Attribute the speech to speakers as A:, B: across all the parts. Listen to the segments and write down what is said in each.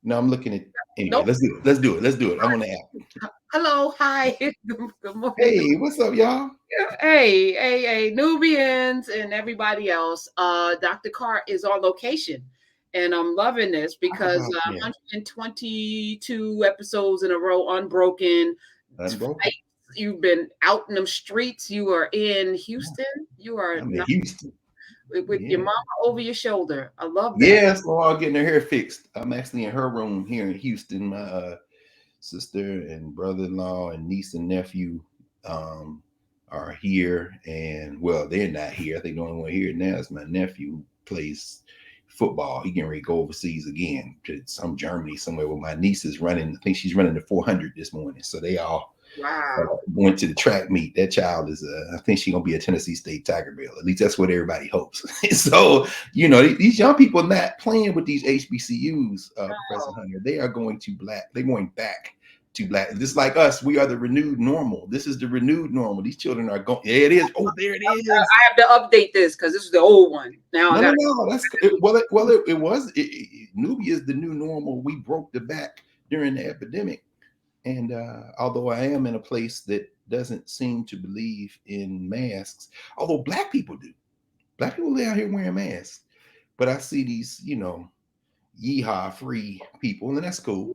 A: No, I'm looking at anyway.
B: Nope.
A: Let's do it. Let's do it. Let's do it. I'm on the app.
B: Hello, hi. Good morning.
A: Hey, what's up, y'all?
B: Hey, Nubians and everybody else. Dr. Carr is on location, and I'm loving this
A: How
B: because
A: about that?
B: 122 episodes in a row, unbroken.
A: Unbroken.
B: You've been out in them streets. You are in Houston. You are
A: I'm in
B: not
A: Houston.
B: with your
A: Yeah.
B: mama over your shoulder. I love that.
A: Yes, Laura getting her hair fixed. I'm actually in her room here in Houston. My sister and brother-in-law and niece and nephew um, are here, and well, they're not here. I think the only one here now is my nephew who plays football. He getting ready to go overseas again to some Germany somewhere where my niece is running. I think she's running the 400 this morning. So they all
B: Wow.
A: went to the track meet. That child is, I think she's gonna be a Tennessee State Tiger Bill. At least that's what everybody hopes. So these young people not playing with these HBCUs, Professor Hunter. They are going to black. They're going back to black. Just like us, we are the renewed normal. This is the renewed normal. These children are going. Yeah, it is. Oh, there it is.
B: I have to update this because this is the old one. Now I
A: No, no,
B: got
A: no. That's it was. Nubia is the new normal. We broke the back during the epidemic. And although I am in a place that doesn't seem to believe in masks, although black people live out here wearing masks. But I see these, yeehaw free people, and that's cool,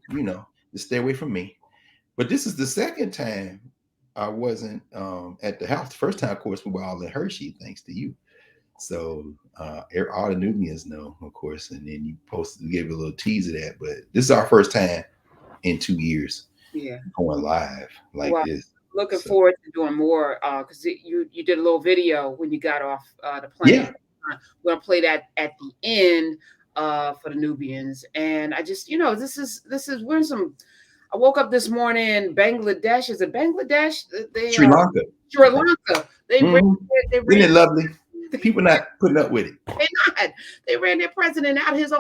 A: just stay away from me. But this is the second time I wasn't at the house. The first time, of course, we were all in Hershey, thanks to you. So all the Nubians know, of course, and then you posted, you gave a little tease of that. But this is our first time in 2 years
B: yeah.
A: going live like
B: Well,
A: this.
B: looking
A: So
B: forward to doing more because you did a little video when you got off the plane.
A: yeah,
B: We're gonna play that at the end for the Nubians, and I just this is we're in some. I woke up this morning. Bangladesh is it Bangladesh? They
A: Sri Lanka.
B: Sri Lanka.
A: Hmm.
B: They
A: Isn't
B: ran
A: it lovely? People not putting up with it.
B: they not. They ran their president out of his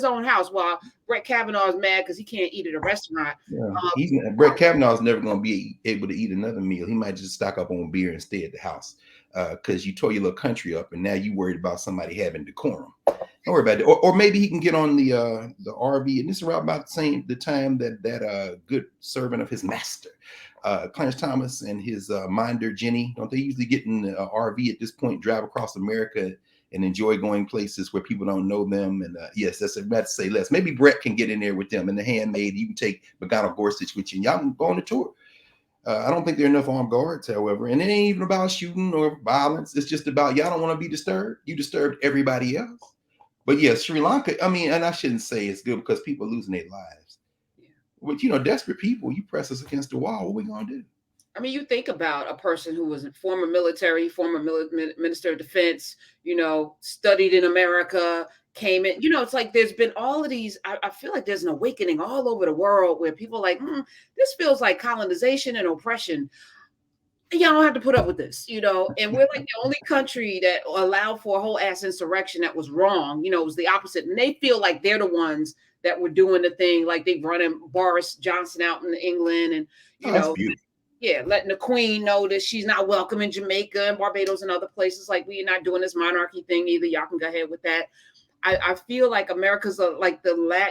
B: own house while Brett Kavanaugh is mad because he can't eat at a restaurant.
A: Yeah,
B: Uh,
A: he's Brett Kavanaugh's never going to be able to eat another meal. He might just stock up on beer and stay at the house because you tore your little country up, and now you worried about somebody having decorum. Don't worry about it. Or maybe he can get on the RV, and this is around about the time that good servant of his master, Clarence Thomas and his minder Jenny. Don't they usually get in the RV at this point, drive across America, and enjoy going places where people don't know them? And yes, that's about to say less. Maybe Brett can get in there with them. And the handmaid, you can take McGonagall Gorsuch with you, and y'all can go on the tour. I don't think there are enough armed guards, however, and it ain't even about shooting or violence. It's just about y'all don't want to be disturbed. You disturbed everybody else. But yeah, Sri Lanka, I mean, and I shouldn't say it's good because people are losing their lives. But desperate people, you press us against the wall, what we gonna do?
B: I mean, you think about a person who was a former military, minister of defense, studied in America, came in. It's like there's been all of these. I feel like there's an awakening all over the world where people are like, this feels like colonization and oppression. Y'all don't have to put up with this, and we're like the only country that allowed for a whole ass insurrection that was wrong. It was the opposite. And they feel like they're the ones that were doing the thing, like they running Boris Johnson out in England and,
A: Oh, that's beautiful.
B: yeah, letting the queen know that she's not welcome in Jamaica and Barbados and other places. Like, we're not doing this monarchy thing either. Y'all can go ahead with that. I feel like America's like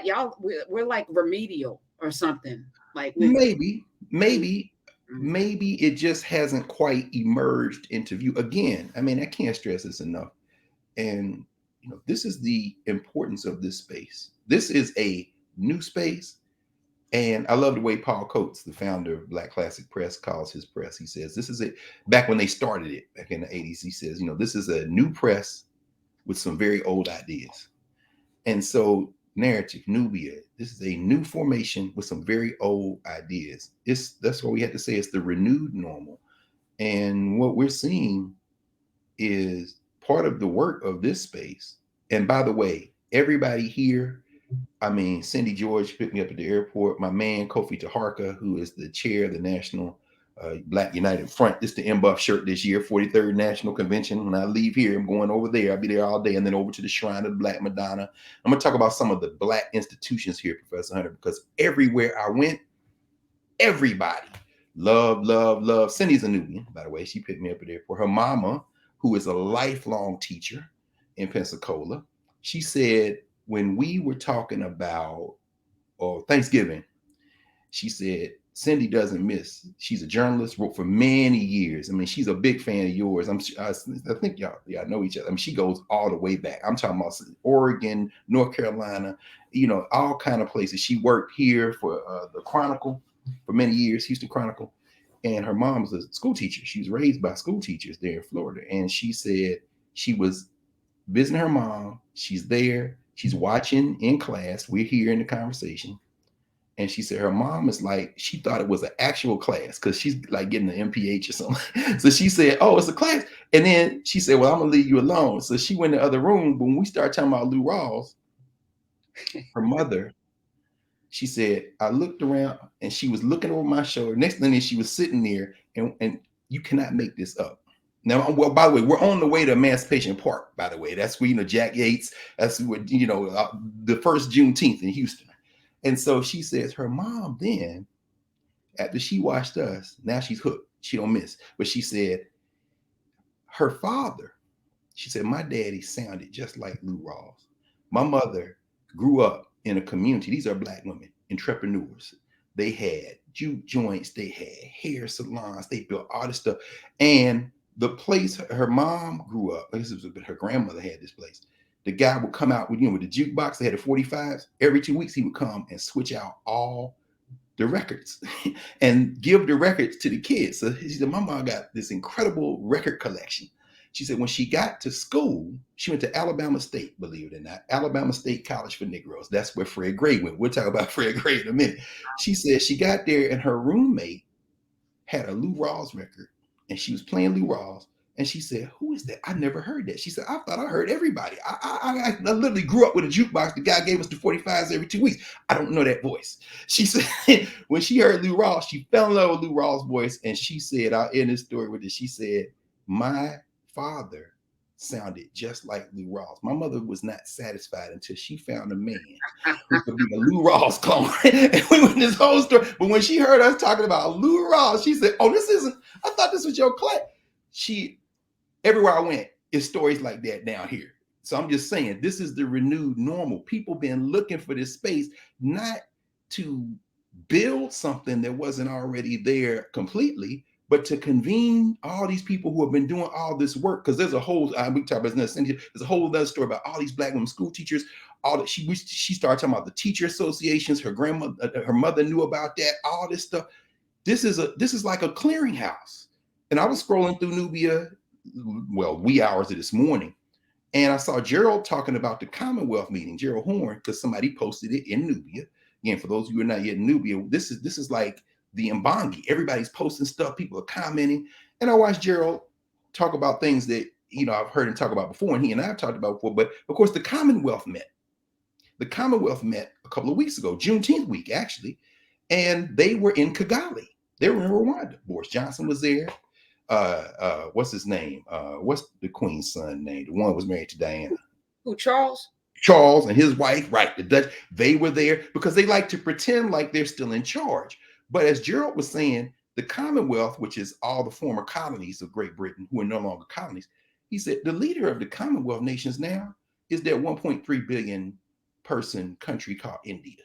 B: y'all, we're like remedial or something. Like
A: Maybe,
B: mm,
A: maybe, maybe it just hasn't quite emerged into view. Again, I mean, I can't stress this enough. And this is the importance of this space. This is a new space. And I love the way Paul Coates, the founder of Black Classic Press, calls his press. He says, this is it. Back when they started it, back in the 80s, he says, this is a new press with some very old ideas. And so, narrative, Nubia, this is a new formation with some very old ideas. That's what we have to say. It's the renewed normal. And what we're seeing is part of the work of this space. And by the way, everybody here, I mean, Cindy George picked me up at the airport. My man, Kofi Taharka, who is the chair of the National Black United Front. This is the NBUF shirt this year, 43rd National Convention. When I leave here, I'm going over there. I'll be there all day and then over to the Shrine of the Black Madonna. I'm going to talk about some of the Black institutions here, Professor Hunter, because everywhere I went, everybody love, love, love. Cindy's a Nubian, by the way. She picked me up at the airport. Her mama, who is a lifelong teacher in Pensacola, she said, when we were talking about or Thanksgiving. She said, Cindy doesn't miss. She's a journalist, wrote for many years. I mean, she's a big fan of yours. I think y'all know each other. I mean, she goes all the way back. I'm talking about Oregon, North Carolina, all kind of places. She worked here for the Chronicle for many years, Houston Chronicle. And her mom was a school teacher. She was raised by school teachers there in Florida. And she said she was visiting her mom. She's there. She's watching in class. We're here in the conversation. And she said her mom is like, she thought it was an actual class because she's like getting an MPH or something. So she said, oh, it's a class. And then she said, well, I'm going to leave you alone. So she went in the other room. But when we started talking about Lou Rawls, her mother, she said, I looked around and she was looking over my shoulder. Next thing is she was sitting there, and you cannot make this up. Now, well, by the way, we're on the way to Emancipation Park, by the way. That's where, Jack Yates, that's what, the first Juneteenth in Houston. And so she says her mom then, after she watched us, now she's hooked. She don't miss. But she said her father, she said, my daddy sounded just like Lou Rawls. My mother grew up in a community. These are Black women, entrepreneurs. They had juke joints. They had hair salons. They built all this stuff. And the place her mom grew up, this was her grandmother had this place. The guy would come out with, with the jukebox. They had the 45s. Every 2 weeks, he would come and switch out all the records and give the records to the kids. So she said, my mom got this incredible record collection. She said when she got to school, she went to Alabama State, believe it or not, Alabama State College for Negroes. That's where Fred Gray went. We'll talk about Fred Gray in a minute. She said she got there and her roommate had a Lou Rawls record and she was playing Lou Rawls. And she said, who is that? I never heard that. She said, I thought I heard everybody. I literally grew up with a jukebox. The guy gave us the 45s every 2 weeks. I don't know that voice. She said, when she heard Lou Rawls, she fell in love with Lou Rawls' voice. And she said, I'll end this story with this. She said, my father sounded just like Lou Rawls. My mother was not satisfied until she found a man who could be a Lou Rawls clone. And we went this whole story. But when she heard us talking about Lou Rawls, she said, oh, I thought this was your class. Everywhere I went, it's stories like that down here. So I'm just saying, this is the renewed normal. People been looking for this space, not to build something that wasn't already there completely, but to convene all these people who have been doing all this work. Because there's a whole, we talk about this, there's a whole other story about all these Black women school teachers. All that she started talking about the teacher associations. Her grandmother, her mother knew about that. All this stuff. This is like a clearinghouse. And I was scrolling through Nubia, wee hours of this morning, and I saw Gerald talking about the Commonwealth meeting, Gerald Horn, because somebody posted it in Nubia. Again, for those of you who are not yet in Nubia, this is like the Mbangi. Everybody's posting stuff, people are commenting. And I watched Gerald talk about things that I've heard him talk about before, and he and I have talked about before. But of course, the Commonwealth met. The Commonwealth met a couple of weeks ago, Juneteenth week, actually, and they were in Kigali. They were in Rwanda. Boris Johnson was there. What's his name? What's the Queen's son name? The one who was married to Diana.
B: Who, Charles?
A: Charles and his wife, right? The Dutch, they were there because they like to pretend like they're still in charge. But as Gerald was saying, the Commonwealth, which is all the former colonies of Great Britain who are no longer colonies, he said the leader of the Commonwealth nations now is that 1.3 billion person country called India.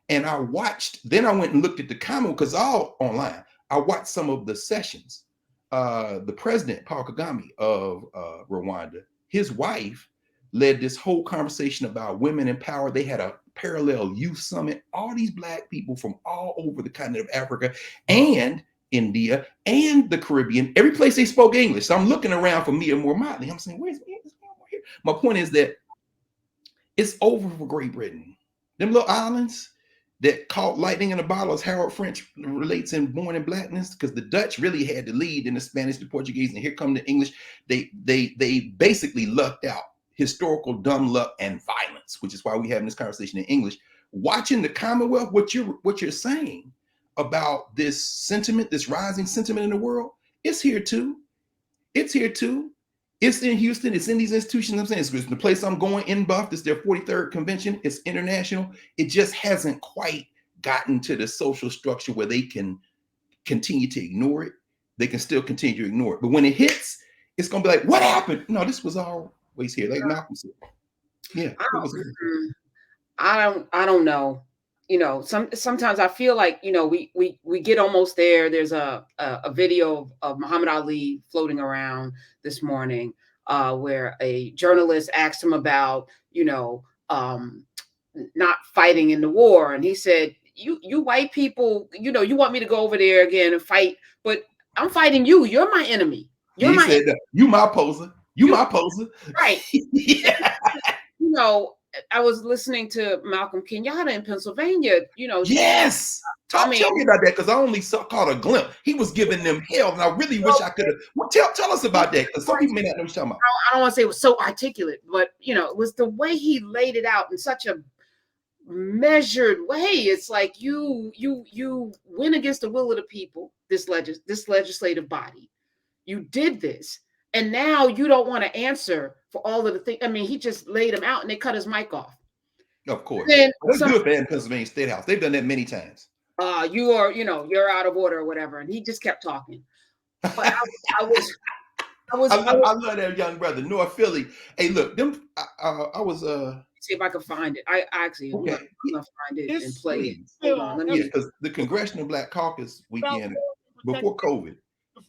A: And I went and looked at the Commonwealth because all online. I watched some of the sessions. The president, Paul Kagame of Rwanda, his wife led this whole conversation about women in power. They had a parallel youth summit, all these Black people from all over the continent of Africa and India and the Caribbean, every place they spoke English. So I'm looking around for Mia Moore Motley. I'm saying, where's Mia Moore here? My point is that it's over for Great Britain. Them little islands that caught lightning in a bottle, as Harold French relates in Born in Blackness, because the Dutch really had the lead in the Spanish, the Portuguese, and here come the English. They basically lucked out, historical dumb luck and violence, which is why we having this conversation in English. Watching the Commonwealth, what you're saying about this sentiment, this rising sentiment in the world, it's here too. It's here too. It's in Houston. It's in these institutions. I'm saying it's the place I'm going, NBUF. It's their 43rd convention. It's international. It just hasn't quite gotten to the social structure where they can continue to ignore it. They can still continue to ignore it. But when it hits, it's going to be like, what happened? No, this was always here. Like Malcolm said. Yeah.
B: I don't know. you know, sometimes I feel like, you know, we get almost there. There's a video of Muhammad Ali floating around this morning, where a journalist asked him about, you know, not fighting in the war, and he said, you white people, you know, you want me to go over there again and fight, but I'm fighting you. You're my enemy.
A: Yeah,
B: You're
A: he
B: my
A: said, "You my poser. You
B: you
A: my poser."
B: right.
A: Yeah.
B: You know, I was listening to Malcolm Kenyatta in Pennsylvania, you know,
A: Yes.
B: I
A: Tell
B: mean,
A: me about that because I only caught a glimpse. He was giving them hell, and I really wish I could have. Well, tell us about that because some people may not know what you're talking about.
B: I don't want to say it was so articulate, but you know, it was the way he laid it out in such a measured way. It's like you went against the will of the people, this legislative body. You did this, and now you don't want to answer for all of the things. I mean, he just laid him out, and they cut his mic off.
A: Of course,
B: Then
A: well, they
B: some,
A: do it there in Pennsylvania State House. They've done that many times.
B: you are, you know, you're out of order or whatever, and he just kept talking. But I was, I was.
A: I love that young brother, North Philly. Hey, look, them. I was
B: See if I can find it. I actually,
A: okay.
B: I'm gonna find it and play it.
A: Please,
B: Hold on, let
A: yeah,
B: me.
A: because the Congressional Black Caucus weekend before COVID,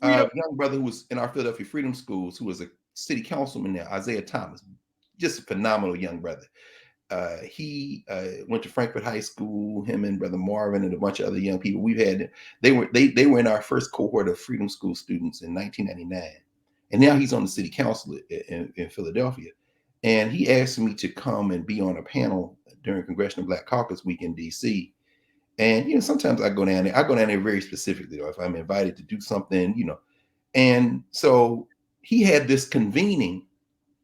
A: young brother who was in our Philadelphia Freedom Schools, who was a city councilman there, Isaiah Thomas, just a phenomenal young brother. He went to Frankfurt High School. Him and Brother Marvin and a bunch of other young people we've had. They were in our first cohort of Freedom School students in 1999, and now he's on the city council in Philadelphia. And he asked me to come and be on a panel during Congressional Black Caucus Week in D.C. And you know, sometimes I go down there. I go down there very specifically, though, if I'm invited to do something, you know. And so he had this convening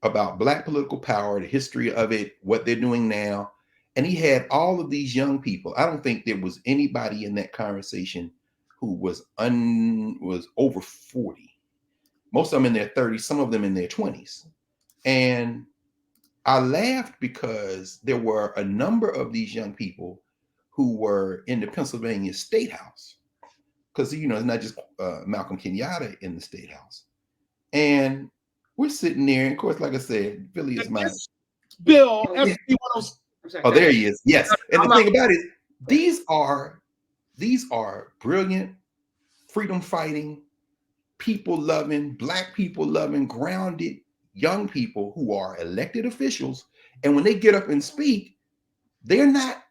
A: about Black political power, the history of it, what they're doing now. And he had all of these young people. I don't think there was anybody in that conversation who was over 40. Most of them in their 30s, some of them in their 20s. And I laughed because there were a number of these young people who were in the Pennsylvania State House. Because, you know, it's not just Malcolm Kenyatta in the State House. And we're sitting there, and of course, like I said, Philly is my
C: bill. SB 106.
A: Oh, there he is. Yes. And the thing about it is, these are brilliant, freedom fighting, people loving, Black people loving, grounded young people who are elected officials. And when they get up and speak, they're not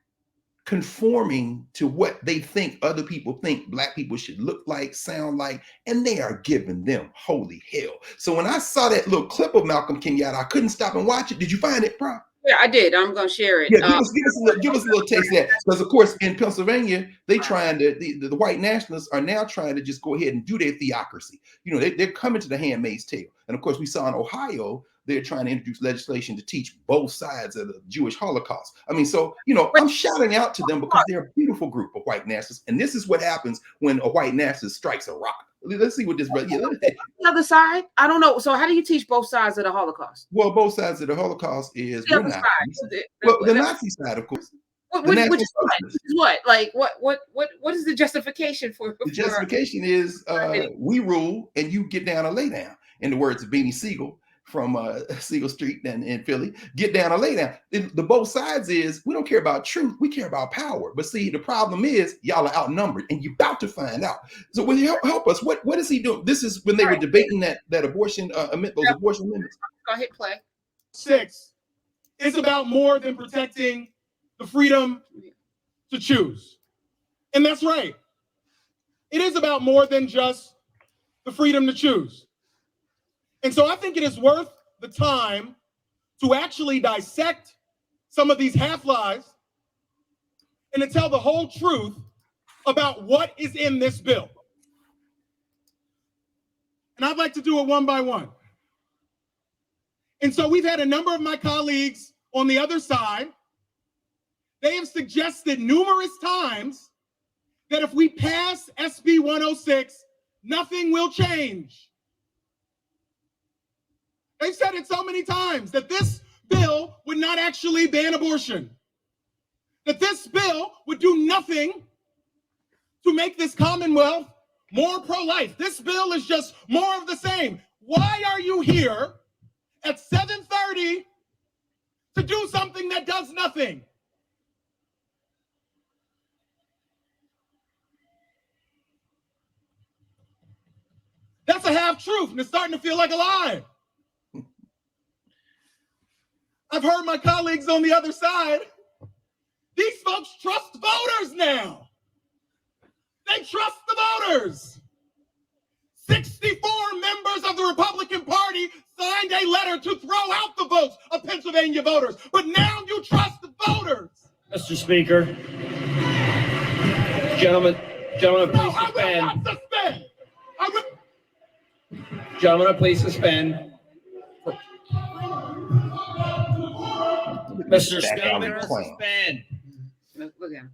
A: conforming to what they think other people think Black people should look like, sound like, and they are giving them holy hell. So when I saw that little clip of Malcolm Kenyatta, I couldn't stop and watch it. Did you find it, bro?
B: Yeah, I did. I'm gonna share it.
A: Yeah, give us a little taste of that. Because of course in Pennsylvania, the white nationalists are now trying to just go ahead and do their theocracy. You know, they're coming to the handmaid's tale. And of course, we saw in Ohio, they're trying to introduce legislation to teach both sides of the Jewish Holocaust. I mean, so, you know, I'm shouting out to them because they're a beautiful group of white nationalists. And this is what happens when a white nationalist strikes a rock. Let's see what this brother. Yeah,
B: the other side. I don't know. So how do you teach both sides of the Holocaust?
A: Well, both sides of the Holocaust is
B: the other side.
A: The Nazi side, of course.
B: Which is what? Like what is the justification for?
A: The justification is we rule and you get down or lay down. In the words of Beanie Siegel from Siegel Street in Philly, get down or lay down. The both sides is we don't care about truth, we care about power. But see, the problem is y'all are outnumbered, and you're about to find out. So will you help us? What is he doing? This is when they were debating that abortion abortion amendments.
B: Go ahead, play.
C: 6 is about more than protecting the freedom to choose. And that's right. It is about more than just the freedom to choose. And so I think it is worth the time to actually dissect some of these half-lies and to tell the whole truth about what is in this bill. And I'd like to do it one by one. And so we've had a number of my colleagues on the other side. They have suggested numerous times that if we pass SB 106, nothing will change. They've said it so many times that this bill would not actually ban abortion, that this bill would do nothing to make this Commonwealth more pro-life. This bill is just more of the same. Why are you here at 7:30 to do something that does nothing? That's a half truth, and it's starting to feel like a lie. I've heard my colleagues on the other side. These folks trust voters now. They trust the voters. 64 members of the Republican Party signed a letter to throw out the votes of Pennsylvania voters. But now you trust the voters.
D: Mr. Speaker. Gentlemen, please suspend.
C: I will not suspend.
D: Gentlemen, please suspend. Mr. Speaker, suspend.
B: Look at him.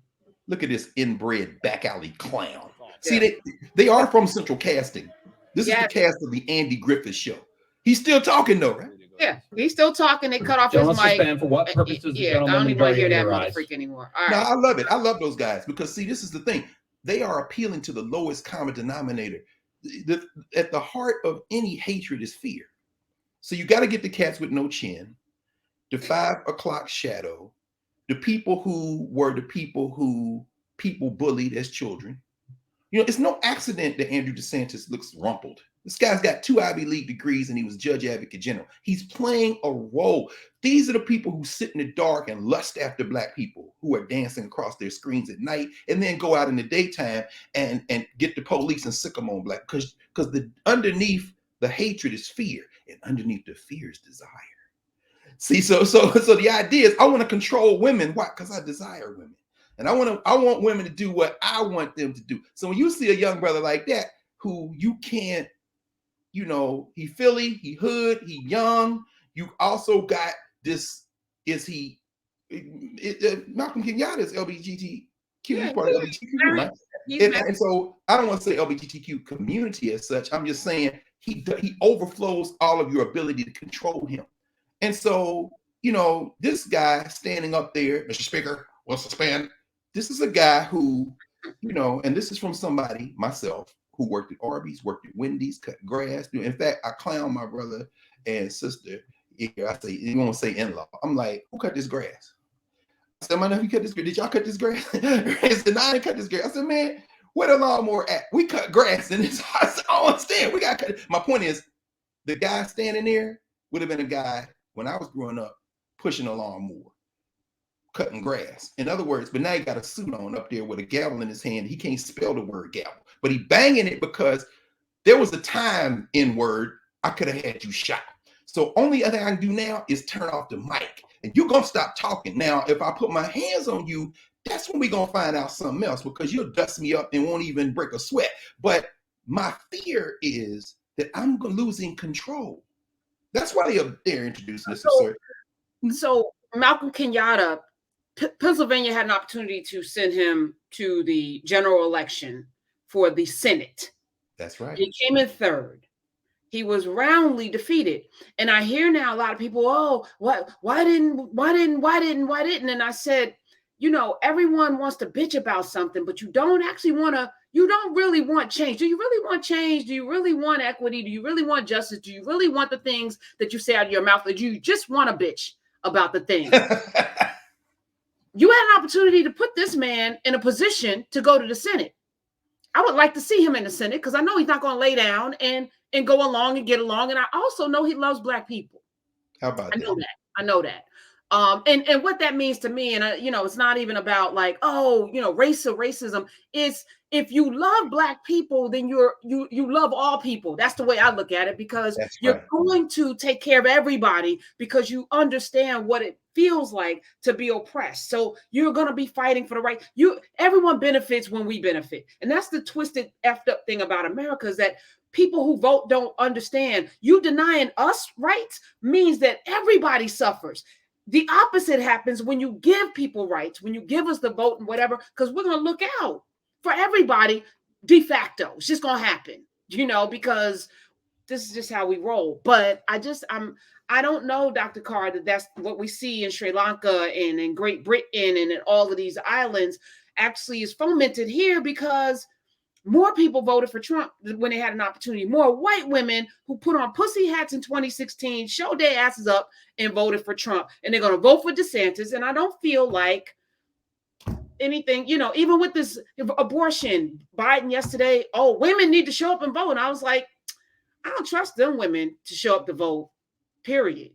A: Look at this inbred back alley clown. See, they are from Central Casting. This is the cast of the Andy Griffith Show. He's still talking though, right?
B: Yeah, he's still talking. They cut off his mic.
D: Suspend for what purposes?
B: Yeah, I don't even want to hear that motherfucker anymore. All right.
A: No, I love it. I love those guys because see, this is the thing. They are appealing to the lowest common denominator. At the heart of any hatred is fear. So you got to get the cats with no chin, the 5 o'clock shadow, the people who were the people who people bullied as children. You know, it's no accident that Andrew DeSantis looks rumpled. This guy's got 2 Ivy League degrees and he was Judge Advocate General. He's playing a role. These are the people who sit in the dark and lust after Black people who are dancing across their screens at night and then go out in the daytime and get the police and sick them on Black. Because underneath the hatred is fear, and underneath the fear is desire. See, so the idea is I want to control women. Why? Because I desire women. And I want women to do what I want them to do. So when you see a young brother like that, who you can't, you know, he Philly, he hood, he young. You also got this, Malcolm Kenyatta is LGBTQ, he's part of LGBTQ, right? And so I don't want to say LGBTQ community as such. I'm just saying he overflows all of your ability to control him. And so, you know, this guy standing up there, Mr. Speaker, will suspend. This is a guy who, you know, and this is from somebody, myself, who worked at Arby's, worked at Wendy's, cut grass. In fact, I clown my brother and sister. I say, you won't say in-law. I'm like, who cut this grass? I said, my nephew cut this grass. Did y'all cut this grass? He said, no, I didn't cut this grass. I said, man, where the lawnmower at? We cut grass in this house. I don't understand. We got to cut it. My point is, the guy standing there would have been a guy when I was growing up pushing a lawnmower, cutting grass. In other words, but now he got a suit on up there with a gavel in his hand. He can't spell the word gavel, but he banging it because there was a time in word I could have had you shot. So only other thing I can do now is turn off the mic and you're going to stop talking. Now, if I put my hands on you, that's when we're going to find out something else because you'll dust me up and won't even break a sweat. But my fear is that I'm losing control. That's why they're introducing this.
B: So Malcolm Kenyatta, Pennsylvania had an opportunity to send him to the general election for the Senate.
A: That's right.
B: He came in 3rd. He was roundly defeated. And I hear now a lot of people, oh, why didn't? And I said, you know, everyone wants to bitch about something, but you don't really want change. Do you really want change? Do you really want equity? Do you really want justice? Do you really want the things that you say out of your mouth? Or do you just want to bitch about the things? You had an opportunity to put this man in a position to go to the Senate. I would like to see him in the Senate because I know he's not going to lay down and go along and get along. And I also know he loves Black people.
A: How about that?
B: I know that. And what that means to me, and you know, it's not even about like, oh, you know, racism. It's if you love Black people, then you love all people. That's the way I look at it, because you're going to take care of everybody because you understand what it feels like to be oppressed. So you're going to be fighting for the right. Everyone benefits when we benefit. And that's the twisted, effed up thing about America, is that people who vote don't understand. You denying us rights means that everybody suffers. The opposite happens when you give people rights, when you give us the vote and whatever, because we're going to look out for everybody de facto. It's just going to happen, you know, because this is just how we roll. But I don't know, Dr. Carr, that's what we see in Sri Lanka and in Great Britain and in all of these islands actually is fomented here because more people voted for Trump when they had an opportunity. More white women who put on pussy hats in 2016, showed their asses up and voted for Trump. And they're going to vote for DeSantis. And I don't feel like anything, you know, even with this abortion, Biden yesterday, oh, women need to show up and vote. And I was like, I don't trust them women to show up to vote. Period.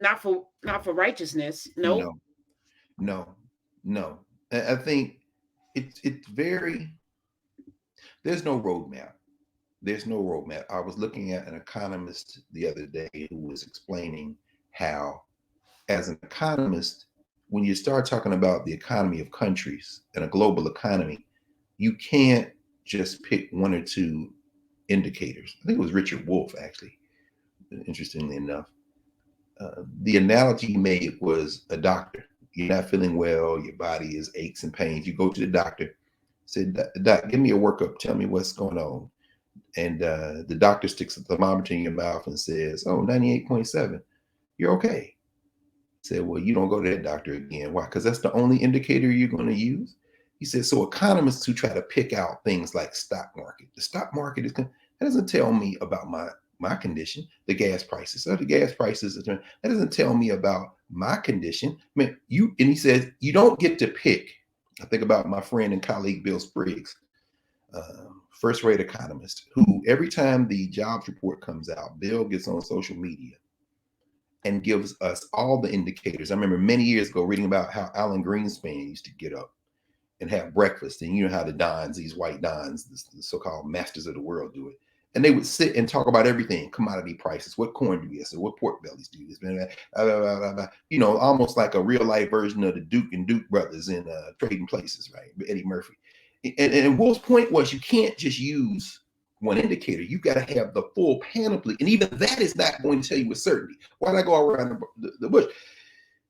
B: Not for righteousness. Nope.
A: No. I think it's very. There's no roadmap. There's no roadmap. I was looking at an economist the other day who was explaining how, as an economist, when you start talking about the economy of countries and a global economy, you can't just pick one or two indicators. I think it was Richard Wolff, actually, interestingly enough. The analogy he made was a doctor. You're not feeling well, your body is aches and pains. You go to the doctor, say, Doc, give me a workup, tell me what's going on. And the doctor sticks a thermometer in your mouth and says, oh, 98.7, you're okay. Said, well, you don't go to that doctor again. Why? Because that's the only indicator you're going to use. He said, so economists who try to pick out things like stock market, the stock market that doesn't tell me about my condition. The gas prices, that doesn't tell me about my condition. I mean, and he says, you don't get to pick. I think about my friend and colleague, Bill Spriggs, first-rate economist, who every time the jobs report comes out, Bill gets on social media and gives us all the indicators. I remember many years ago reading about how Alan Greenspan used to get up and have breakfast. And you know how the Dons, these white Dons, the so-called masters of the world, do it. And they would sit and talk about everything, commodity prices, what corn do we have, so what pork bellies do this, you know, almost like a real life version of the Duke and Duke brothers in Trading Places, right? Eddie Murphy. And Will's point was, you can't just use one indicator. You got to have the full panoply. And even that is not going to tell you with certainty. Why did I go around the bush?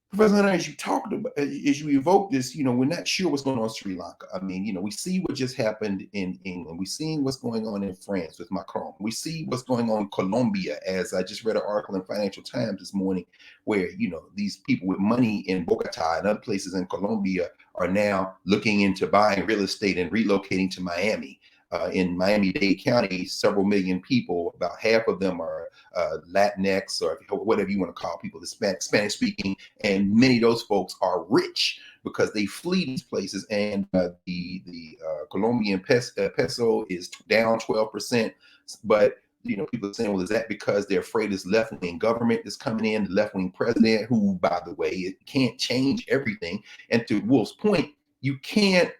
A: Professor Hunter, as you talked about, as you evoke this, you know, we're not sure what's going on in Sri Lanka. I mean, you know, we see what just happened in England. We're seeing what's going on in France with Macron. We see what's going on in Colombia, as I just read an article in Financial Times this morning, where, you know, these people with money in Bogota and other places in Colombia are now looking into buying real estate and relocating to Miami. In Miami-Dade County, several million people, about half of them are Latinx, or whatever you want to call people, the Spanish speaking, and many of those folks are rich because they flee these places. And the Colombian peso is down 12%. But you know, people are saying, well, is that because they're afraid this left-wing government is coming in, the left-wing president, who, by the way, it can't change everything. And to Wolf's point, you can't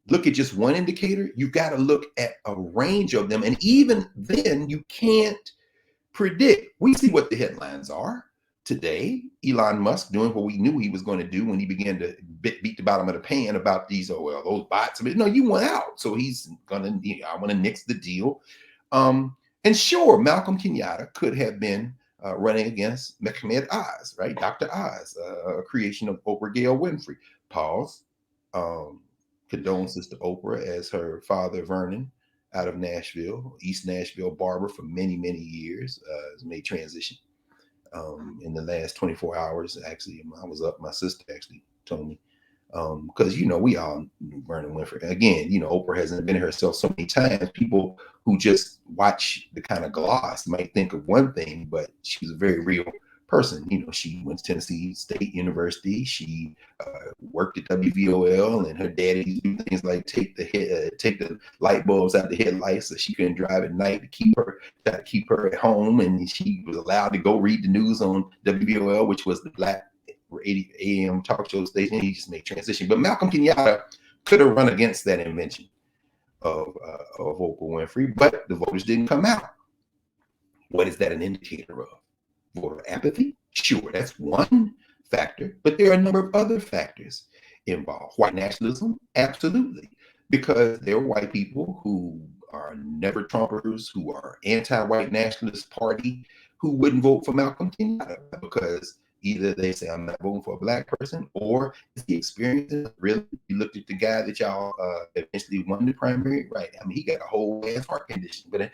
A: look at just one indicator. You've got to look at a range of them. And even then, you can't predict. We see what the headlines are today. Elon Musk doing what we knew he was going to do when he began to beat the bottom of the pan about these, oh, well, those bots. I mean, no, you went out. So he's going to, you know, I want to nix the deal. And sure, Malcolm Kenyatta could have been running against Mehmet Oz, right? Dr. Oz, a creation of Oprah Gail Winfrey. Pause. Condolences to Oprah, as her father, Vernon, out of Nashville, East Nashville barber for many, many years, has made transition in the last 24 hours. Actually, I was up, my sister actually told me, because, you know, we all knew Vernon Winfrey. Again, you know, Oprah hasn't been herself so many times. People who just watch the kind of gloss might think of one thing, but she was a very real person. You know, she went to Tennessee State University. She worked at WVOL, and her daddy used to do things like take the light bulbs out the headlights so she couldn't drive at night to keep her at home. And she was allowed to go read the news on WVOL, which was the Black 80 AM talk show station. He just made transition. But Malcolm Kenyatta could have run against that invention of Oprah Winfrey, but the voters didn't come out. What is that an indicator of? Voter apathy? Sure, that's one factor, but there are a number of other factors involved. White nationalism? Absolutely, because there are white people who are never Trumpers, who are anti-white nationalist party, who wouldn't vote for Malcolm Kenyatta because either they say, I'm not voting for a Black person, or is the experience really? You looked at the guy that y'all eventually won the primary, right? I mean, he got a whole ass heart condition, but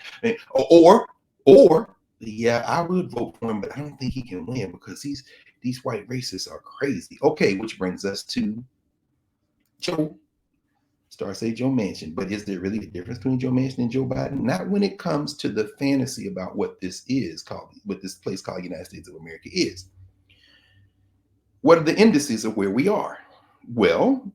A: or yeah, I would vote for him, but I don't think he can win because these white racists are crazy. Okay, which brings us to Joe Manchin. But is there really a difference between Joe Manchin and Joe Biden? Not when it comes to the fantasy about what this place called United States of America is. What are the indices of where we are? Well,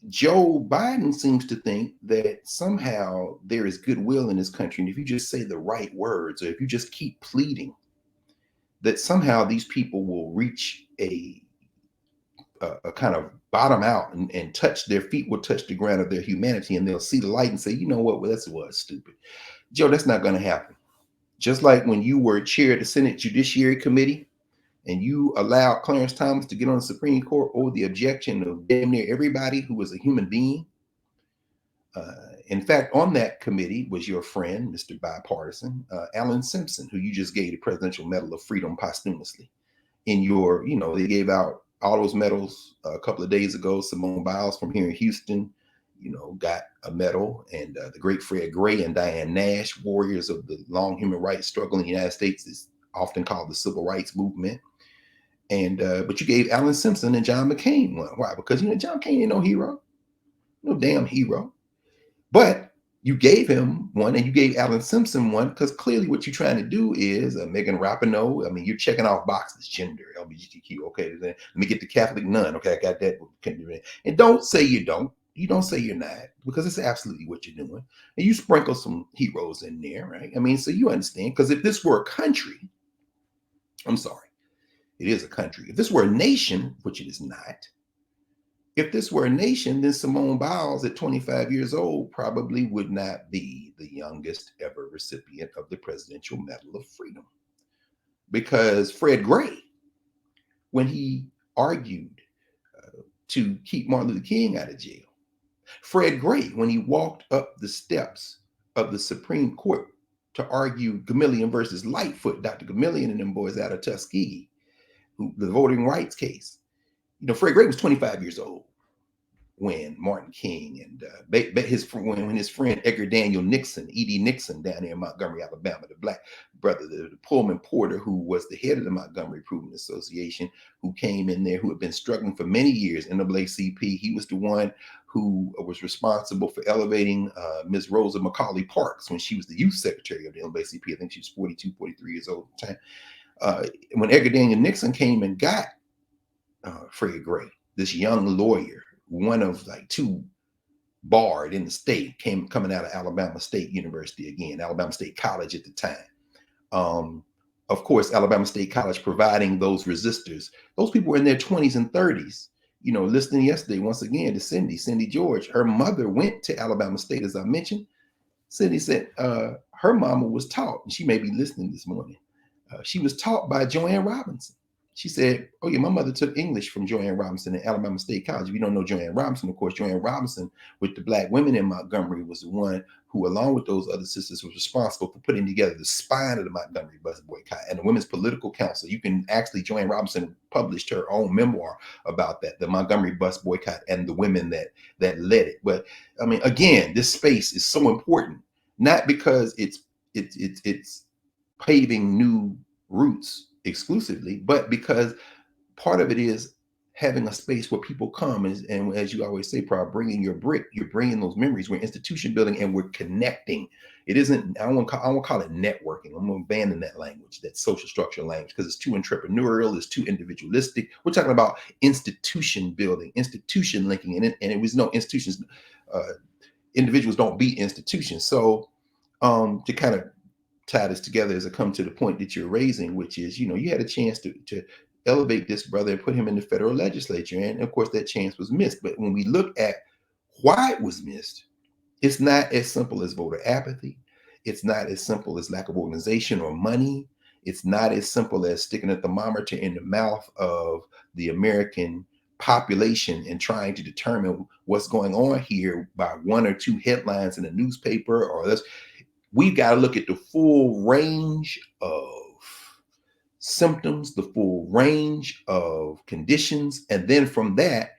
A: Joe Biden seems to think that somehow there is goodwill in this country, and if you just say the right words, or if you just keep pleading, that somehow these people will reach a kind of bottom out and touch their feet will touch the ground of their humanity, and they'll see the light and say, you know what, well, that was stupid. Joe, that's not going to happen. Just like when you were chair of the Senate Judiciary Committee and you allowed Clarence Thomas to get on the Supreme Court over the objection of damn near everybody who was a human being. In fact, on that committee was your friend, Mr. Bipartisan, Alan Simpson, who you just gave the Presidential Medal of Freedom posthumously. In your, they gave out all those medals a couple of days ago. Simone Biles from here in Houston, got a medal, and the great Fred Gray and Diane Nash, warriors of the long human rights struggle in the United States, is often called the civil rights movement. And but you gave Alan Simpson and John McCain one. Why? Because John McCain ain't no hero, no damn hero. But you gave him one, and you gave Alan Simpson one because clearly what you're trying to do is Megan Rapinoe. I mean, you're checking off boxes: gender, LGBTQ. Okay, then let me get the Catholic nun. Okay, I got that. And don't say you don't. You don't say you're not, because it's absolutely what you're doing. And you sprinkle some heroes in there, right? I mean, so you understand. Because if this were a country, I'm sorry, it is a country. If this were a nation, which it is not, if this were a nation, then Simone Biles at 25 years old probably would not be the youngest ever recipient of the Presidential Medal of Freedom. Because Fred Gray, when he argued to keep Martin Luther King out of jail, Fred Gray, when he walked up the steps of the Supreme Court to argue Gamillion versus Lightfoot, Dr. Gamillion and them boys out of Tuskegee, the voting rights case, Fred Gray was 25 years old when Martin King and when his friend Edgar Daniel Nixon, E.D. Nixon, down there in Montgomery, Alabama, the black brother, the Pullman Porter, who was the head of the Montgomery Improvement Association, who came in there, who had been struggling for many years, NAACP. He was the one who was responsible for elevating Ms. Rosa Macaulay Parks when she was the youth secretary of the NAACP. I think she was 42, 43 years old at the time. When Edgar Daniel Nixon came and got Fred Gray, this young lawyer, one of like two barred in the state, coming out of Alabama State University again, Alabama State College at the time. Of course, Alabama State College providing those resistors. Those people were in their 20s and 30s. Listening yesterday, once again, to Cindy George. Her mother went to Alabama State, as I mentioned. Cindy said her mama was taught, and she may be listening this morning. She was taught by Joanne Robinson. She said, oh yeah, my mother took English from Joanne Robinson at Alabama State College. If you don't know Joanne Robinson, of course, Joanne Robinson with the black women in Montgomery was the one who, along with those other sisters, was responsible for putting together the spine of the Montgomery bus boycott and the Women's Political Council. You can actually, Joanne Robinson published her own memoir about that, the Montgomery bus boycott and the women that led it. But I mean, again, this space is so important, not because it's paving new routes exclusively, but because part of it is having a space where people come and as you always say, Prof, bringing your brick, you're bringing those memories. We're institution building and we're connecting. It isn't, I won't call it networking. I'm going to abandon that language, that social structure language, because it's too entrepreneurial, it's too individualistic. We're talking about institution building, institution linking, and it was no institutions. Individuals don't beat institutions. So to kind of tie this together as I come to the point that you're raising, which is, you had a chance to elevate this brother and put him in the federal legislature. And of course, that chance was missed. But when we look at why it was missed, it's not as simple as voter apathy. It's not as simple as lack of organization or money. It's not as simple as sticking a thermometer in the mouth of the American population and trying to determine what's going on here by one or two headlines in a newspaper or this. We've got to look at the full range of symptoms, the full range of conditions. And then from that,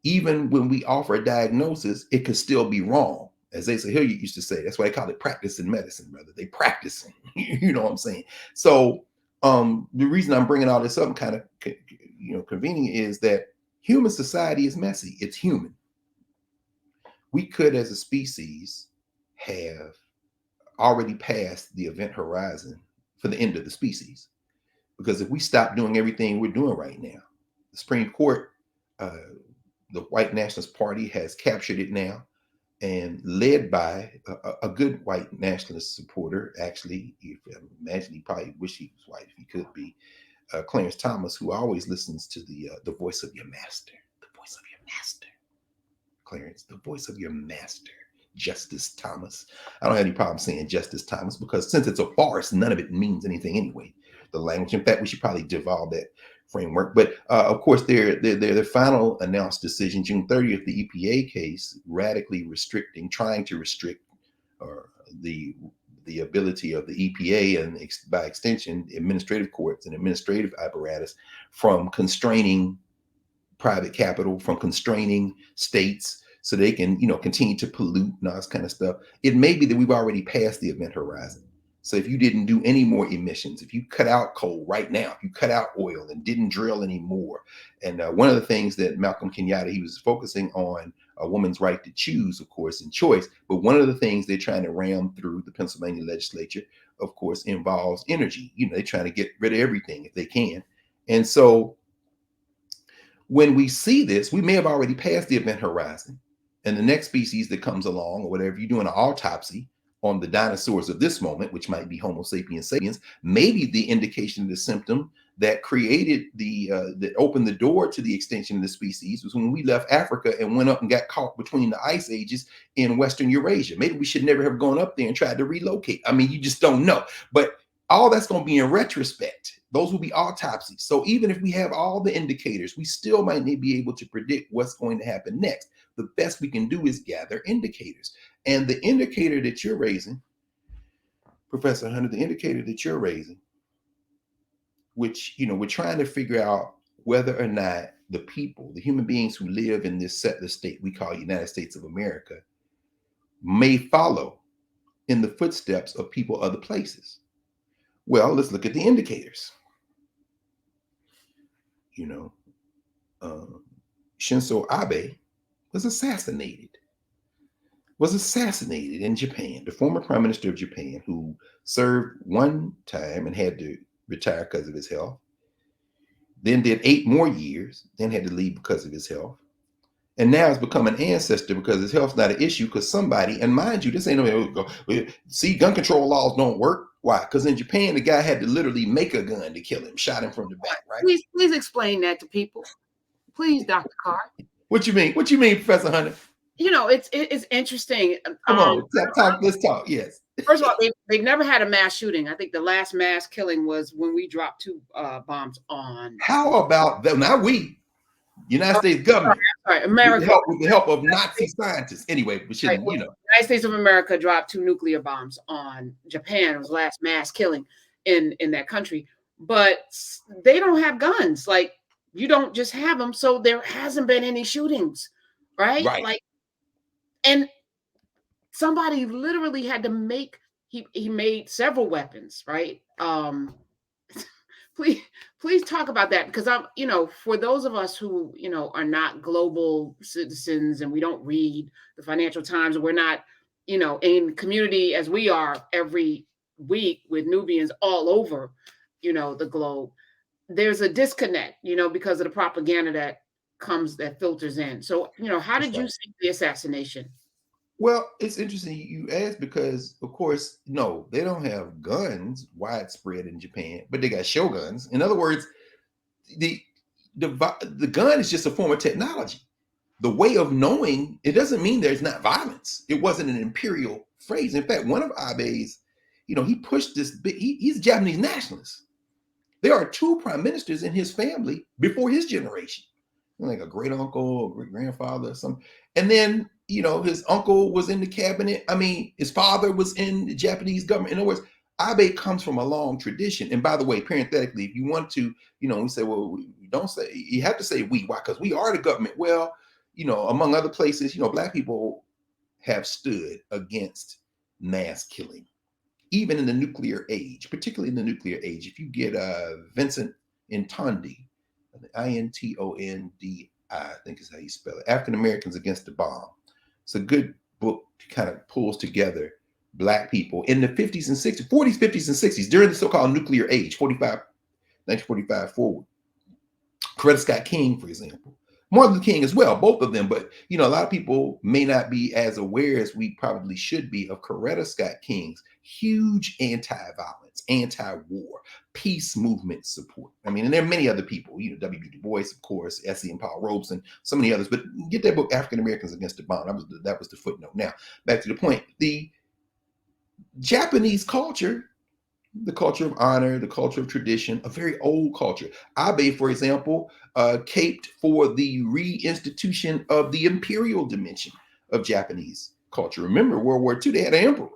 A: even when we offer a diagnosis, it could still be wrong. As Asa Hilliard used to say, that's why they call it practicing medicine, brother. They practicing, you know what I'm saying? So the reason I'm bringing all this up and kind of, convening is that human society is messy. It's human. We could, as a species, have already passed the event horizon for the end of the species. Because if we stop doing everything we're doing right now, the Supreme Court the white nationalist party has captured it now, and led by a good white nationalist supporter. Actually, if I imagine, he probably wish he was white if he could be. Clarence Thomas, who always listens to the voice of your master, the voice of your master. Clarence, the voice of your master, Justice Thomas. I don't have any problem saying Justice Thomas, because since it's a farce, none of it means anything anyway. The language. In fact, we should probably devolve that framework. But of course, their final announced decision, June 30th, the EPA case, radically trying to restrict the ability of the EPA and by extension, administrative courts and administrative apparatus from constraining private capital, from constraining states so they can, continue to pollute and all this kind of stuff. It may be that we've already passed the event horizon. So if you didn't do any more emissions, if you cut out coal right now, if you cut out oil and didn't drill anymore, and one of the things that Malcolm Kenyatta, he was focusing on a woman's right to choose, of course, and choice. But one of the things they're trying to ram through the Pennsylvania legislature, of course, involves energy. They're trying to get rid of everything if they can. And so when we see this, we may have already passed the event horizon. And the next species that comes along, or whatever, you're doing an autopsy on the dinosaurs of this moment, which might be Homo sapiens sapiens, maybe the indication of the symptom that created that opened the door to the extinction of the species was when we left Africa and went up and got caught between the ice ages in Western Eurasia. Maybe we should never have gone up there and tried to relocate. I mean, you just don't know. But all that's going to be in retrospect. Those will be autopsies. So even if we have all the indicators, we still might not be able to predict what's going to happen next. The best we can do is gather indicators. And the indicator that you're raising, Professor Hunter, the indicator that you're raising, which, we're trying to figure out whether or not the people, the human beings who live in this settler state we call United States of America, may follow in the footsteps of people other places. Well, let's look at the indicators. Shinzo Abe was assassinated in Japan, the former prime minister of Japan, who served one time and had to retire because of his health, then did 8 more years, then had to leave because of his health, and now has become an ancestor because his health's not an issue, because somebody, and mind you, this ain't no, see, gun control laws don't work. Why? Because in Japan, the guy had to literally make a gun to kill him, shot him from the back, right?
B: Please explain that to people. Please, Dr. Carr.
A: What you mean? What you mean, Professor Hunter?
B: It's interesting.
A: Come on, let's talk. Yes.
B: First of all, they've never had a mass shooting. I think the last mass killing was when we dropped 2 bombs on.
A: How about them? Not we, United States government.
B: Sorry, America.
A: With the help of Nazi scientists. Anyway, we shouldn't,
B: United States of America dropped 2 nuclear bombs on Japan. It was the last mass killing in that country. But they don't have guns. Like, you don't just have them. So there hasn't been any shootings, right? Like, and somebody literally had to make, he made several weapons, right? Please talk about that, because for those of us who, are not global citizens and we don't read the Financial Times, and we're not, in community as we are every week with Nubians all over, the globe, there's a disconnect, because of the propaganda that filters in. So, how did you see the assassination?
A: Well, it's interesting you ask, because, of course, no, they don't have guns widespread in Japan, but they got shoguns. In other words, the gun is just a form of technology. The way of knowing, it doesn't mean there's not violence. It wasn't an imperial phrase. In fact, one of Abe's, he pushed this big, he's a Japanese nationalist. There are 2 prime ministers in his family before his generation, like a great uncle or great grandfather or something. And then, his uncle was in the cabinet. I mean, his father was in the Japanese government. In other words, Abe comes from a long tradition. And by the way, parenthetically, if you want to, we say, well, we don't say, you have to say we. Why? Because we are the government. Well, among other places, Black people have stood against mass killing, even in the nuclear age, particularly in the nuclear age. If you get Vincent Intondi, Intondi, I think is how you spell it, African Americans Against the Bomb. It's a good book that kind of pulls together Black people in the 50s and 60s, 40s, 50s, and 60s, during the so-called nuclear age, 1945 forward. Coretta Scott King, for example, Martin Luther King as well, both of them. But, you know, a lot of people may not be as aware as we probably should be of Coretta Scott King's huge anti-violence, anti-war, peace movement support. I mean, and there are many other people, you know, W.B. Du Bois, of course, S.E. and Paul Robeson, so many others. But get that book, African Americans Against the Bomb. That was the footnote. Now, back to the point. The Japanese culture, the culture of honor, the culture of tradition, a very old culture. Abe, for example, caped for the reinstitution of the imperial dimension of Japanese culture. Remember, World War II, they had an emperor.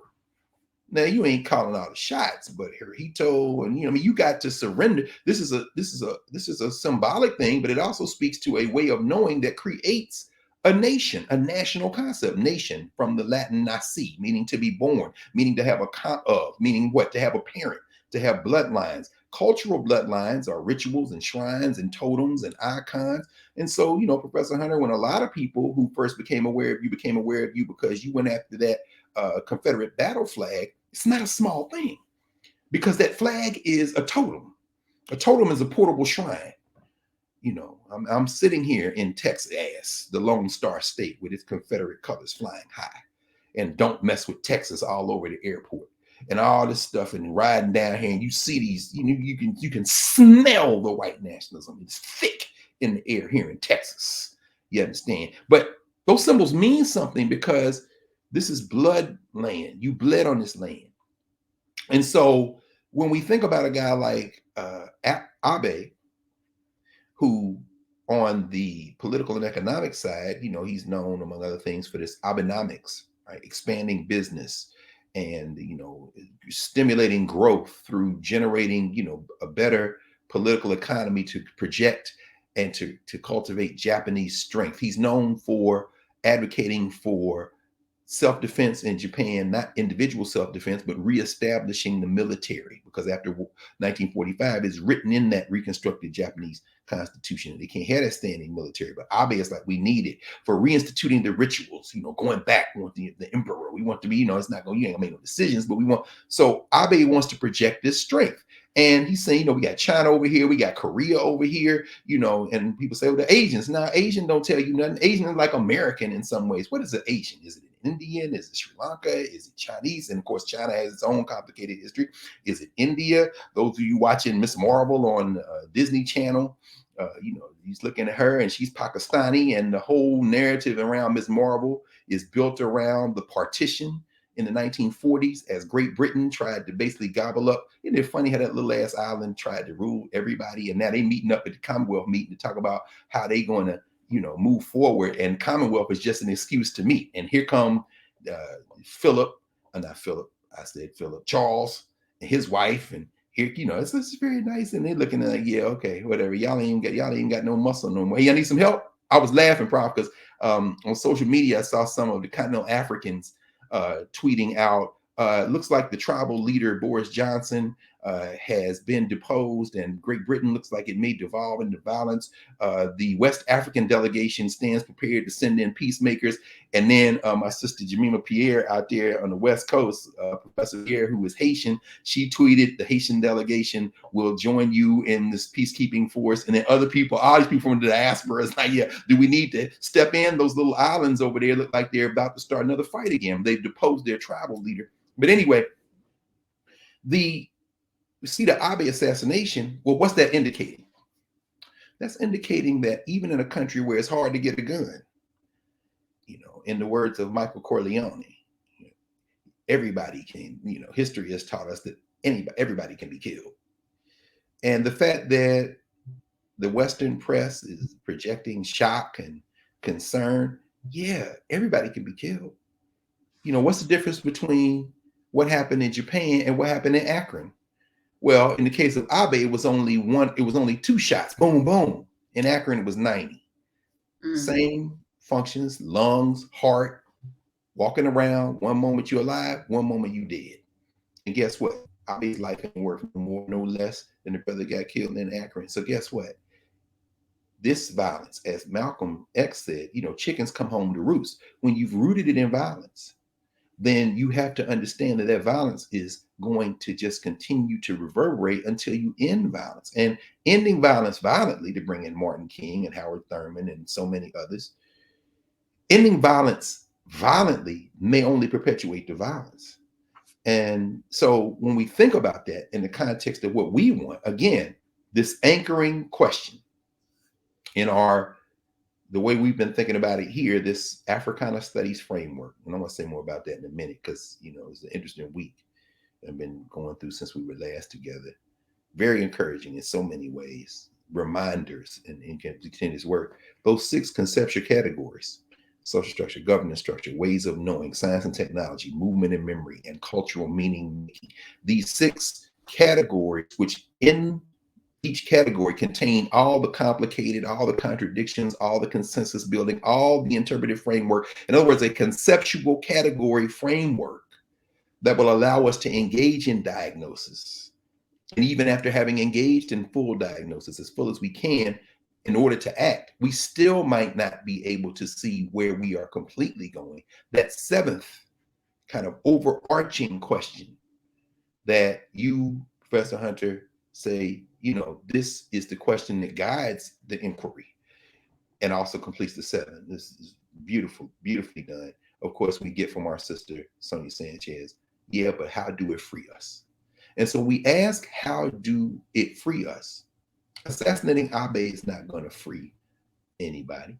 A: Now you ain't calling all the shots, but Hirohito, and you know, I mean, you got to surrender. This is a symbolic thing, but it also speaks to a way of knowing that creates a nation, a national concept. Nation from the Latin nasi, meaning to be born, meaning to have a meaning what? To have a parent, to have bloodlines. Cultural bloodlines are rituals and shrines and totems and icons. And so, you know, Professor Hunter, when a lot of people who first became aware of you because you went after that Confederate battle flag, it's not a small thing, because that flag is a totem. A totem is a portable shrine. You know, I'm sitting here in Texas, the Lone Star State, with its Confederate colors flying high, and don't mess with Texas all over the airport and all this stuff, and riding down here, and you see these, you know, you can smell the white nationalism. It's thick in the air here in Texas. You understand? But those symbols mean something, because this is blood land. You bled on this land. And so when we think about a guy like Abe, who on the political and economic side, you know, he's known, among other things, for this Abenomics, right? Expanding business and, you know, stimulating growth through generating, you know, a better political economy to project and to cultivate Japanese strength. He's known for advocating for self-defense in Japan, not individual self-defense, but reestablishing the military, because after 1945, it's written in that reconstructed Japanese constitution. They can't have that standing military, but Abe is like, we need it for reinstituting the rituals, you know, going back. We want the emperor. We want to be, you know, it's not going, you ain't gonna make no decisions, but we want, so Abe wants to project this strength. And he's saying, you know, we got China over here, we got Korea over here, you know, and people say, well, the Asians. Now, Asian don't tell you nothing. Asian is like American in some ways. What is an Asian? Is it an Indian? Is it Sri Lanka? Is it Chinese? And of course, China has its own complicated history. Is it India? Those of you watching Miss Marvel on Disney Channel, you know, he's looking at her and she's Pakistani, and the whole narrative around Miss Marvel is built around the partition in the 1940s, as Great Britain tried to basically gobble up. Isn't it funny how that little ass island tried to rule everybody? And now they meeting up at the Commonwealth meeting to talk about how they going to, you know, move forward. And Commonwealth is just an excuse to meet. And here come Charles and his wife, and here, you know, it's very nice. And they're looking at like, yeah, okay, whatever. Y'all ain't got no muscle no more. Hey, y'all need some help? I was laughing, Prof, because on social media I saw some of the continental Africans tweeting out, looks like the tribal leader Boris Johnson has been deposed, and Great Britain looks like it may devolve into violence. The West African delegation stands prepared to send in peacemakers. And then my sister Jemima Pierre out there on the West Coast, Professor Pierre, who is Haitian, she tweeted, the Haitian delegation will join you in this peacekeeping force. And then other people, all these people from the diaspora, is like, yeah, do we need to step in? Those little islands over there look like they're about to start another fight again. They've deposed their tribal leader. But anyway, the Abe assassination, well, what's that indicating? That's indicating that even in a country where it's hard to get a gun, you know, in the words of Michael Corleone, everybody can, you know, history has taught us that everybody can be killed. And the fact that the Western press is projecting shock and concern, yeah, everybody can be killed. You know, what's the difference between what happened in Japan and what happened in Akron? Well, in the case of Abe, it was only 2 shots, boom, boom. In Akron, it was 90. Same functions, lungs, heart, walking around. One moment you're alive, one moment you dead. And guess what? Abe's life ain't worth more, no less than the brother got killed in Akron. So guess what? This violence, as Malcolm X said, you know, chickens come home to roost. When you've rooted it in violence, then you have to understand that that violence is going to just continue to reverberate until you end violence. And ending violence violently, to bring in Martin King and Howard Thurman and so many others, ending violence violently may only perpetuate the violence. And so when we think about that in the context of what we want, again, this anchoring question in the way we've been thinking about it here, this Africana Studies framework, and I'm going to say more about that in a minute because, it's an interesting week I've been going through since we were last together. Very encouraging in so many ways, reminders in continuous work. Those 6 conceptual categories: social structure, governance structure, ways of knowing, science and technology, movement and memory, and cultural meaning making. These 6 categories, which in each category contain all the complicated, all the contradictions, all the consensus building, all the interpretive framework. In other words, a conceptual category framework that will allow us to engage in diagnosis. And even after having engaged in full diagnosis, as full as we can, in order to act, we still might not be able to see where we are completely going. That 7th kind of overarching question that you, Professor Hunter, say, this is the question that guides the inquiry and also completes the 7. This is beautifully done. Of course, we get from our sister, Sonia Sanchez, yeah, but how do it free us? And so we ask, how do it free us? Assassinating Abe is not going to free anybody.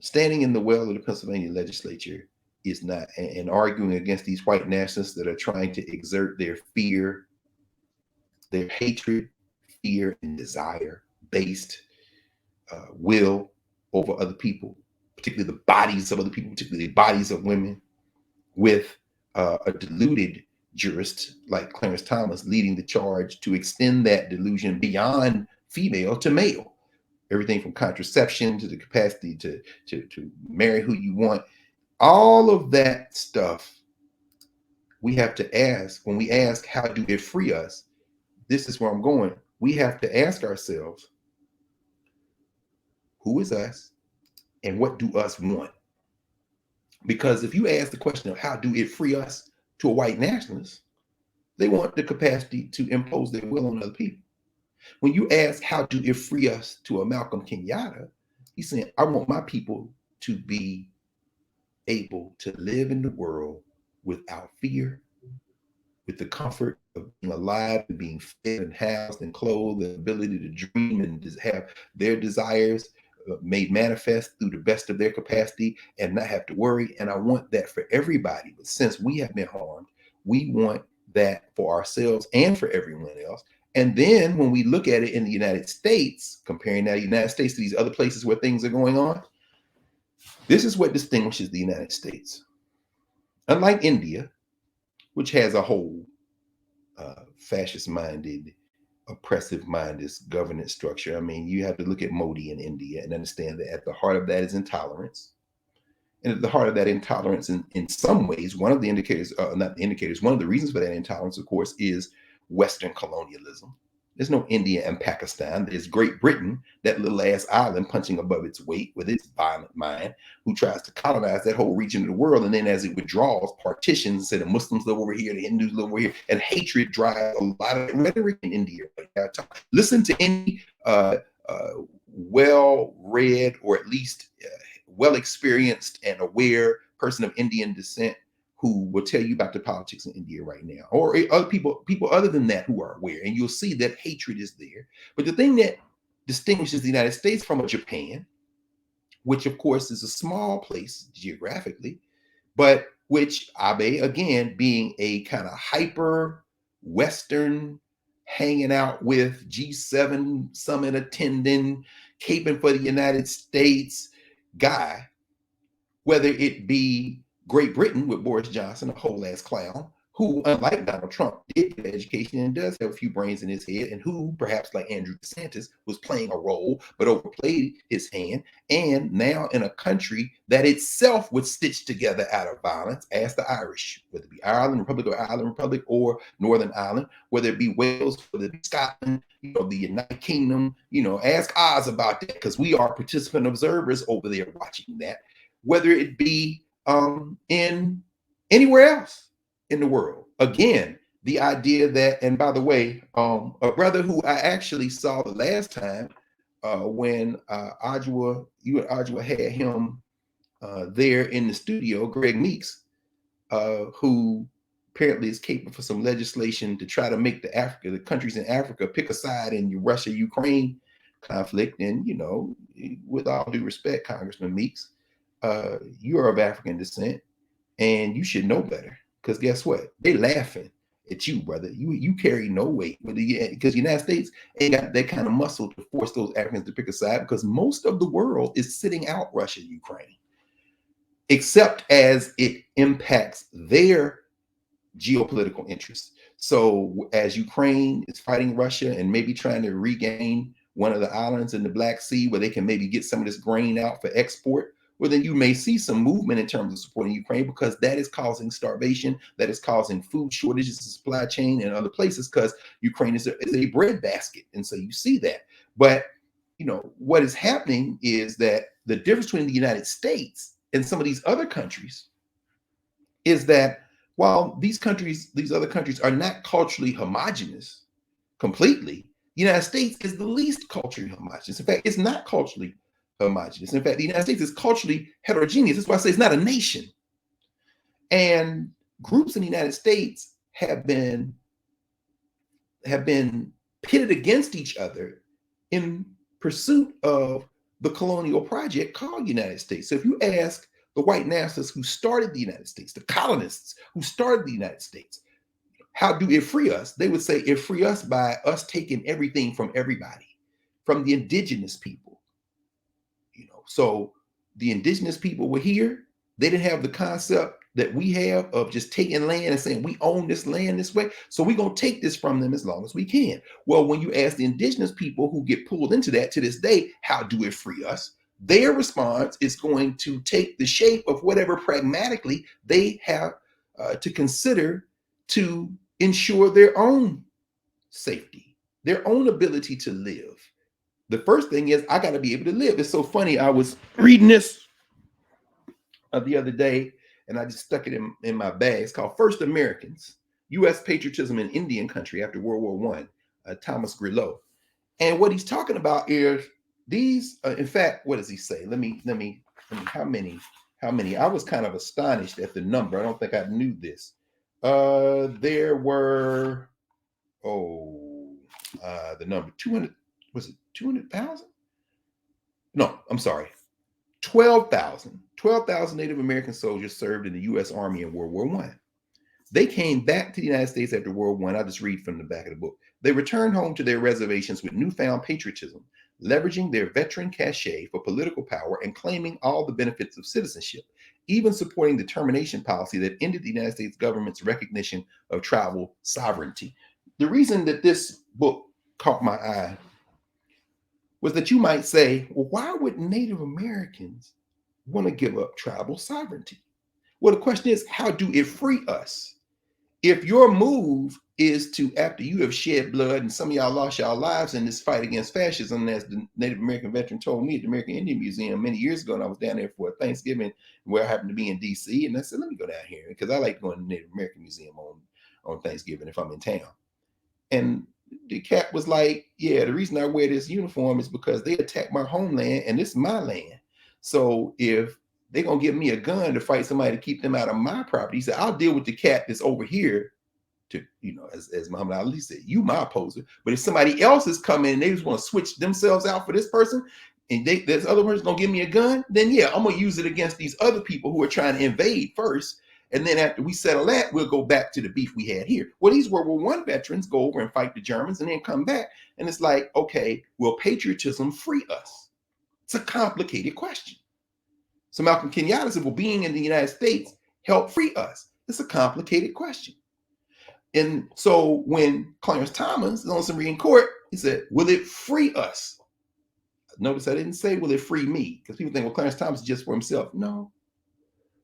A: Standing in the well of the Pennsylvania legislature is not, and arguing against these white nationalists that are trying to exert their fear, their hatred, fear, and desire based will over other people, particularly the bodies of other people, particularly the bodies of women, with a deluded jurist like Clarence Thomas leading the charge to extend that delusion beyond female to male. Everything from contraception to the capacity to marry who you want. All of that stuff we have to ask. When we ask, how do it free us? This is where I'm going. We have to ask ourselves, who is us and what do us want? Because if you ask the question of how do it free us to a white nationalist, they want the capacity to impose their will on other people. When you ask how do it free us to a Malcolm Kenyatta, he's saying, I want my people to be able to live in the world without fear, with the comfort of being alive and being fed and housed and clothed, the ability to dream and have their desires made manifest through the best of their capacity and not have to worry. And I want that for everybody. But since we have been harmed, we want that for ourselves and for everyone else. And then when we look at it in the United States, comparing now the United States to these other places where things are going on, this is what distinguishes the United States. Unlike India, which has a whole fascist-minded, oppressive-minded governance structure. I mean, you have to look at Modi in India and understand that at the heart of that is intolerance. And at the heart of that intolerance, in some ways, one of the indicators, not the indicators, one of the reasons for that intolerance, of course, is Western colonialism. There's no India and Pakistan. There's Great Britain, that little ass island punching above its weight with its violent mind, who tries to colonize that whole region of the world. And then as it withdraws, partitions, say the Muslims live over here, the Hindus live over here, and hatred drives a lot of rhetoric in India right now. Listen to any well-read or at least well-experienced and aware person of Indian descent who will tell you about the politics in India right now, or other people other than that who are aware, and you'll see that hatred is there. But the thing that distinguishes the United States from a Japan, which of course is a small place geographically, but which Abe, again, being a kind of hyper Western, hanging out with G7 summit attending, caping for the United States guy, whether it be Great Britain with Boris Johnson, a whole ass clown, who, unlike Donald Trump, did get education and does have a few brains in his head, and who, perhaps like Andrew DeSantis, was playing a role but overplayed his hand, and now in a country that itself was stitched together out of violence, as the Irish, whether it be Ireland Republic or Ireland Republic or Northern Ireland, whether it be Wales, whether it be Scotland, the United Kingdom, ask Oz about that, because we are participant observers over there watching that, whether it be in anywhere else in the world. Again, the idea that, and by the way, a brother who I actually saw the last time when you and Ajwa had him there in the studio, Greg Meeks, who apparently is capable for some legislation to try to make the countries in Africa pick a side in the Russia-Ukraine conflict. And, with all due respect, Congressman Meeks, you're of African descent and you should know better. Because guess what? They laughing at you, brother. You carry no weight. Because the United States ain't got that kind of muscle to force those Africans to pick a side, because most of the world is sitting out Russia, Ukraine, except as it impacts their geopolitical interests. So as Ukraine is fighting Russia and maybe trying to regain one of the islands in the Black Sea where they can maybe get some of this grain out for export, well, then you may see some movement in terms of supporting Ukraine, because that is causing starvation, that is causing food shortages in supply chain and other places, because Ukraine is a breadbasket. And so you see that. But, what is happening is that the difference between the United States and some of these other countries is that while these other countries are not culturally homogenous completely, the United States is the least culturally homogenous. In fact, it's not culturally homogenous. In fact, the United States is culturally heterogeneous. That's why I say it's not a nation. And groups in the United States have been pitted against each other in pursuit of the colonial project called United States. So if you ask the white nationalists who started the United States, the colonists who started the United States, how do it free us? They would say it free us by us taking everything from everybody, from the indigenous people. So the indigenous people were here. They didn't have the concept that we have of just taking land and saying we own this land this way, so we're going to take this from them as long as we can. Well, when you ask the indigenous people who get pulled into that to this day, how do it free us? Their response is going to take the shape of whatever pragmatically they have to consider to ensure their own safety, their own ability to live. The first thing is, I got to be able to live. It's so funny. I was reading this the other day, and I just stuck it in my bag. It's called First Americans, U.S. Patriotism in Indian Country After World War I, Thomas Grillo. And what he's talking about is these, in fact, what does he say? Let me, how many? I was kind of astonished at the number. I don't think I knew this. There were, the number 200, was it 200,000? No, I'm sorry. 12,000 Native American soldiers served in the U.S. Army in World War I. They came back to the United States after World War I. I'll just read from the back of the book. They returned home to their reservations with newfound patriotism, leveraging their veteran cachet for political power and claiming all the benefits of citizenship, even supporting the termination policy that ended the United States government's recognition of tribal sovereignty. The reason that this book caught my eye was that you might say, well, why would Native Americans want to give up tribal sovereignty? Well, the question is, how do it free us? If your move is to, after you have shed blood and some of y'all lost y'all lives in this fight against fascism, as the Native American veteran told me at the American Indian Museum many years ago, and I was down there for a Thanksgiving where I happened to be in DC, and I said, let me go down here, because I like going to the Native American Museum on Thanksgiving if I'm in town. And the cat was like, yeah, the reason I wear this uniform is because they attacked my homeland and this is my land. So if they're going to give me a gun to fight somebody to keep them out of my property, he said, I'll deal with the cat that's over here to, as Muhammad Ali said, you my opposer. But if somebody else is coming and they just want to switch themselves out for this person, and this other person's going to give me a gun, then yeah, I'm going to use it against these other people who are trying to invade first. And then after we settle that, we'll go back to the beef we had here. Well, these World War I veterans go over and fight the Germans and then come back. And it's like, okay, will patriotism free us? It's a complicated question. So Malcolm Kenyatta said, well, being in the United States helped free us. It's a complicated question. And so when Clarence Thomas is on Supreme Court, he said, will it free us? Notice I didn't say, will it free me? Because people think, well, Clarence Thomas is just for himself. No.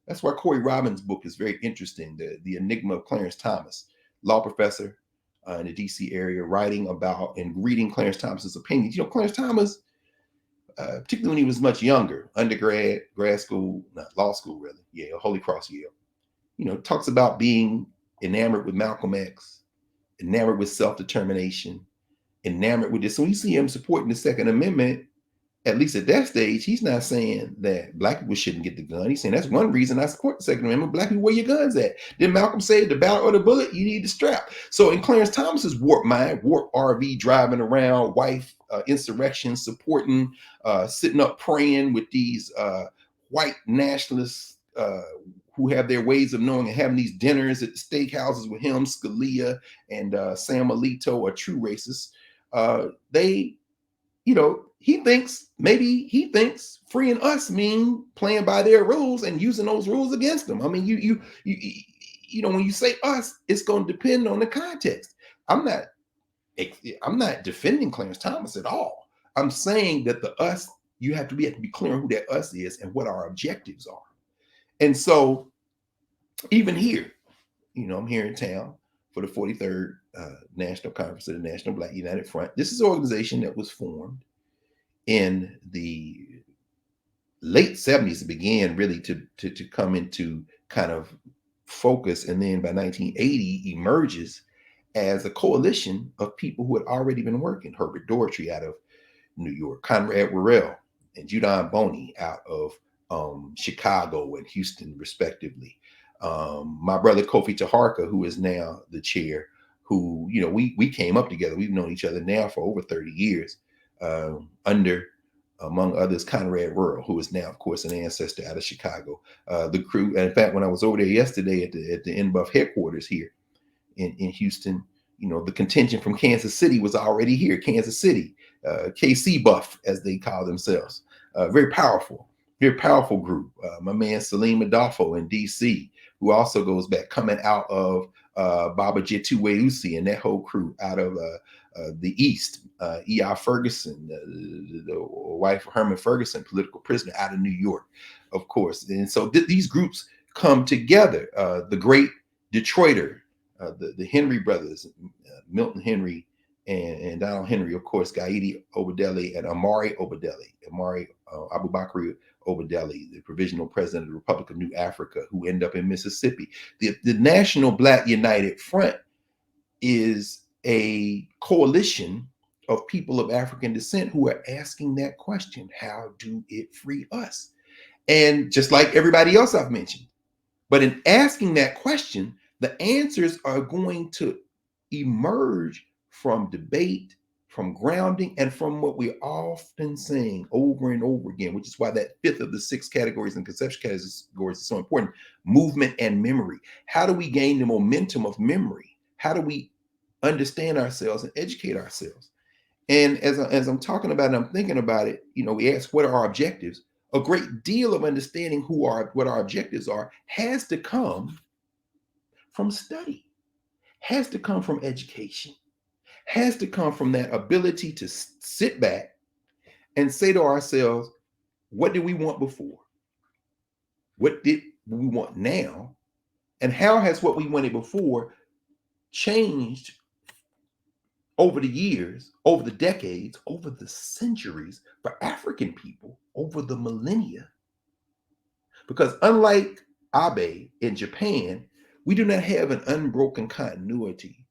A: That's why Corey Robbins' book is very interesting, the Enigma of Clarence Thomas, law professor in the DC area, writing about and reading Clarence Thomas's opinions. Clarence Thomas, particularly when he was much younger, undergrad, grad school, not law school, really, Yale, Holy Cross Yale. talks about being enamored with Malcolm X, enamored with self-determination, enamored with this. So when you see him supporting the Second Amendment, at least at that stage, he's not saying that black people shouldn't get the gun. He's saying that's one reason I support the Second Amendment. Black people, where your guns at? Did Malcolm say the ballot or the bullet? You need the strap. So in Clarence Thomas's warped mind, warped RV, driving around, wife, insurrection, supporting, sitting up praying with these white nationalists who have their ways of knowing and having these dinners at the steakhouses with him, Scalia and Sam Alito are true racists. He thinks freeing us mean playing by their rules and using those rules against them. I mean, when you say us, it's going to depend on the context. I'm not defending Clarence Thomas at all. I'm saying that the us, you have to be clear on who that us is and what our objectives are. And so even here, I'm here in town for the 43rd National Conference of the National Black United Front. This is an organization that was formed in the late 70s. It began really to come into kind of focus, and then by 1980 emerges as a coalition of people who had already been working. Herbert Doherty out of New York, Conrad Worrell and Judon Boney out of Chicago and Houston, respectively. My brother Kofi Taharka, who is now the chair, who, we came up together. We've known each other now for over 30 years, under, among others, Conrad Worrell, who is now, of course, an ancestor out of Chicago. The crew, in fact, when I was over there yesterday at the NBUF headquarters here in Houston, the contingent from Kansas City was already here. Kansas City, KC Buff, as they call themselves. Very powerful group. My man Salim Adolfo in DC, who also goes back, coming out of Baba Jetuweusi and that whole crew out of the East. E.R. Ferguson, the wife of Herman Ferguson, political prisoner out of New York, of course. And so these groups come together. The great Detroiter, the Henry brothers, Milton Henry and Donald Henry, of course, Gaidi Obadeli and Amari Abubakar Obadeli, the provisional president of the Republic of New Africa, who end up in Mississippi. The National Black United Front is a coalition of people of African descent who are asking that question: how do it free us? And just like everybody else I've mentioned, but in asking that question, the answers are going to emerge from debate, from grounding, and from what we're often saying over and over again, which is why that fifth of the 6 categories and conceptual categories is so important: movement and memory. How do we gain the momentum of memory? How do we understand ourselves and educate ourselves? And as I'm talking about it, I'm thinking about it, we ask, what are our objectives? A great deal of understanding what our objectives are has to come from study, has to come from education, has to come from that ability to sit back and say to ourselves, what did we want before? What did we want now? And how has what we wanted before changed over the years, over the decades, over the centuries for African people, over the millennia? Because unlike Abe in Japan, we do not have an unbroken continuity.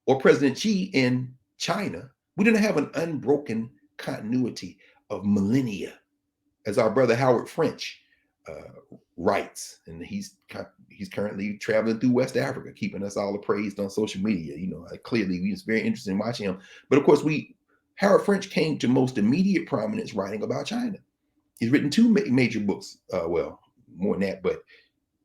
A: Or President Xi in China, we do not have an unbroken continuity of millennia, as our brother Howard French writes, and he's currently traveling through West Africa, keeping us all appraised on social media. Clearly, it's very interesting watching him. But of course, Howard French came to most immediate prominence writing about China. He's written 2 major books, well, more than that, but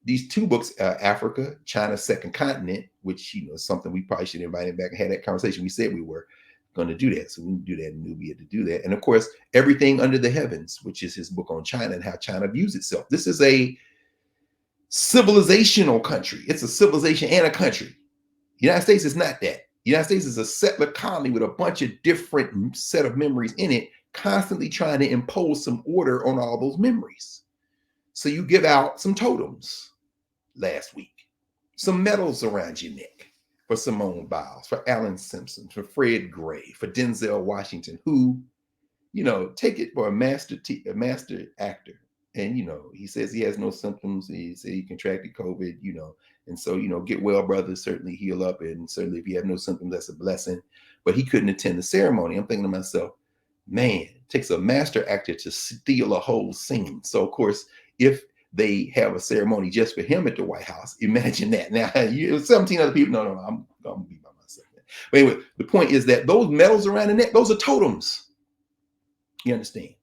A: these 2 books, Africa, China's Second Continent, which is something we probably should invite him back and have that conversation. We said we were going to do that, so we can do that, and we'll be able to do that. And of course, Everything Under the Heavens, which is his book on China and how China views itself. This is a civilizational country. It's a civilization and a country. The United States is not that. The United States is a settler colony with a bunch of different set of memories in it, constantly trying to impose some order on all those memories. So you give out some totems last week, some medals around your neck for Simone Biles, for Alan Simpson, for Fred Gray, for Denzel Washington, who, take it for a master actor, And, he says he has no symptoms. He said he contracted COVID, and so, get well, brother, certainly heal up. And certainly if you have no symptoms, that's a blessing. But he couldn't attend the ceremony. I'm thinking to myself, man, it takes a master actor to steal a whole scene. So, of course, if they have a ceremony just for him at the White House, imagine that. Now, 17 other people, no, I'm going to be by myself. But anyway, the point is that those medals around the neck, those are totems. You understand?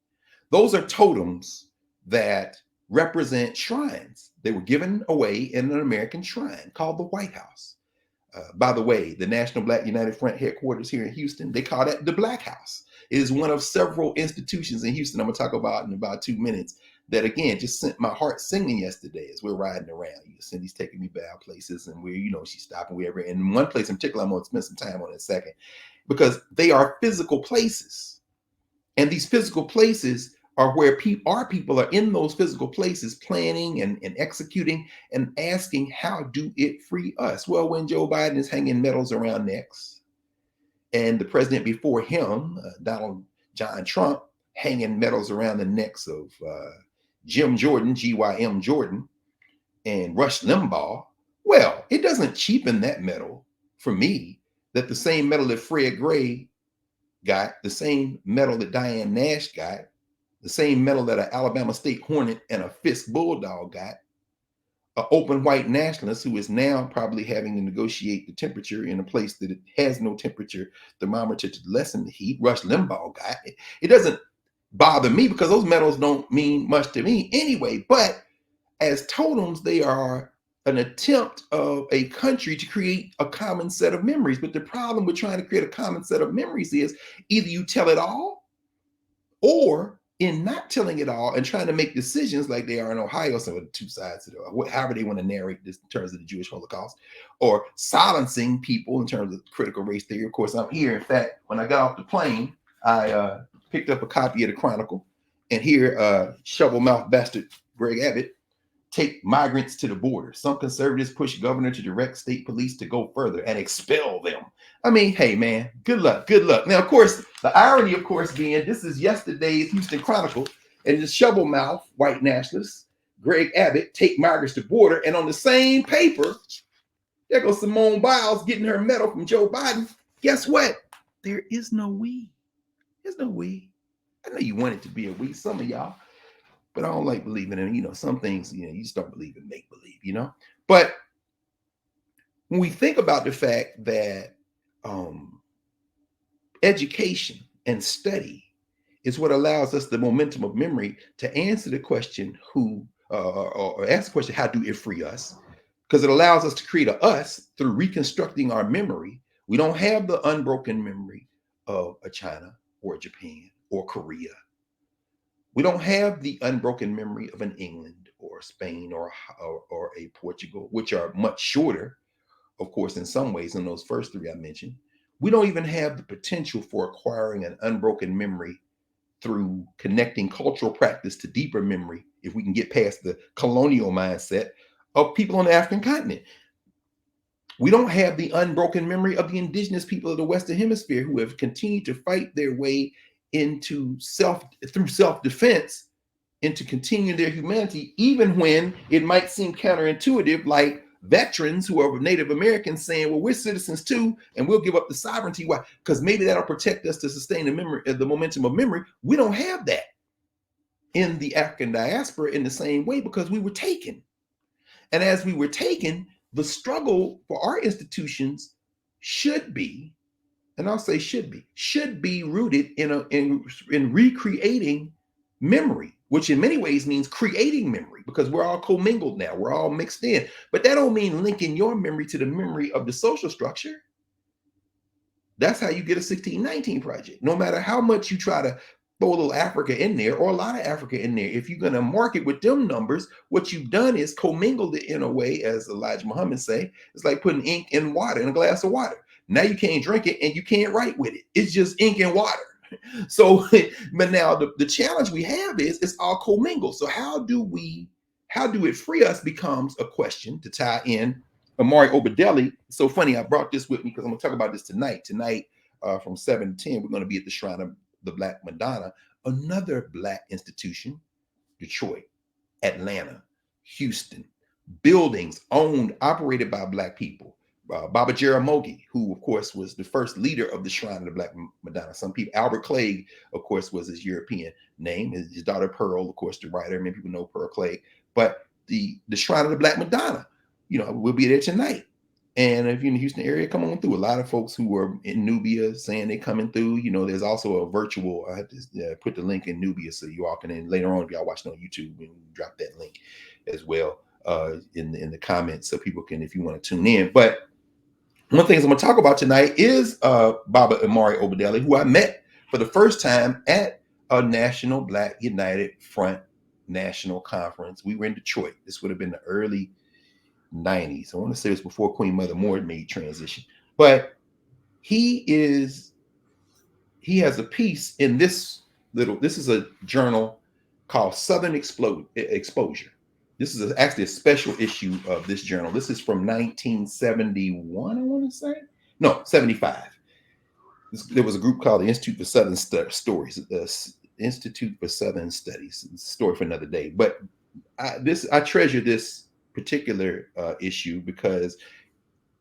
A: Those are totems that represent shrines. They were given away in an American shrine called the White House. By the way, the National Black United Front headquarters here in Houston, they call that the Black House. It is one of several institutions in Houston I'm going to talk about in about 2 minutes that, again, just sent my heart singing yesterday as we're riding around. Cindy's taking me back places, and she's stopping wherever. And one place in particular I'm going to spend some time on in a second, because they are physical places. And these physical places are where our people are in those physical places planning and executing and asking, how do it free us? Well, when Joe Biden is hanging medals around necks, and the president before him, Donald John Trump, hanging medals around the necks of Jim Jordan, GYM Jordan, and Rush Limbaugh, well, it doesn't cheapen that medal for me that the same medal that Fred Gray got, the same medal that Diane Nash got, the same medal that an Alabama State Hornet and a Fisk Bulldog got, an open white nationalist who is now probably having to negotiate the temperature in a place that it has no temperature thermometer to lessen the heat, Rush Limbaugh got. It doesn't bother me because those medals don't mean much to me anyway. But as totems, they are an attempt of a country to create a common set of memories. But the problem with trying to create a common set of memories is either you tell it all, or in not telling it all and trying to make decisions like they are in Ohio, so the two sides to however they want to narrate this in terms of the Jewish Holocaust, or silencing people in terms of critical race theory. Of course, I'm here. In fact, when I got off the plane, I picked up a copy of the Chronicle, and here, shovel mouth bastard Greg Abbott, take migrants to the border. Some conservatives push governor to direct state police to go further and expel them. I mean, hey, man, good luck, good luck. Now, of course, the irony, of course, being this is yesterday's Houston Chronicle, and the shovel mouth white nationalist, Greg Abbott, take migrants to border. And on the same paper, there goes Simone Biles getting her medal from Joe Biden. Guess what? There is no we. There's no we. I know you want it to be a we, some of y'all. But I don't like believing in, some things, you just don't believe in make believe, But when we think about the fact that education and study is what allows us the momentum of memory to answer the question or ask the question, how do it free us? Because it allows us to create a us through reconstructing our memory. We don't have the unbroken memory of a China or Japan or Korea. We don't have the unbroken memory of an England or Spain or a Portugal, which are much shorter, of course, in some ways, than those first three I mentioned. We don't even have the potential for acquiring an unbroken memory through connecting cultural practice to deeper memory, if we can get past the colonial mindset of people on the African continent. We don't have the unbroken memory of the indigenous people of the Western Hemisphere who have continued to fight their way into through self-defense, into continuing their humanity, even when it might seem counterintuitive, like veterans who are Native Americans saying, well, we're citizens too, and we'll give up the sovereignty. Why? Because maybe that'll protect us to sustain the momentum of memory. We don't have that in the African diaspora in the same way, because we were taken. And as we were taken, the struggle for our institutions should be, and I'll say should be rooted in recreating memory, which in many ways means creating memory, because we're all commingled now, we're all mixed in. But that don't mean linking your memory to the memory of the social structure. That's how you get a 1619 project. No matter how much you try to throw a little Africa in there, or a lot of Africa in there, if you're going to market with them numbers, what you've done is commingled it in a way, as Elijah Muhammad say, it's like putting ink in water, in a glass of water. Now you can't drink it and you can't write with it. It's just ink and water. So, but now the challenge we have is it's all commingled. So how do it free us becomes a question to tie in Amari Obadelli. It's so funny, I brought this with me because I'm going to talk about this tonight. Tonight, from 7 to 10, we're going to be at the Shrine of the Black Madonna, another Black institution, Detroit. Atlanta, Houston, buildings owned, operated by Black people. Baba Jaramogi, who of course was the first leader of the Shrine of the Black Madonna. Some people, Albert Clegg, of course, was his European name. His daughter Pearl, of course, the writer. Many people know Pearl Clegg. But the Shrine of the Black Madonna, we'll be there tonight. And if you're in the Houston area, come on through. A lot of folks who are in Nubia saying they're coming through. There's also a virtual. I have to put the link in Nubia so you all can. And later on, if y'all watching on YouTube, we drop that link as well in the comments so people can, if you want to tune in. But one of the things I'm going to talk about tonight is Baba Imari Obadele, who I met for the first time at a National Black United Front National Conference. We were in Detroit. This would have been the early 90s. I want to say it was before Queen Mother Moore made transition. But he has a piece in this is a journal called Southern Exposure. This is actually a special issue of this journal. This is from 1971, I want to say. No, 75. There was a group called the Institute for Southern Stories, the Institute for Southern Studies. It's a story for another day. But I treasure this particular issue because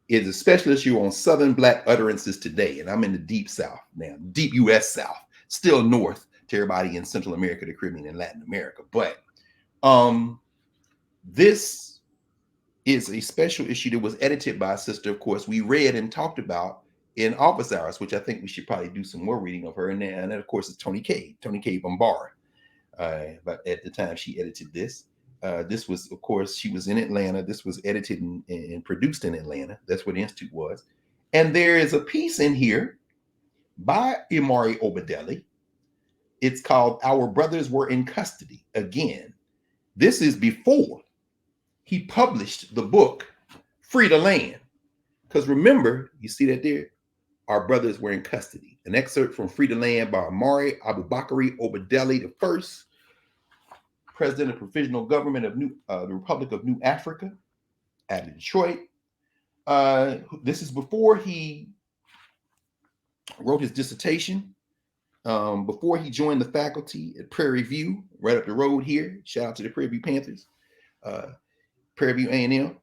A: it's a special issue on Southern Black utterances today. And I'm in the deep South now, deep U.S. South, still north to everybody in Central America, the Caribbean, and Latin America. But this is a special issue that was edited by a sister, of course, we read and talked about in office hours, which I think we should probably do some more reading of her. And then, of course, it's Toni Cade Bombara. But at the time she edited this. This was, of course, she was in Atlanta. This was edited and produced in Atlanta. That's where the Institute was. And there is a piece in here by Imari Obadele. It's called Our Brothers Were in Custody. Again, this is before he published the book, Free the Land. Because remember, you see that there? Our Brothers Were in Custody. An excerpt from Free the Land by Imari Abubakari Obadele, the first president of provisional government of the Republic of New Africa out of Detroit. This is before he wrote his dissertation, before he joined the faculty at Prairie View, right up the road here. Shout out to the Prairie View Panthers, Prairie View A&M.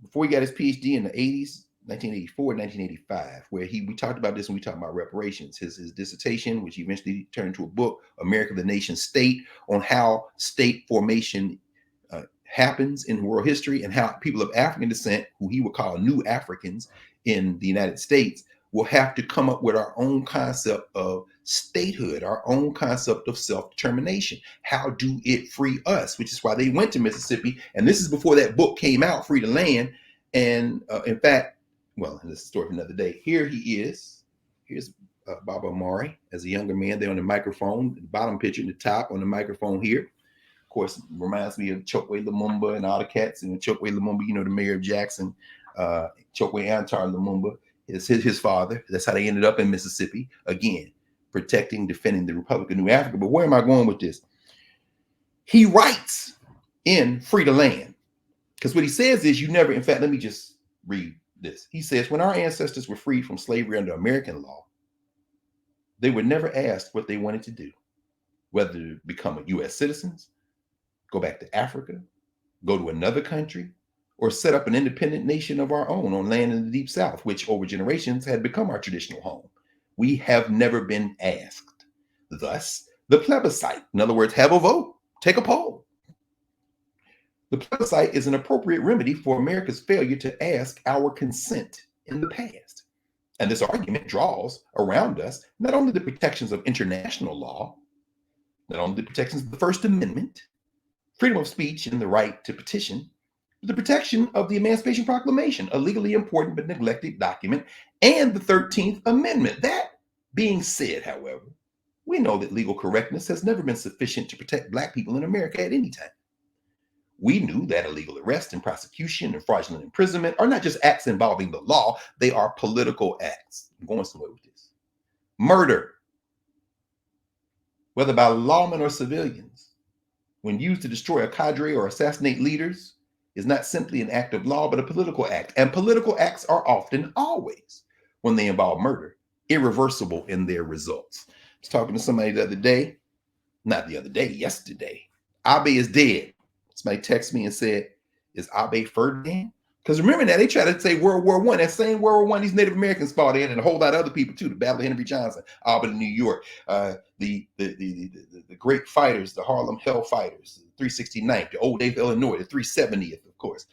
A: Before he got his PhD in the 80s, 1984, 1985, where we talked about this when we talked about reparations. His dissertation, which eventually turned into a book, America, the Nation State, on how state formation happens in world history and how people of African descent, who he would call new Africans in the United States, will have to come up with our own concept of statehood, our own concept of self-determination. How do it free us? Which is why they went to Mississippi. And this is before that book came out, Free the Land. And in fact, well, this is a story for another day. Here he is. Here's Baba Imari as a younger man there on the microphone, the bottom picture in the top on the microphone here. Of course, reminds me of Chokwe Lumumba and all the cats. And Chokwe Lumumba, the mayor of Jackson, Chokwe Antar Lumumba is his father. That's how they ended up in Mississippi. Again, protecting, defending the Republic of New Africa. But where am I going with this? He writes in Free the Land, because what he says is in fact, let me just read this. He says, when our ancestors were freed from slavery under American law, they were never asked what they wanted to do, whether to become U.S. citizens, go back to Africa, go to another country, or set up an independent nation of our own on land in the Deep South, which over generations had become our traditional home. We have never been asked. Thus, the plebiscite, in other words, have a vote, take a poll. The plebiscite is an appropriate remedy for America's failure to ask our consent in the past. And this argument draws around us not only the protections of international law, not only the protections of the First Amendment, freedom of speech and the right to petition, but the protection of the Emancipation Proclamation, a legally important but neglected document, and the 13th Amendment. That being said, however, we know that legal correctness has never been sufficient to protect Black people in America at any time. We knew that illegal arrest and prosecution and fraudulent imprisonment are not just acts involving the law, they are political acts. I'm going somewhere with this. Murder, whether by lawmen or civilians, when used to destroy a cadre or assassinate leaders, is not simply an act of law, but a political act. And political acts are often, always, when they involve murder, irreversible in their results. I was talking to somebody the other day, not the other day, yesterday. Abe is dead. Somebody texted me and said, is Abe Ferdinand? Because remember now, they try to say World War I. That same World War I, these Native Americans fought in, and a whole lot of other people too. The Battle of Henry Johnson, Albany, New York. The great fighters, the Harlem Hell Fighters, the 369th, the Old Dave, Illinois, the 370th, of course.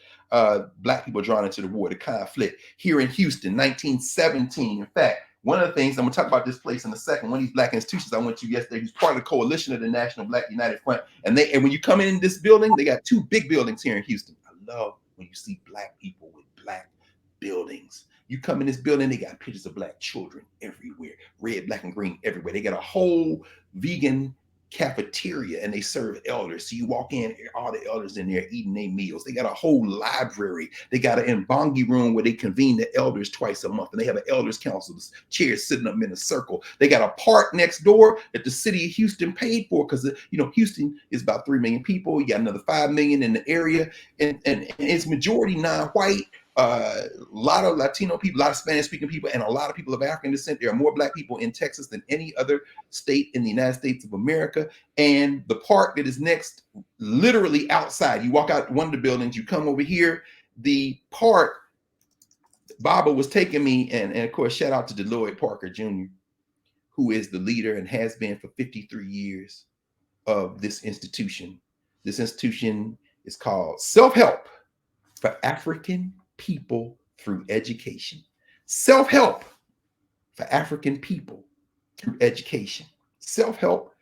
A: Black people drawn into the war, the conflict here in Houston, 1917. In fact, one of the things, I'm going to talk about this place in a second. One of these black institutions I went to yesterday, who's part of the coalition of the National Black United Front. And when you come in this building, they got two big buildings here in Houston. I love when you see black people with black buildings. You come in this building, they got pictures of black children everywhere, red, black, and green everywhere. They got a whole vegan cafeteria and they serve elders. So you walk in, all the elders in there eating their meals. They got a whole library. They got an Mbongi room where they convene the elders twice a month, and they have an elders council, chairs sitting up in a circle. They got a park next door that the city of Houston paid for, because Houston is about 3 million people. You got another 5 million in the area, and it's majority non-white. A lot of Latino people, a lot of Spanish speaking people, and a lot of people of African descent. There are more black people in Texas than any other state in the United States of America. And the park that is next, literally outside, you walk out one of the buildings, you come over here, the park, Baba was taking me, and of course, shout out to Deloitte Parker Jr., who is the leader and has been for 53 years of this institution. This institution is called Self-Help for African People through Education. Self-help for African people through education. Self-help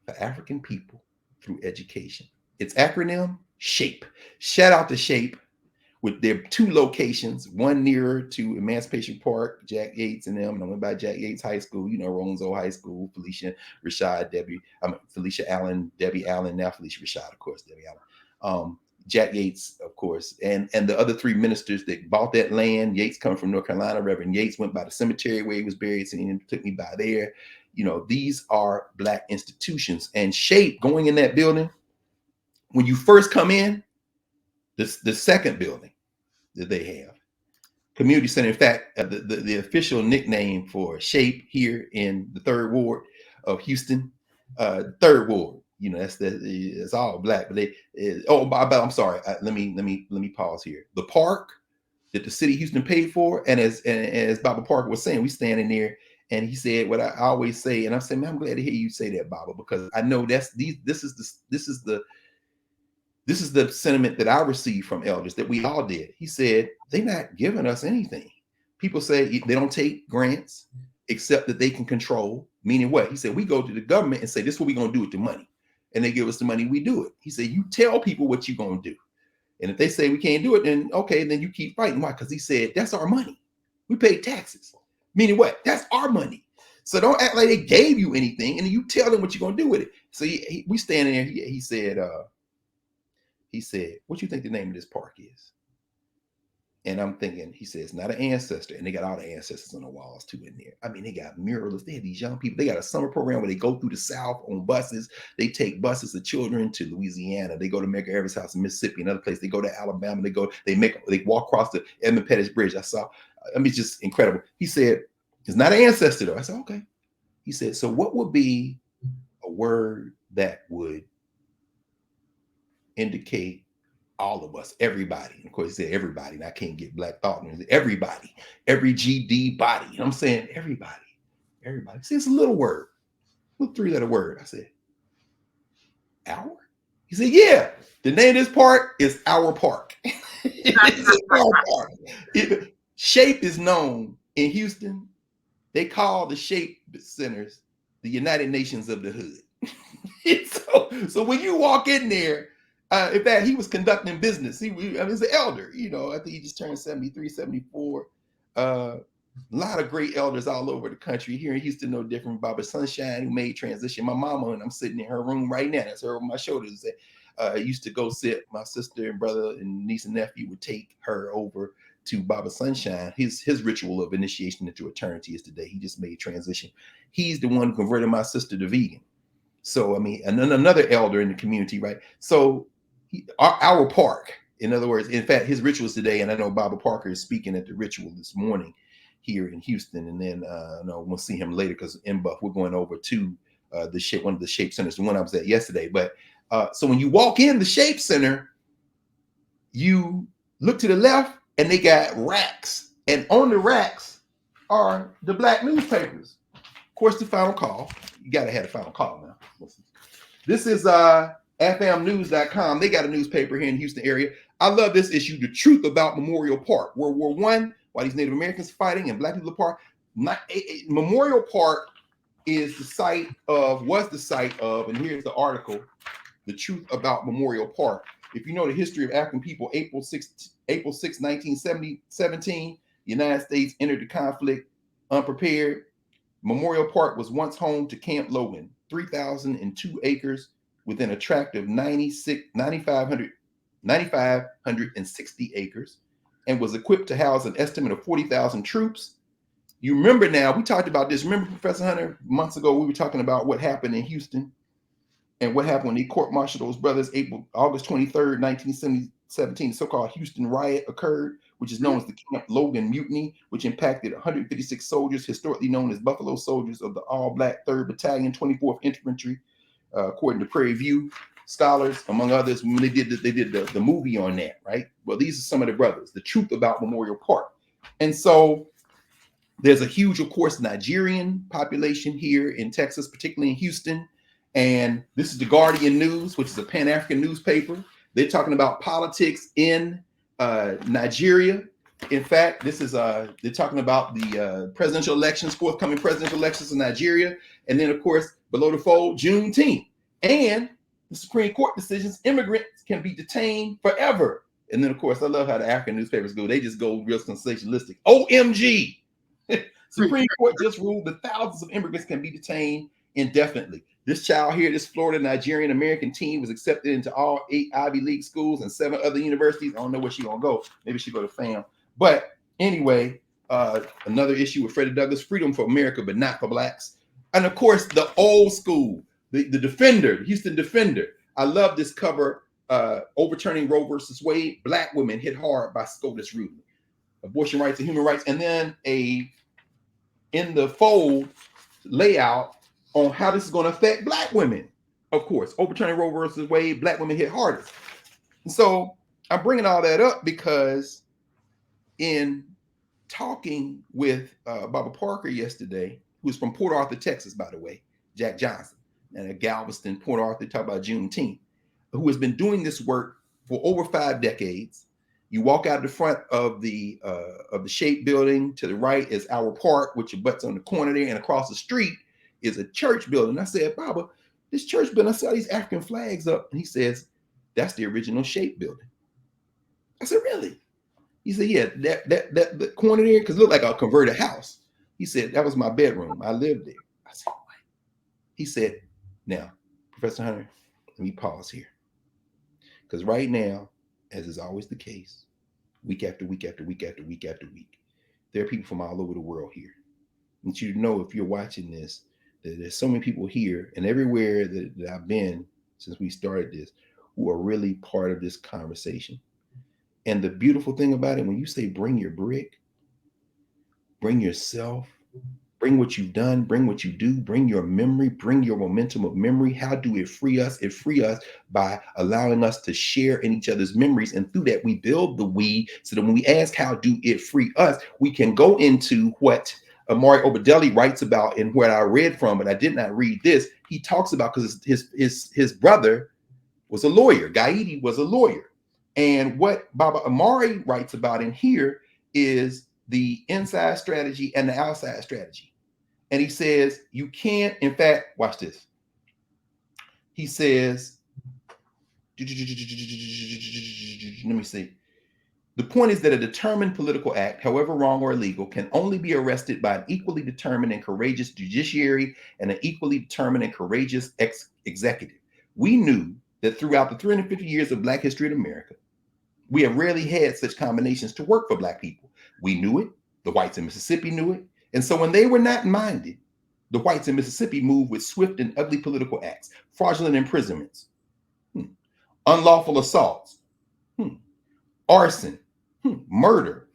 A: for African people through education. Its acronym, SHAPE. Shout out to SHAPE with their 2 locations, one nearer to Emancipation Park, Jack Yates and them. And I went by Jack Yates High School, Rollins Old High School, Felicia Allen, Debbie Allen, now Felicia Rashad, of course, Debbie Allen. Jack Yates, of course, and the other 3 ministers that bought that land. Yates coming from North Carolina. Reverend Yates went by the cemetery where he was buried, so he took me by there. These are black institutions. And SHAPE, going in that building, when you first come in, the second building that they have, community center. In fact, the official nickname for SHAPE here in the 3rd Ward of Houston, 3rd Ward. It's all black, but I'm sorry. Let me pause here. The park that the city of Houston paid for, and as Baba Parker was saying, we standing there, and he said what I always say, and I'm saying, man, I'm glad to hear you say that, Baba, because I know this is the sentiment that I received from elders that we all did. He said they're not giving us anything. People say they don't take grants except that they can control. Meaning what? He said we go to the government and say this is what we're gonna do with the money. And they give us the money, we do it. He said, you tell people what you're going to do. And if they say we can't do it, then okay, then you keep fighting. Why? Because he said, that's our money. We pay taxes. Meaning what? That's our money. So don't act like they gave you anything, and then you tell them what you're going to do with it. So we standing there, he said, what you think the name of this park is? And I'm thinking, he says, not an ancestor. And they got all the ancestors on the walls too in there. I mean, they got murals. They have these young people. They got a summer program where they go through the South on buses. They take buses of children to Louisiana. They go to Medgar Evers House in Mississippi, another place. They go to Alabama. They walk across the Edmund Pettus Bridge. It's just incredible. He said, it's not an ancestor though. I said, okay. He said, so what would be a word that would indicate all of us, everybody? And of course, he said everybody, and I can't get Black Thought. Everybody, every GD body. And I'm saying everybody. See, it's a little word, little 3-letter word. I said, our? He said, yeah. The name of this park is Our Park. Our Park. SHAPE is known in Houston. They call the SHAPE centers the United Nations of the Hood. So when you walk in there, in fact, he was conducting business. He's an elder, I think he just turned 73, 74. A lot of great elders all over the country. Here in Houston, no different. Baba Sunshine, who made transition. My mama, and I'm sitting in her room right now. That's her over my shoulders. I used to go sit. My sister and brother and niece and nephew would take her over to Baba Sunshine. His ritual of initiation into eternity is today. He just made transition. He's the one who converted my sister to vegan. So, and then another elder in the community, right? So, our park, in other words, in fact, his rituals today, and I know Baba Parker is speaking at the ritual this morning here in Houston, and then we'll see him later because NBUF, we're going over to one of the SHAPE centers, the one I was at yesterday. But So when you walk in the Shape Center, you look to the left and they got racks. And on the racks are the black newspapers. Of course, the Final Call. You got to have the Final Call now. This is FMnews.com. They got a newspaper here in the Houston area. I love this issue, The Truth About Memorial Park. World War I, while these Native Americans fighting and black people apart. Memorial Park was the site of, and here's the article, The Truth About Memorial Park. If you know the history of African people, April 6, 1917, the United States entered the conflict unprepared. Memorial Park was once home to Camp Logan, 3,002 acres within a tract of 9,560 acres, and was equipped to house an estimate of 40,000 troops. You remember now, we talked about this. Remember, Professor Hunter, months ago, we were talking about what happened in Houston and what happened when they court-martialed those brothers August 23rd, 1917, the so-called Houston riot occurred, which is known as the Camp Logan Mutiny, which impacted 156 soldiers, historically known as Buffalo Soldiers of the all-black 3rd Battalion, 24th Infantry, according to Prairie View scholars, among others. When they did the movie on that, right? Well, these are some of the brothers, The Truth About Memorial Park. And so there's a huge, of course, Nigerian population here in Texas, particularly in Houston. And this is the Guardian News, which is a Pan-African newspaper. They're talking about politics in Nigeria. In fact, this is they're talking about the presidential elections, forthcoming presidential elections in Nigeria. And then, of course, below the fold, Juneteenth. And the Supreme Court decisions, immigrants can be detained forever. And then, of course, I love how the African newspapers go. They just go real sensationalistic. OMG. Supreme Court just ruled that thousands of immigrants can be detained indefinitely. This child here, this Florida Nigerian American teen, was accepted into all 8 Ivy League schools and 7 other universities. I don't know where she's gonna go. Maybe she go to FAM. But anyway, another issue with Freddie Douglass: freedom for America, but not for blacks. And of course, the old school, the Defender, the Houston Defender. I love this cover, overturning Roe versus Wade. Black women hit hard by SCOTUS ruling, abortion rights and human rights, and then in the fold layout on how this is going to affect black women. Of course, overturning Roe versus Wade, black women hit hardest. And so I'm bringing all that up because in talking with Barbara Parker yesterday, who's from Port Arthur, Texas, by the way, Jack Johnson, and Galveston, Port Arthur, talk about Juneteenth, who has been doing this work for over 5 decades. You walk out the front of the Shape building. To the right is our park, which abuts on the corner there, and across the street is a church building. I said, Baba, this church building, I saw these African flags up. And he says, that's the original Shape building. I said, really? He said, yeah, that the corner there, because it looked like a converted house. He said, that was my bedroom. I lived there. I said, what? He said, now, Professor Hunter, let me pause here. Because right now, as is always the case, week after week after week after week after week, there are people from all over the world here. I want you to know, if you're watching this, that there's so many people here and everywhere that I've been since we started this who are really part of this conversation. And the beautiful thing about it, when you say bring your brick, bring yourself, bring what you've done, bring what you do, bring your memory, bring your momentum of memory. How do it free us? It free us by allowing us to share in each other's memories. And through that, we build the we, so that when we ask how do it free us, we can go into what Amari Obadelli writes about and what I read from, but I did not read this. He talks about, because his brother was a lawyer. Gaidi was a lawyer. And what Baba Amari writes about in here is the inside strategy and the outside strategy. And he says, you can't, in fact, watch this. He says, let me see. The point is that a determined political act, however wrong or illegal, can only be arrested by an equally determined and courageous judiciary and an equally determined and courageous executive. We knew that throughout the 350 years of Black history in America, we have rarely had such combinations to work for Black people. We knew it. The whites in Mississippi knew it. And so when they were not minded, the whites in Mississippi moved with swift and ugly political acts, fraudulent imprisonments, unlawful assaults, arson, murder.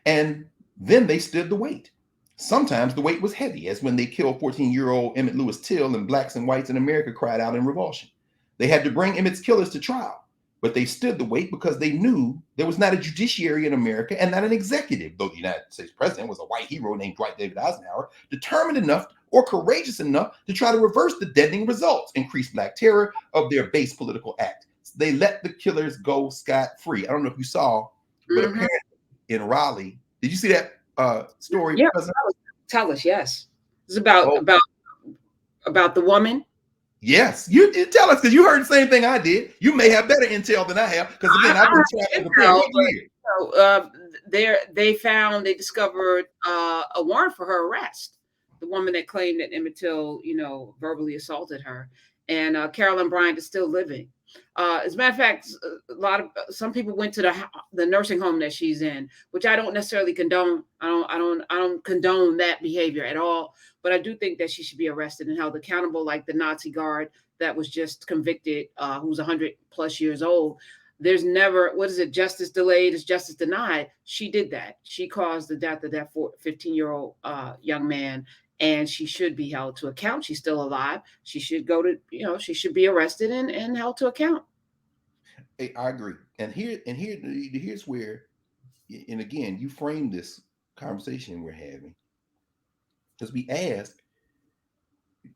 A: And then they stood the weight. Sometimes the weight was heavy, as when they killed 14-year-old Emmett Lewis Till, and blacks and whites in America cried out in revulsion. They had to bring Emmett's killers to trial, but they stood the wait because they knew there was not a judiciary in America and not an executive, though the United States president was a white hero named Dwight David Eisenhower, determined enough or courageous enough to try to reverse the deadening results, increase Black terror of their base political act. They let the killers go scot-free. I don't know if you saw, but apparently in Raleigh, did you see that story?
B: Yeah, tell us. Yes, it's about the woman.
A: Yes, you tell us, because you heard the same thing I did. You may have better intel than I have, because again, I've been trying to prepare.
B: They discovered a warrant for her arrest. The woman that claimed that Emmett Till, verbally assaulted her, and Carolyn Bryant is still living. As a matter of fact, some people went to the nursing home that she's in, which I don't necessarily condone. I don't condone that behavior at all. But I do think that she should be arrested and held accountable, like the Nazi guard that was just convicted, who's 100+ years old. There's never, justice delayed is justice denied. She did that. She caused the death of that 15-year-old young man, and she should be held to account. She's still alive. She should she should be arrested and held to account.
A: Hey, I agree. And here's where, and again, you frame this conversation we're having, because we ask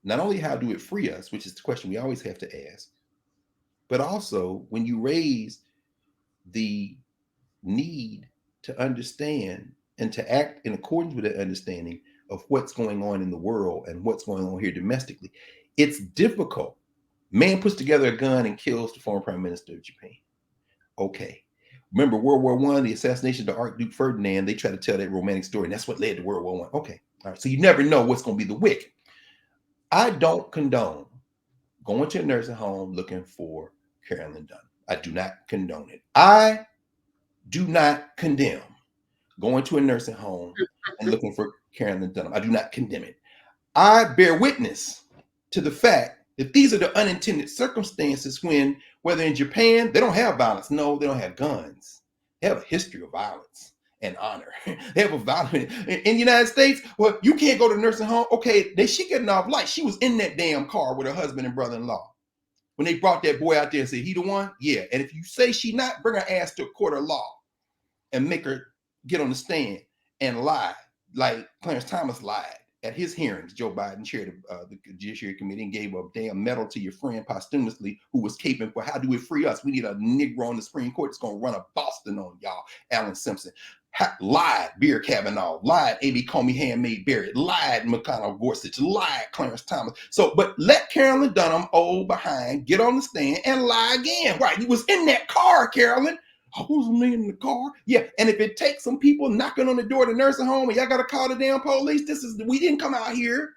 A: not only how do it free us, which is the question we always have to ask, but also when you raise the need to understand and to act in accordance with that understanding of what's going on in the world and what's going on here domestically, it's difficult. Man puts together a gun and kills the former prime minister of Japan. Okay. Remember World War I, the assassination of the Archduke Ferdinand, they try to tell that romantic story, and that's what led to World War I. Okay. All right. So you never know what's going to be the wick. I don't condone going to a nursing home looking for Carolyn Dunham. I do not condone it. I do not condemn going to a nursing home and looking for Carolyn Dunham. I do not condemn it. I bear witness to the fact that these are the unintended circumstances when, whether in Japan, they don't have violence. No, they don't have guns. They have a history of violence and honor. They have a violence. In the United States, well, you can't go to a nursing home. Okay, she getting off light. She was in that damn car with her husband and brother-in-law. When they brought that boy out there and said, he the one? Yeah. And if you say she not, bring her ass to a court of law and make her get on the stand and lie, like Clarence Thomas lied at his hearings. Joe Biden chaired the Judiciary Committee and gave a damn medal to your friend posthumously, who was caping for how do we free us? We need a Negro on the Supreme Court that's going to run a Boston on y'all. Alan Simpson lied. Beer Kavanaugh lied. A.B. Comey Handmaid Barrett lied. McConnell Gorsuch lied. Clarence Thomas. So, but let Carolyn Dunham, old behind, get on the stand and lie again. Right? He was in that car, Carolyn. Who's me in the car? Yeah. And if it takes some people knocking on the door of the nursing home and y'all got to call the damn police, we didn't come out here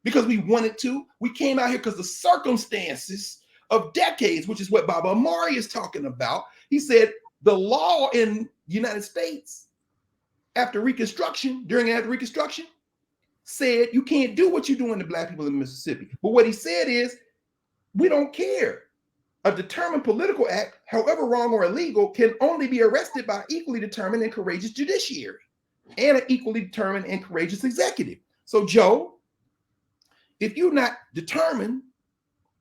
A: because we wanted to. We came out here because the circumstances of decades, which is what Baba Amari is talking about. He said the law in the United States after Reconstruction, during and after Reconstruction, said you can't do what you're doing to Black people in Mississippi. But what he said is, we don't care. A determined political act, however wrong or illegal, can only be arrested by equally determined and courageous judiciary and an equally determined and courageous executive. So, Joe, if you're not determined,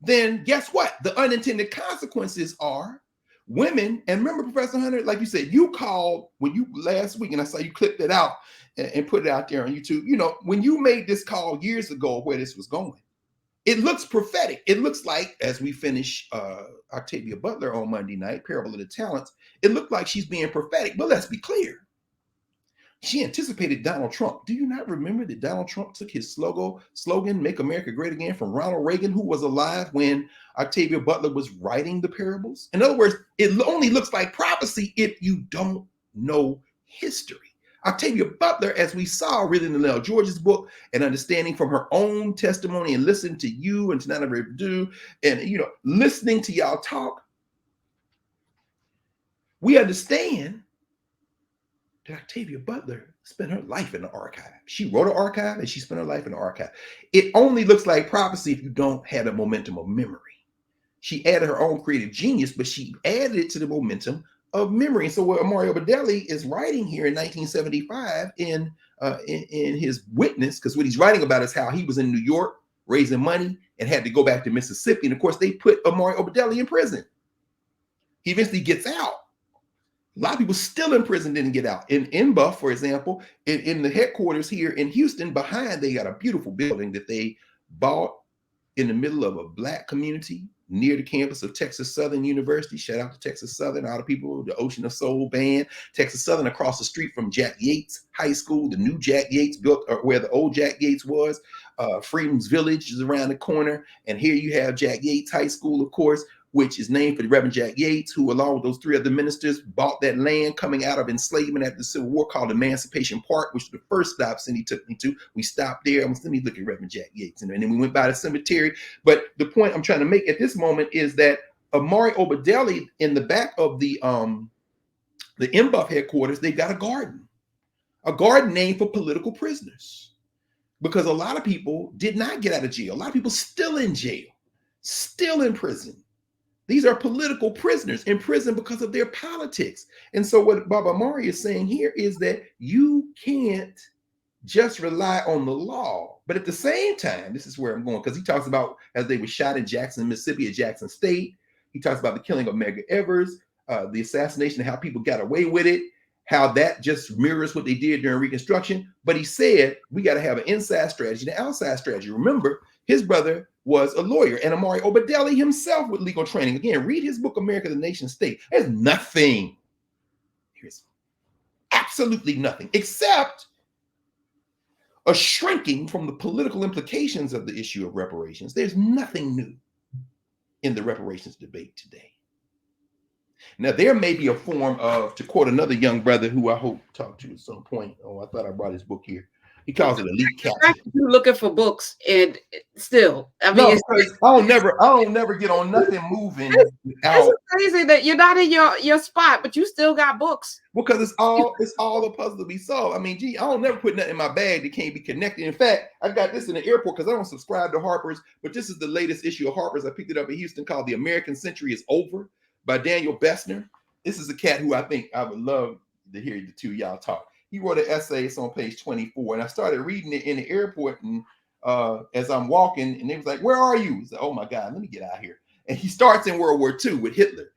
A: then guess what? The unintended consequences are women. And remember, Professor Hunter, like you said, you called when you last week, and I saw you clipped it out and put it out there on YouTube. When you made this call years ago where this was going, it looks prophetic. It looks like, as we finish Octavia Butler on Monday night, Parable of the Talents, it looked like she's being prophetic. But let's be clear. She anticipated Donald Trump. Do you not remember that Donald Trump took his slogan, Make America Great Again, from Ronald Reagan, who was alive when Octavia Butler was writing the parables? In other words, it only looks like prophecy if you don't know history. Octavia Butler, as we saw reading in Lil George's book and understanding from her own testimony and listening to you and to Nana Revdu and, listening to y'all talk, we understand that Octavia Butler spent her life in the archive. She wrote an archive and she spent her life in the archive. It only looks like prophecy if you don't have the momentum of memory. She added her own creative genius, but she added it to the momentum of memory. And so what Mario Bedelli is writing here in 1975 in his Witness, because what he's writing about is how he was in New York raising money and had to go back to Mississippi. And of course, they put Amari Obadeli in prison. He eventually gets out. A lot of people still in prison didn't get out. In NBUF, for example, in the headquarters here in Houston, behind, they got a beautiful building that they bought in the middle of a Black community near the campus of Texas Southern University. Shout out to Texas Southern, all the people, the Ocean of Soul band. Texas Southern across the street from Jack Yates High School, the new Jack Yates built where the old Jack Yates was. Freedom's Village is around the corner. And here you have Jack Yates High School, of course, which is named for the Reverend Jack Yates, who along with those 3 other ministers bought that land coming out of enslavement after the Civil War called Emancipation Park, which was the first stop Cindy took me to. We stopped there. Let me look at Reverend Jack Yates. And then we went by the cemetery. But the point I'm trying to make at this moment is that Amari Obadeli, in the back of the NBUF headquarters, they've got a garden named for political prisoners, because a lot of people did not get out of jail. A lot of people still in jail, still in prison. These are political prisoners in prison because of their politics. And so what Baba Amari is saying here is that you can't just rely on the law. But at the same time, this is where I'm going, because he talks about as they were shot in Jackson, Mississippi at Jackson State. He talks about the killing of Medgar Evers, the assassination, and how people got away with it, how that just mirrors what they did during Reconstruction. But he said, we got to have an inside strategy and an outside strategy. Remember, his brother was a lawyer, and Amari Obadeli himself with legal training. Again, read his book, America, the Nation State. There's nothing, here's absolutely nothing, except a shrinking from the political implications of the issue of reparations. There's nothing new in the reparations debate today. Now, there may be a form of, to quote another young brother who I hope talked to at some point. Oh, I thought I brought his book here. He calls it elite capture.
B: You're looking for books, and still, I mean,
A: no, I don't never get on nothing moving.
B: It's crazy that you're not in your spot, but you still got books.
A: Because it's all a puzzle to be solved. I mean, gee, I don't never put nothing in my bag that can't be connected. In fact, I got this in the airport because I don't subscribe to Harper's, but this is the latest issue of Harper's. I picked it up in Houston, called "The American Century Is Over" by Daniel Bessner. This is a cat who I think I would love to hear the two y'all talk. He wrote an essay. It's on page 24, and I started reading it in the airport. And as I'm walking, and they was like, "Where are you?" He said, "Oh my God, let me get out here." And he starts in World War II with Hitler.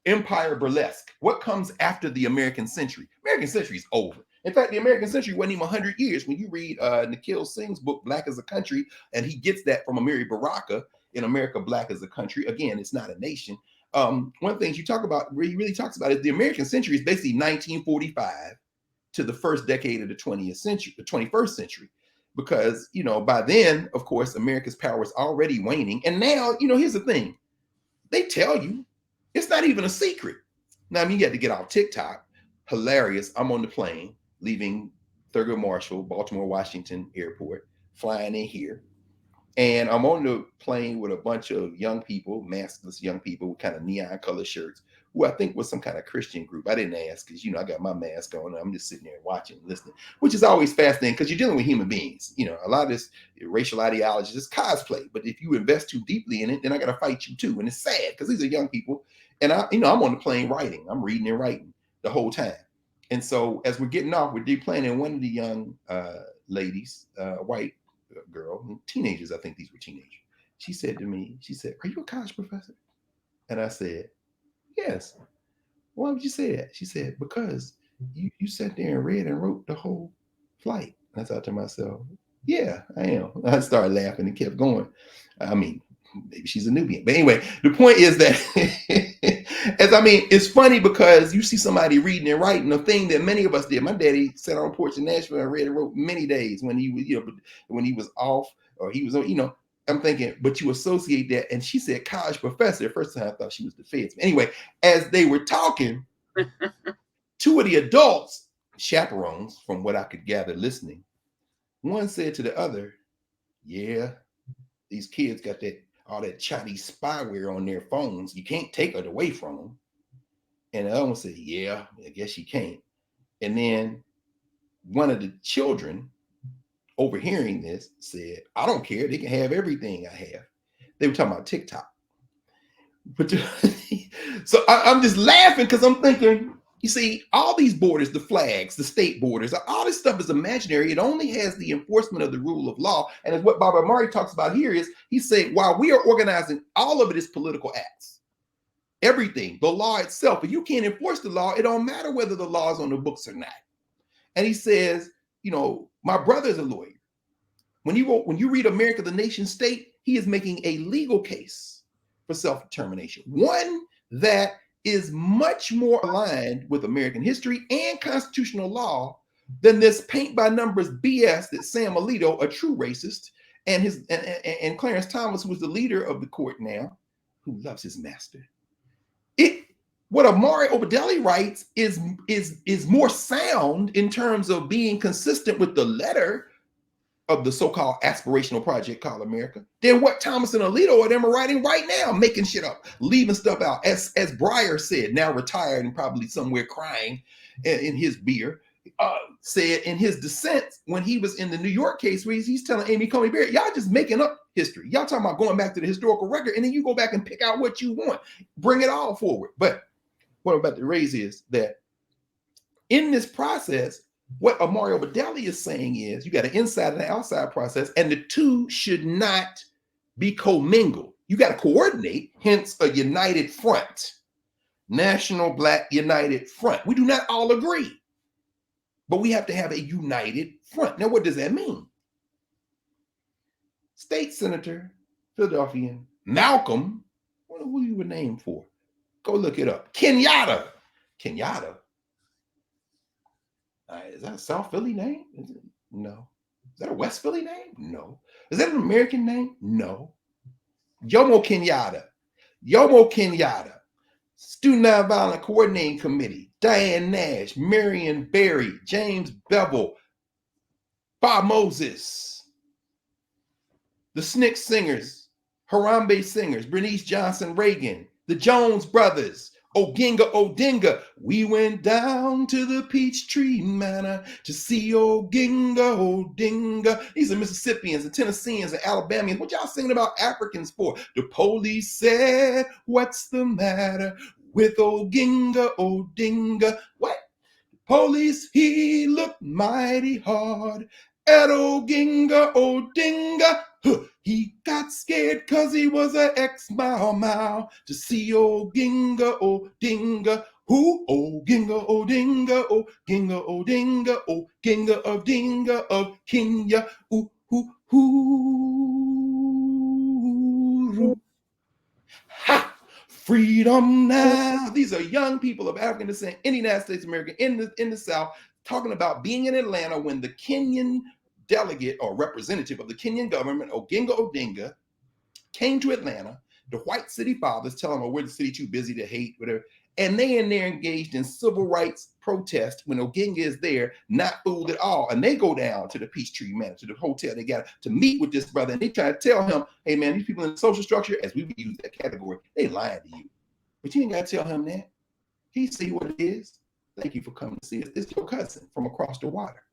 A: Empire burlesque. What comes after the American century? American century is over. In fact, the American century wasn't even 100 years. When you read Nikhil Singh's book, Black as a Country, and he gets that from Amiri Baraka in America, Black as a Country. Again, it's not a nation. One of the things you talk about, where he really talks about, is the American century is basically 1945 to the first decade of the 20th century, the 21st century. Because, you know, by then, of course, America's power is already waning. And now, you know, here's the thing. They tell you, it's not even a secret. Now, I mean, you had to get off TikTok. Hilarious. I'm on the plane leaving Thurgood Marshall, Baltimore, Washington Airport, flying in here. And I'm on the plane with a bunch of young people, maskless young people with kind of neon color shirts, who I think was some kind of Christian group. I didn't ask because, you know, I got my mask on. I'm just sitting there watching, listening, which is always fascinating because you're dealing with human beings. You know, a lot of this racial ideology is cosplay. But if you invest too deeply in it, then I got to fight you too. And it's sad because these are young people. And I'm on the plane writing. I'm reading and writing the whole time. And so as we're getting off, we're deplanning. One of the young ladies, white girl, teenagers, I think these were teenagers. She said to me, she said, "Are you a college professor?" And I said, "Yes." "Why would you say that?" She said, "Because you sat there and read and wrote the whole flight." And I thought to myself, yeah, I am. I started laughing and kept going. I mean, maybe she's a Nubian. But anyway, the point is that it's funny because you see somebody reading and writing, a thing that many of us did. My daddy sat on a porch in Nashville and read and wrote many days when he was, you know, when he was off or he was, you know. I'm thinking, but you associate that. And she said college professor. First time I thought she was the feds. Anyway, as they were talking, two of the adults, chaperones, from what I could gather listening, one said to the other, "Yeah, these kids got all that Chinese spyware on their phones. You can't take it away from them." And the other one said, "Yeah, I guess you can't." And then one of the children, overhearing this, said, "I don't care. They can have everything I have." They were talking about TikTok. But so I'm just laughing because I'm thinking, You see, all these borders, the flags, the state borders, all this stuff is imaginary. It only has the enforcement of the rule of law. And as what Baba Amari talks about here is, he's saying, while we are organizing, all of it is political acts. Everything, the law itself, if you can't enforce the law, it don't matter whether the law is on the books or not. And he says, you know, my brother is a lawyer. When you read America, the Nation State, he is making a legal case for self-determination. One that is much more aligned with American history and constitutional law than this paint by numbers BS that Sam Alito, a true racist, and Clarence Thomas, who is the leader of the court now, who loves his master. What Amari Obadeli writes is more sound in terms of being consistent with the letter of the so-called aspirational project called America than what Thomas and Alito or them are writing right now, making shit up, leaving stuff out. As Breyer said, now retired and probably somewhere crying in his beer, said in his dissent when he was in the New York case where he's telling Amy Coney Barrett, y'all just making up history. Y'all talking about going back to the historical record, and then you go back and pick out what you want. Bring it all forward. But what I'm about to raise is that in this process, what Amari Obadeli is saying is you got an inside and an outside process, and the two should not be commingled. You got to coordinate, hence a united front, National Black United Front. We do not all agree, but we have to have a united front. Now, what does that mean? State Senator, Philadelphian, Malcolm, who you were named for? Go look it up. Kenyatta. Is that a South Philly name? No. Is that a West Philly name? No. Is that an American name? No. Jomo Kenyatta. Student Nonviolent Coordinating Committee. Diane Nash, Marion Barry, James Bevel, Bob Moses, the SNCC Singers, Harambe Singers, Bernice Johnson Reagan, the Jones Brothers, Oginga Odinga. We went down to the Peachtree Manor to see Oginga Odinga. These are Mississippians and Tennesseans and Alabamians. What y'all singing about Africans for? The police said, what's the matter with Oginga Odinga? What? Police, he looked mighty hard at Oginga Odinga. He got scared because he was an ex-Mau to see Oginga Odinga. Who? Oginga Odinga, Oginga Odinga, Oginga Odinga of Kenya. Ha! Freedom now. These are young people of African descent in the United States of America, in the South, talking about being in Atlanta when the Kenyan delegate or representative of the Kenyan government, Oginga Odinga, came to Atlanta. The white city fathers tell them, oh, we're the city too busy to hate, whatever. And they in there engaged in civil rights protest when Oginga is there, not fooled at all. And they go down to the Peachtree Manor, to the hotel they got to meet with this brother. And they try to tell him, hey, man, these people in the social structure, as we would use that category, they lying to you. But you ain't got to tell him that. He see what it is. Thank you for coming to see us. It's your cousin from across the water.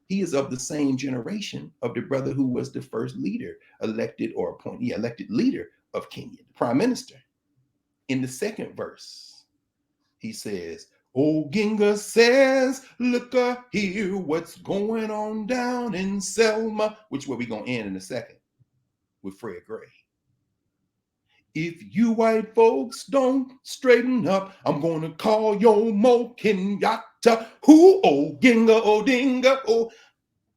A: He is of the same generation of the brother who was the first leader elected leader of Kenya, the prime minister. In the second verse, he says, Oginga says, look here, what's going on down in Selma, which where we going to end in a second with Fred Gray. If you white folks don't straighten up, I'm going to call Jomo Kenyatta. Who? Oginga Odinga. Oh,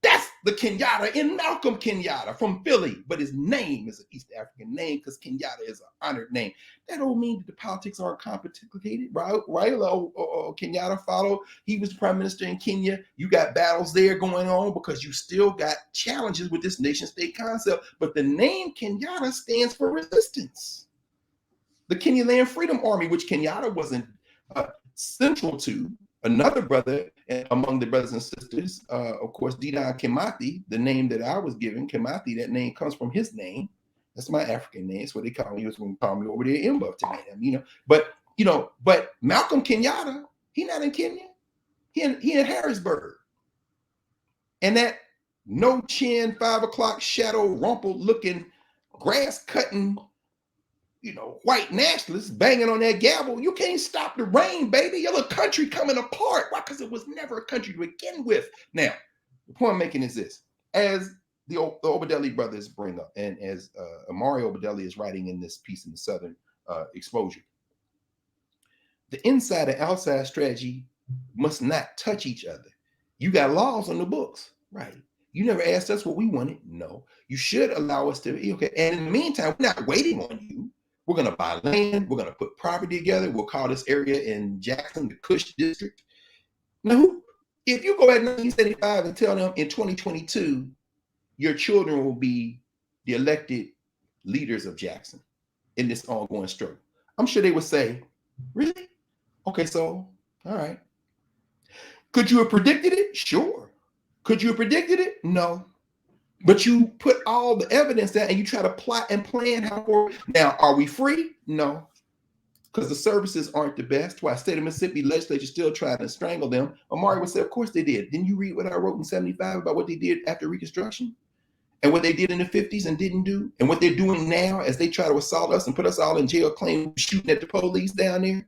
A: that's the Kenyatta in Malcolm Kenyatta from Philly. But his name is an East African name because Kenyatta is an honored name. That don't mean that the politics aren't complicated. Raila Kenyatta followed. He was the prime minister in Kenya. You got battles there going on because you still got challenges with this nation state concept. But the name Kenyatta stands for resistance. The Kenya Land Freedom Army, which Kenyatta wasn't central to, another brother among the brothers and sisters, of course, Dedan Kimathi, the name that I was given, Kimathi, that name comes from his name. That's my African name. That's what they call me. He was going to call me over there in NBUF to but Malcolm Kenyatta, he not in Kenya. He in Harrisburg. And that no chin, 5 o'clock shadow, rumpled looking, grass cutting white nationalists banging on that gavel. You can't stop the rain, baby. Your little country coming apart. Why? Because it was never a country to begin with. Now, the point I'm making is this. As the Obedelli brothers bring up, and as Amari Obedelli is writing in this piece in the Southern Exposure, the inside and outside strategy must not touch each other. You got laws on the books, right? You never asked us what we wanted. No. You should allow us to be okay. And in the meantime, we're not waiting on you. We're going to buy land. We're going to put property together. We'll call this area in Jackson the Cush District. Now, if you go at 1975 and tell them in 2022, your children will be the elected leaders of Jackson in this ongoing struggle, I'm sure they would say, really? Okay, so, all right. Could you have predicted it? Sure. Could you have predicted it? No. But you put all the evidence out and you try to plot and plan how forward. Now, are we free? No. Because the services aren't the best. Why state of Mississippi legislature still trying to strangle them. Amari would say, of course they did. Didn't you read what I wrote in 75 about what they did after Reconstruction? And what they did in the 50s and didn't do? And what they're doing now as they try to assault us and put us all in jail, claiming shooting at the police down there?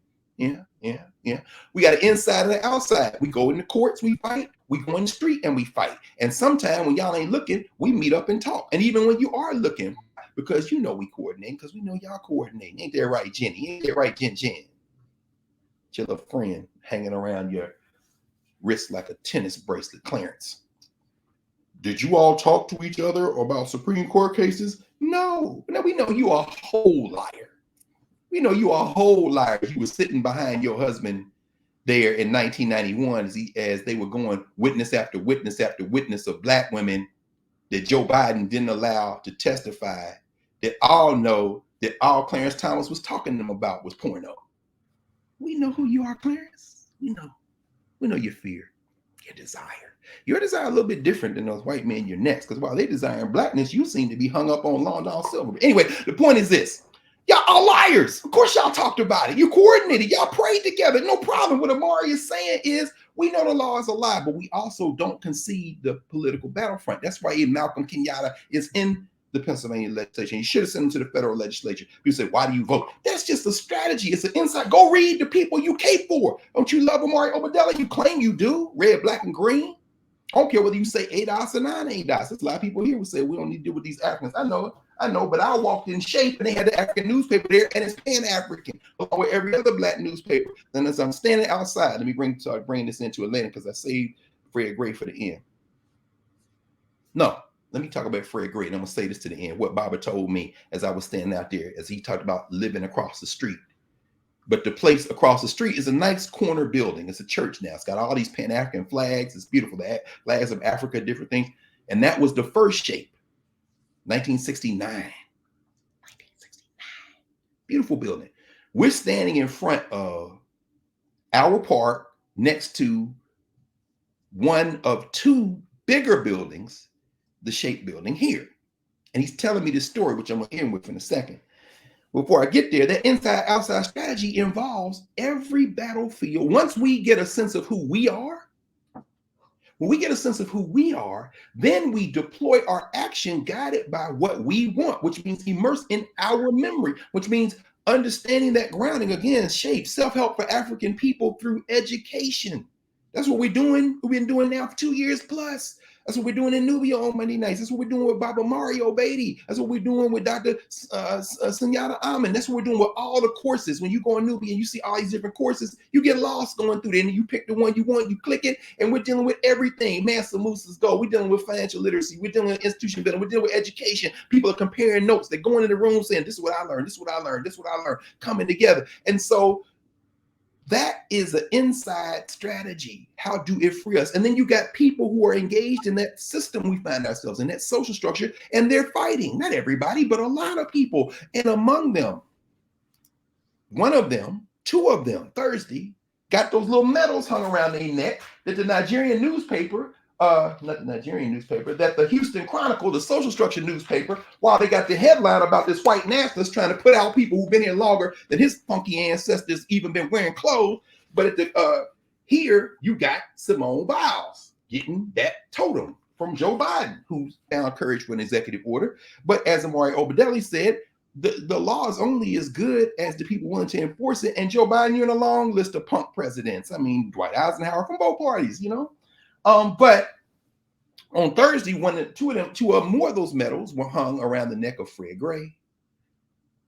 A: Yeah. We got an inside and an outside. We go in the courts, we fight. We go in the street and we fight. And sometimes when y'all ain't looking, we meet up and talk. And even when you are looking, because we coordinate, because we know y'all coordinate. Ain't that right, Jenny? Ain't that right, Jen? Your little friend hanging around your wrist like a tennis bracelet, Clarence. Did you all talk to each other about Supreme Court cases? No. No, we know you are a whole liar. We know you are a whole liar. You were sitting behind your husband there in 1991 as they were going witness after witness after witness of Black women that Joe Biden didn't allow to testify, that all know that all Clarence Thomas was talking to them about was porno. We know who you are, Clarence. We know your fear, your desire. Your desire a little bit different than those white men you're next, because while they desire blackness, you seem to be hung up on Long John Silver. Anyway, the point is this. Y'all are liars. Of course y'all talked about it. You coordinated. Y'all prayed together. No problem. What Amari is saying is we know the law is a lie, but we also don't concede the political battlefront. That's why Malcolm Kenyatta is in the Pennsylvania legislature. You should have sent him to the federal legislature. People say, why do you vote? That's just a strategy. It's an insight. Go read the people you cape for. Don't you love Amari Obedelli? You claim you do. Red, black, and green. I don't care whether you say ADOS or non-ADOS. There's a lot of people here who say we don't need to deal with these Africans. I know, but I walked in shape and they had the African newspaper there and it's Pan-African along with every other black newspaper. Then as I'm standing outside, let me start bringing this into Atlanta because I saved Fred Gray for the end. No, let me talk about Fred Gray and I'm going to say this to the end. What Baba told me as I was standing out there as he talked about living across the street. But the place across the street is a nice corner building. It's a church now. It's got all these Pan-African flags. It's beautiful. The flags of Africa, different things. And that was the first shape. 1969. Beautiful building. We're standing in front of our park next to one of two bigger buildings, the Shape building here. And he's telling me this story, which I'm going to end with in a second. Before I get there, that inside-outside strategy involves every battlefield. Once we get a sense of who we are, when we get a sense of who we are, then we deploy our action guided by what we want, which means immerse in our memory, which means understanding that grounding, again, shape, self-help for African people through education. That's what we're doing. We've been doing now for 2 years plus. That's what we're doing in Nubia on Monday nights. That's what we're doing with Baba Mario Beatty. That's what we're doing with Dr. Sunyata Amin. That's what we're doing with all the courses. When you go in Nubia and you see all these different courses, you get lost going through there and you pick the one you want, you click it, and we're dealing with everything. Mansa Musa's Go. We're dealing with financial literacy. We're dealing with institution building. We're dealing with education. People are comparing notes. They're going in the room saying, this is what I learned. This is what I learned. This is what I learned. Coming together. And so that is an inside strategy. How do it free us? And then you got people who are engaged in that system we find ourselves in, that social structure, and they're fighting. Not everybody, but a lot of people. And among them, one of them, two of them, Thursday, got those little medals hung around their neck that the Nigerian newspaper, not the Nigerian newspaper, that the Houston Chronicle, the social structure newspaper, while they got the headline about this white nationalist trying to put out people who've been here longer than his funky ancestors even been wearing clothes. But at the here you got Simone Biles getting that totem from Joe Biden, who found courage for an executive order. But as Amari Obedelli said, the law is only as good as the people willing to enforce it. And Joe Biden, you're in a long list of punk presidents. I mean, Dwight Eisenhower from both parties, you know. But on Thursday, two of more of those medals were hung around the neck of Fred Gray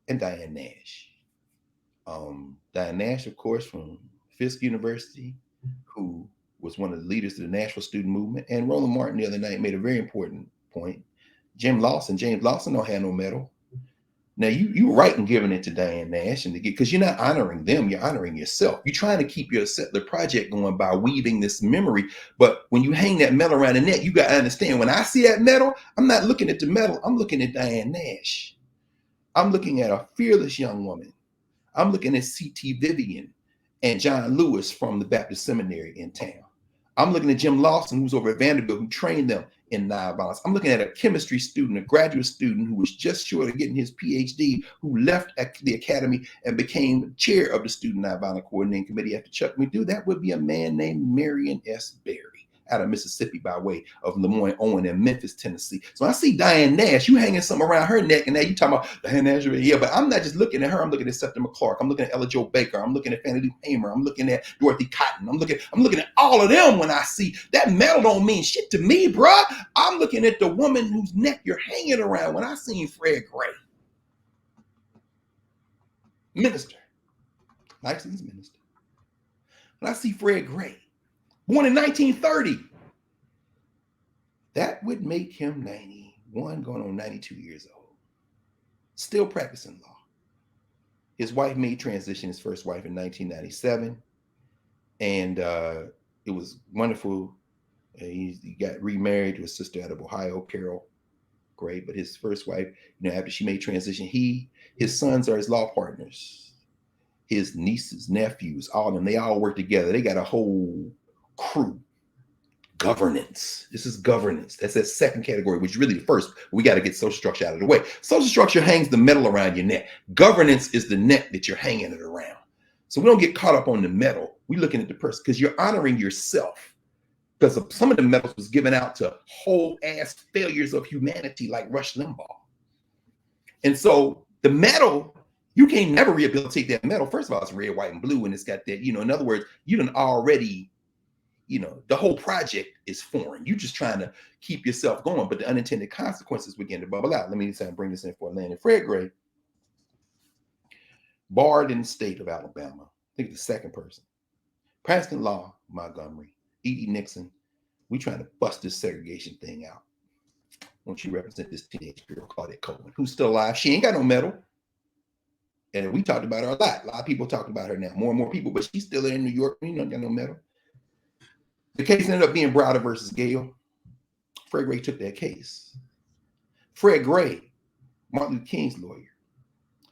A: and Diane Nash. Diane Nash, of course, from Fisk University, who was one of the leaders of the Nashville student movement. And Roland Martin the other night made a very important point. James Lawson don't have no medal. Now you were right in giving it to Diane Nash and because you're not honoring them, you're honoring yourself. You're trying to keep the project going by weaving this memory. But when you hang that medal around the neck, you got to understand, when I see that medal, I'm not looking at the medal, I'm looking at Diane Nash. I'm looking at a fearless young woman. I'm looking at C.T. Vivian and John Lewis from the Baptist Seminary in town. I'm looking at Jim Lawson, who's over at Vanderbilt, who trained them in nonviolence. I'm looking at a chemistry student, a graduate student who was just short of getting his PhD, who left the academy and became chair of the Student Nonviolent Coordinating Committee after Chuck McDew. That would be a man named Marion S. Berry out of Mississippi by way of Lemoyne Owen and Memphis, Tennessee. So I see Diane Nash, you hanging something around her neck, and now you talking about Diane Nash, yeah, but I'm not just looking at her, I'm looking at Septima Clark, I'm looking at Ella Jo Baker, I'm looking at Fannie Lou Hamer, I'm looking at Dorothy Cotton, I'm looking at all of them. When I see that medal don't mean shit to me, bruh. I'm looking at the woman whose neck you're hanging around. When I seen Fred Gray, minister, Langston's minister, when I see Fred Gray, born in 1930, that would make him 91, going on 92 years old, still practicing law. His wife made transition, his first wife, in 1997, and it was wonderful. He got remarried to a sister out of Ohio, Carol Gray, but his first wife, after she made transition, his sons are his law partners, his nieces, nephews, all of them, they all work together. They got a whole crew. Governance. This is governance. That's that second category, which is really the first. We got to get social structure out of the way. Social structure hangs the medal around your neck. Governance is the neck that you're hanging it around. So we don't get caught up on the medal. We're looking at the person because you're honoring yourself. Because some of the medals was given out to whole ass failures of humanity like Rush Limbaugh. And so the medal, you can't never rehabilitate that medal. First of all, it's red, white, and blue, and it's got that, in other words, you done already, the whole project is foreign. You're just trying to keep yourself going, but the unintended consequences begin to bubble out. Let me bring this in for Landon. Fred Gray, barred in the state of Alabama. I think the second person. Practicing law, Montgomery. E.D. Nixon. We trying to bust this segregation thing out. Won't you represent this teenage girl, Claudette Coleman, who's still alive? She ain't got no medal. And we talked about her a lot. A lot of people talking about her now, more and more people, but she's still in New York. Got no medal. The case ended up being Browder versus Gale. Fred Gray took that case. Fred Gray, Martin Luther King's lawyer.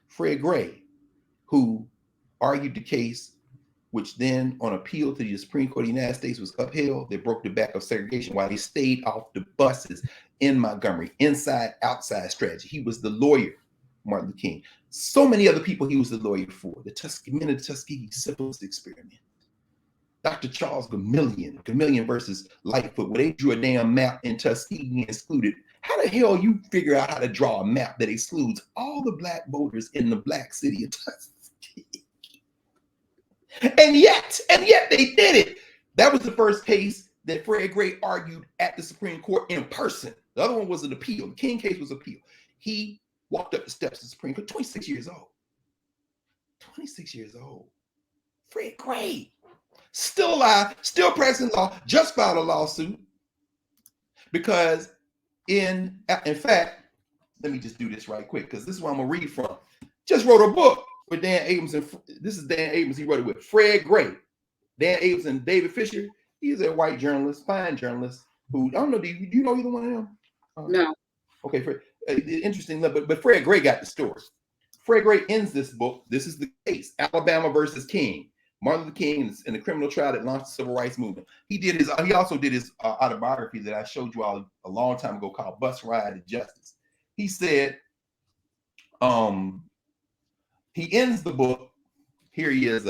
A: Fred Gray, who argued the case, which then on appeal to the Supreme Court of the United States was upheld. They broke the back of segregation while they stayed off the buses in Montgomery, inside, outside strategy. He was the lawyer, Martin Luther King. So many other people he was the lawyer for. The men of the Tuskegee syphilis experiment. Dr. Charles Gamillion versus Lightfoot, where they drew a damn map in Tuskegee and excluded. How the hell you figure out how to draw a map that excludes all the black voters in the black city of Tuskegee? And yet they did it. That was the first case that Fred Gray argued at the Supreme Court in person. The other one was an appeal. The King case was appeal. He walked up the steps of the Supreme Court, 26 years old. 26 years old. Fred Gray. Still alive, still practicing law, just filed a lawsuit because in fact, let me just do this right quick because this is what I'm gonna read from. Just wrote a book with Dan Abrams, and this is Dan Abrams. He wrote it with Fred Gray, Dan Abrams, and David Fisher. He's a white journalist, fine journalist who I don't know. Do you know either one of them?
B: No.
A: Okay, Fred, interesting, but Fred Gray got the story. Fred Gray ends this book. This is the case: Alabama versus King. Martin Luther King and the criminal trial that launched the civil rights movement. He also did his autobiography that I showed you all a long time ago called Bus Ride to Justice. He said, he ends the book. Here he is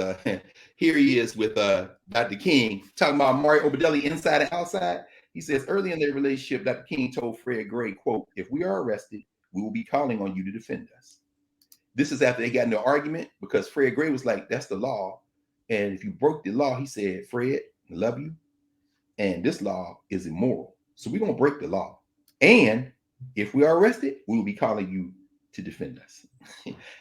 A: with Dr. King talking about Mario Obedelli inside and outside. He says, early in their relationship, Dr. King told Fred Gray, quote, "If we are arrested, we will be calling on you to defend us. This is after they got into an argument because Fred Gray was like, that's the law. And if you broke the law, he said, Fred, I love you. And this law is immoral. So we're going to break the law. And if we are arrested, we will be calling you to defend us.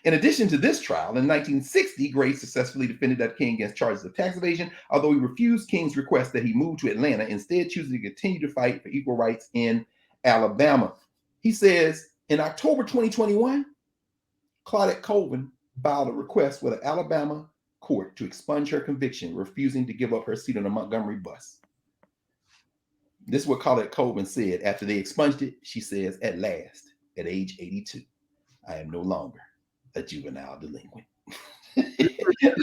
A: In addition to this trial, in 1960, Gray successfully defended Dr. King against charges of tax evasion, although he refused King's request that he move to Atlanta, instead choosing to continue to fight for equal rights in Alabama. He says, in October 2021, Claudette Colvin filed a request with an Alabama court to expunge her conviction, refusing to give up her seat on the Montgomery bus. This is what Claudette Colvin said after they expunged it. She says, at last, at age 82, I am no longer a juvenile delinquent.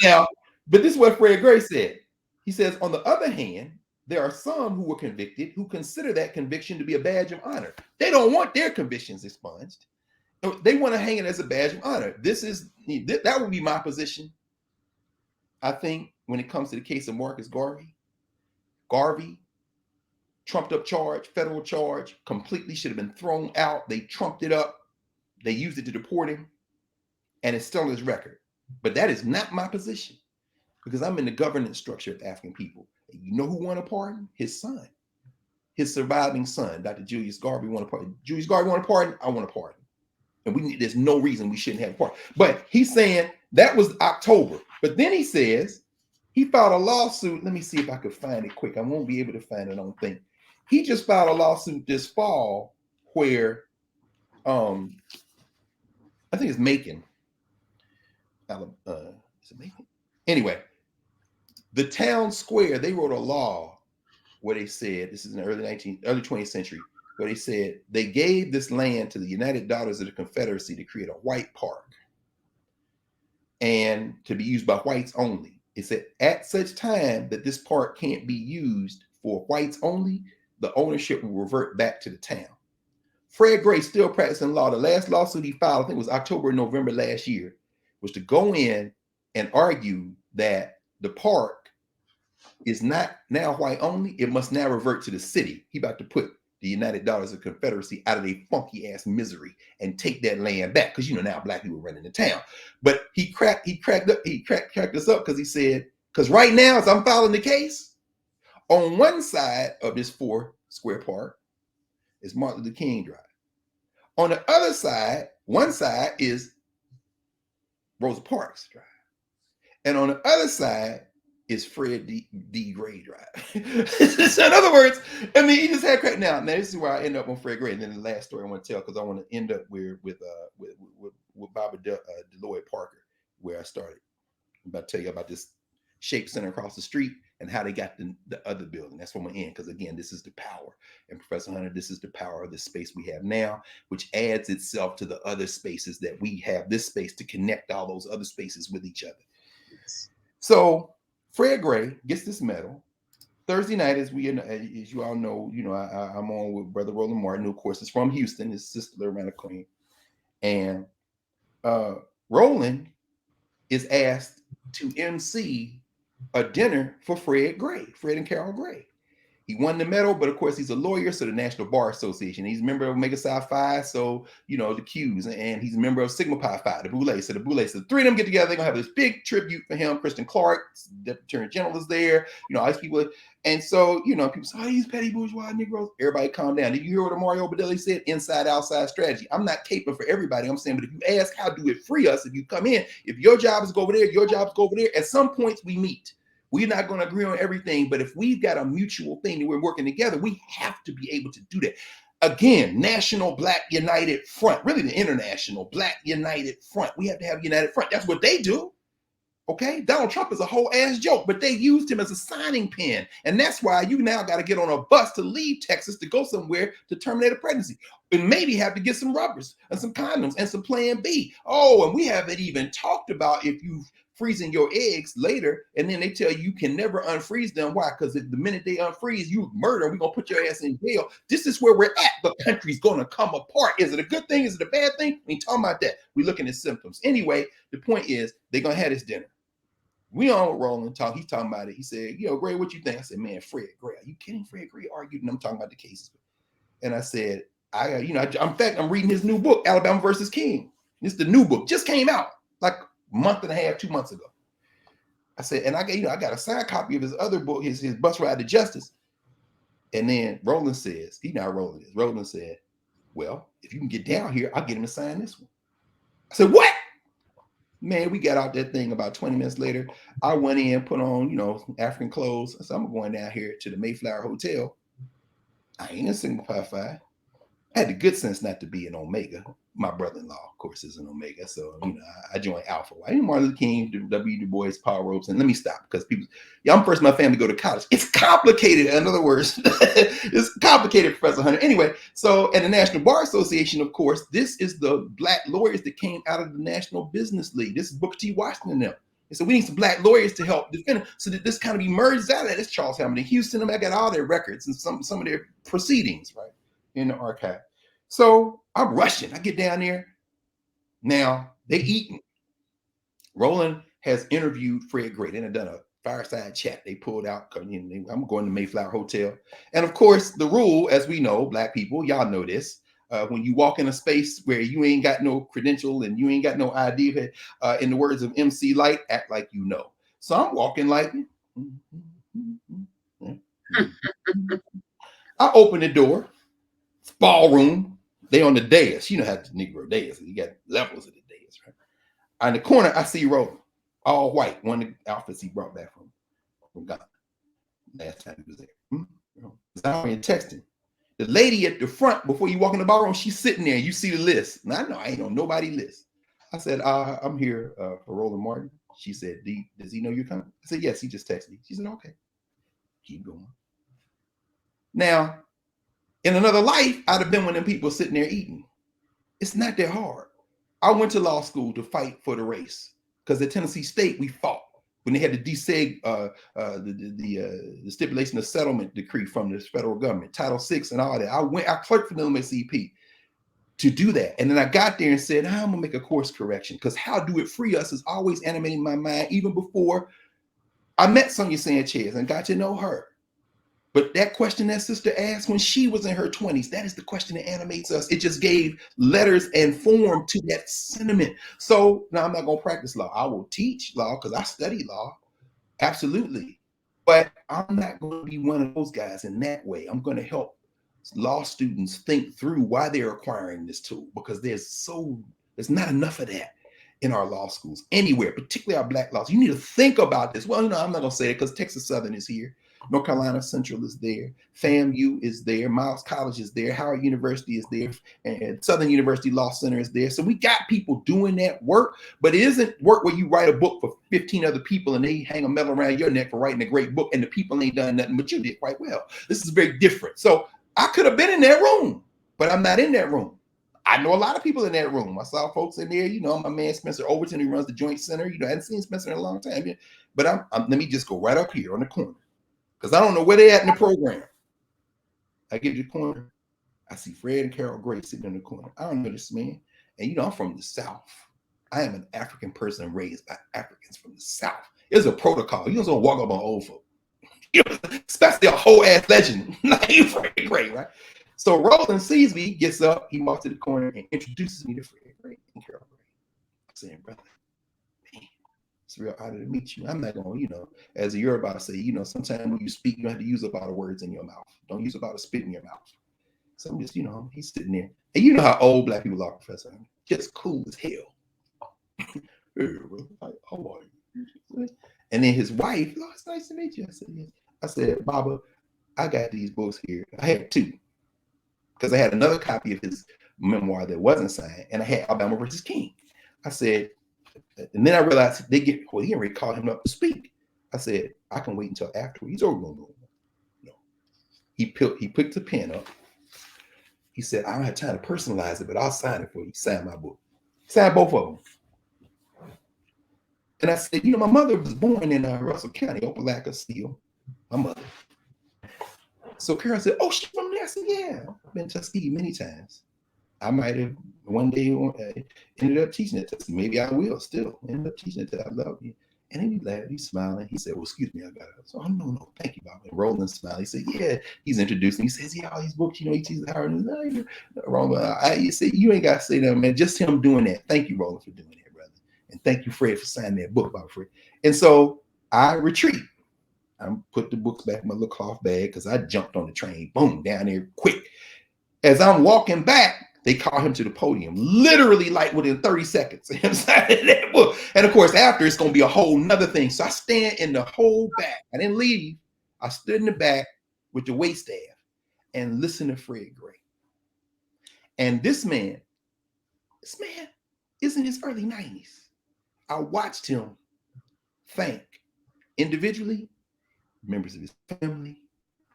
A: Now, but this is what Fred Gray said. He says, on the other hand, there are some who were convicted who consider that conviction to be a badge of honor. They don't want their convictions expunged. They want to hang it as a badge of honor. That would be my position. I think when it comes to the case of Marcus Garvey, trumped up charge, federal charge, completely should have been thrown out. They trumped it up. They used it to deport him, and it's still on his record. But that is not my position, because I'm in the governance structure of the African people. You know who won a pardon? His son, his surviving son, Dr. Julius Garvey won a pardon. Julius Garvey won a pardon. I want a pardon. And there's no reason we shouldn't have a pardon. But he's saying that was October. But then he says he filed a lawsuit. Let me see if I could find it quick. I won't be able to find it, I don't think. He just filed a lawsuit this fall where I think it's Macon. Is it Macon? Anyway, the town square, they wrote a law where they said, this is in the early 20th century, where they said they gave this land to the United Daughters of the Confederacy to create a white park and to be used by whites only. It said at such time that this park can't be used for whites only, the ownership will revert back to the town. Fred Gray, still practicing law, the last lawsuit he filed, I think it was October or November last year, was to go in and argue that the park is not now white only. It must now revert to the city. He about to put the United Daughters of the Confederacy out of their funky ass misery and take that land back, because now black people running the town. But he cracked us up because he said, because right now, as I'm filing the case, on one side of this 4-square park is Martin Luther King Drive. On the other side, one side is Rosa Parks Drive. And on the other side is Fred D. Gray Drive. So in other words, I mean, he just had crack. Now this is where I end up on Fred Gray. And then the last story I want to tell, because I want to end up with Barbara Deloyd Parker, where I started. I'm about to tell you about this Shape Center across the street and how they got the other building. That's where I'm going to end, because again, this is the power. And Professor Hunter, this is the power of the space we have now, which adds itself to the other spaces that we have, this space to connect all those other spaces with each other. Yes. So Fred Gray gets this medal. Thursday night, as you all know, I'm on with Brother Roland Martin, who of course is from Houston, his sister Loretta Queen. And Roland is asked to MC a dinner for Fred and Carol Gray. He won the medal, but of course he's a lawyer, so the National Bar Association. He's a member of Omega Psi Phi, so the Qs, and he's a member of Sigma Pi Phi, the Boulay. So the three of them get together. They're gonna have this big tribute for him. Kristen Clark, Deputy Attorney General, is there. All these people, and so people say, "Oh, these petty bourgeois Negroes." Everybody, calm down. Did you hear what Mario Bedelli said? Inside outside strategy. I'm not caping for everybody. I'm saying, but if you ask, how do it free us? If you come in, if your job is go over there, your job is go over there. At some points we meet. We're not going to agree on everything, but if we've got a mutual thing that we're working together, we have to be able to do that. Again, National Black United Front, really the International Black United Front. We have to have a united front. That's what they do. Okay, Donald Trump is a whole ass joke, but they used him as a signing pen. And that's why you now got to get on a bus to leave Texas to go somewhere to terminate a pregnancy. And maybe have to get some rubbers and some condoms and some Plan B. Oh, and we haven't even talked about if you freezing your eggs later, and then they tell you can never unfreeze them. Why? Because the minute they unfreeze, you murder, we're going to put your ass in jail. This is where we're at. The country's going to come apart. Is it a good thing? Is it a bad thing? We ain't talking about that. We're looking at symptoms. Anyway, the point is they're going to have this dinner. We on Roland talk. He's talking about it. He said, Gray, what you think? I said, man, Fred Gray, are you kidding? Fred Gray argued, and I'm talking about the cases. And I said, in fact, I'm reading his new book, Alabama versus King. It's the new book, just came out like a month and a half, 2 months ago. I said, and I got a signed copy of his other book, his Bus Ride to Justice. And then Roland says, Roland said, well, if you can get down here, I'll get him to sign this one. I said, what? Man, we got out that thing about 20 minutes later. I went in, put on, African clothes. I said, I'm going down here to the Mayflower Hotel. I ain't in Sigma Pi Phi. I had the good sense not to be an Omega. My brother-in-law, of course, is an Omega. So, I joined Alpha. I didn't Martin Luther King, W. Du Bois, Power Ropes. And let me stop because I'm first in my family to go to college. It's complicated. In other words, it's complicated, Professor Hunter. Anyway, so at the National Bar Association, of course, this is the black lawyers that came out of the National Business League. This is Booker T. Washington and them. And so we need some black lawyers to help defend it. So that this kind of emerges out of that. It's Charles Hamilton Houston. I got all their records and some of their proceedings, right, in the archive. So I'm rushing. I get down there. Now they eating. Roland has interviewed Fred Gray. They had done a fireside chat. They pulled out. I'm going to Mayflower Hotel. And of course, the rule, as we know, black people, y'all know this. When you walk in a space where you ain't got no credential and you ain't got no ID, in the words of MC Light, act like you know. So I'm walking like, I open the door. It's ballroom. They on the dais. You know how the Negro dais. You got levels of the dais, right? In the corner, I see Roland, all white. One of the outfits he brought back from Ghana. Last time he was there. Zaire and texting. The lady at the front, before you walk in the ballroom, she's sitting there. You see the list. Now I know I ain't on nobody's list. I said, I'm here for Roland Martin. She said, does he know you're coming? I said, yes, he just texted me. She said, okay. Keep going. Now, in another life, I'd have been one of them people sitting there eating. It's not that hard. I went to law school to fight for the race because at Tennessee State, we fought when they had to deseg the stipulation of settlement decree from the federal government, Title VI and all that. I clerked for the MSCP to do that. And then I got there and said, I'm gonna make a course correction because how do it free us is always animating my mind even before I met Sonia Sanchez and got to know her. But that question that sister asked when she was in her 20s, that is the question that animates us. It just gave letters and form to that sentiment. So now I'm not going to practice law. I will teach law because I study law. Absolutely. But I'm not going to be one of those guys in that way. I'm going to help law students think through why they're acquiring this tool because there's not enough of that in our law schools anywhere, particularly our black laws. You need to think about this. Well, I'm not going to say it because Texas Southern is here. North Carolina Central is there. FAMU is there. Miles College is there. Howard University is there. And Southern University Law Center is there. So we got people doing that work, but it isn't work where you write a book for 15 other people and they hang a medal around your neck for writing a great book and the people ain't done nothing, but you did quite well. This is very different. So I could have been in that room, but I'm not in that room. I know a lot of people in that room. I saw folks in there, my man Spencer Overton, who runs the Joint Center. I hadn't seen Spencer in a long time. But let me just go right up here on the corner. Because I don't know where they're at in the program. I get to the corner. I see Fred and Carol Gray sitting in the corner. I don't know this man. And I'm from the South. I am an African person raised by Africans from the South. There's a protocol. You don't walk up on old folk. Especially a whole ass legend like Fred Gray, right? So Roland sees me, gets up, he walks to the corner and introduces me to Fred Gray and Carol Gray. I'm saying, brother, it's real honor to meet you. I'm not going to, as a Yoruba say, sometimes when you speak, you don't have to use a lot of words in your mouth. Don't use a lot of spit in your mouth. So I'm just, he's sitting there. And you know how old black people are, Professor. Just cool as hell. Hey, brother, how are you? And then his wife, it's nice to meet you. I said, yes. I said, Baba, I got these books here. I had two. Because I had another copy of his memoir that wasn't signed. And I had Alabama versus King. I said, and then I realized he didn't really call him up to speak. I said, I can wait until after. He's over going to go. No. He picked the pen up. He said, I don't have time to personalize it, but I'll sign it for you. He signed my book. He signed both of them. And I said, my mother was born in Russell County, Opelika Steel. My mother. So Carol said, oh, she's from there. I said, yeah. I've been to Tuskegee many times. I might have one day ended up teaching it. Maybe I will still end up teaching it. I love you. And then he laughed, he's smiling. He said, well, excuse me, I got it. So, no, thank you, Bob. Roland smiled. He said, yeah, he's introducing. He says, yeah, all these books, he teaches Howard. No, you're wrong. You say, you ain't got to say that, man. Just him doing that. Thank you, Roland, for doing that, brother. And thank you, Fred, for signing that book, Bob Fred. And so I retreat. I put the books back in my little cloth bag because I jumped on the train, boom, down there quick. As I'm walking back, they call him to the podium, literally like within 30 seconds. That book. And of course, after it's going to be a whole nother thing. So I stand in the whole back. I didn't leave. I stood in the back with the wait staff and listened to Fred Gray. And this man is in his early 90s. I watched him thank individually members of his family.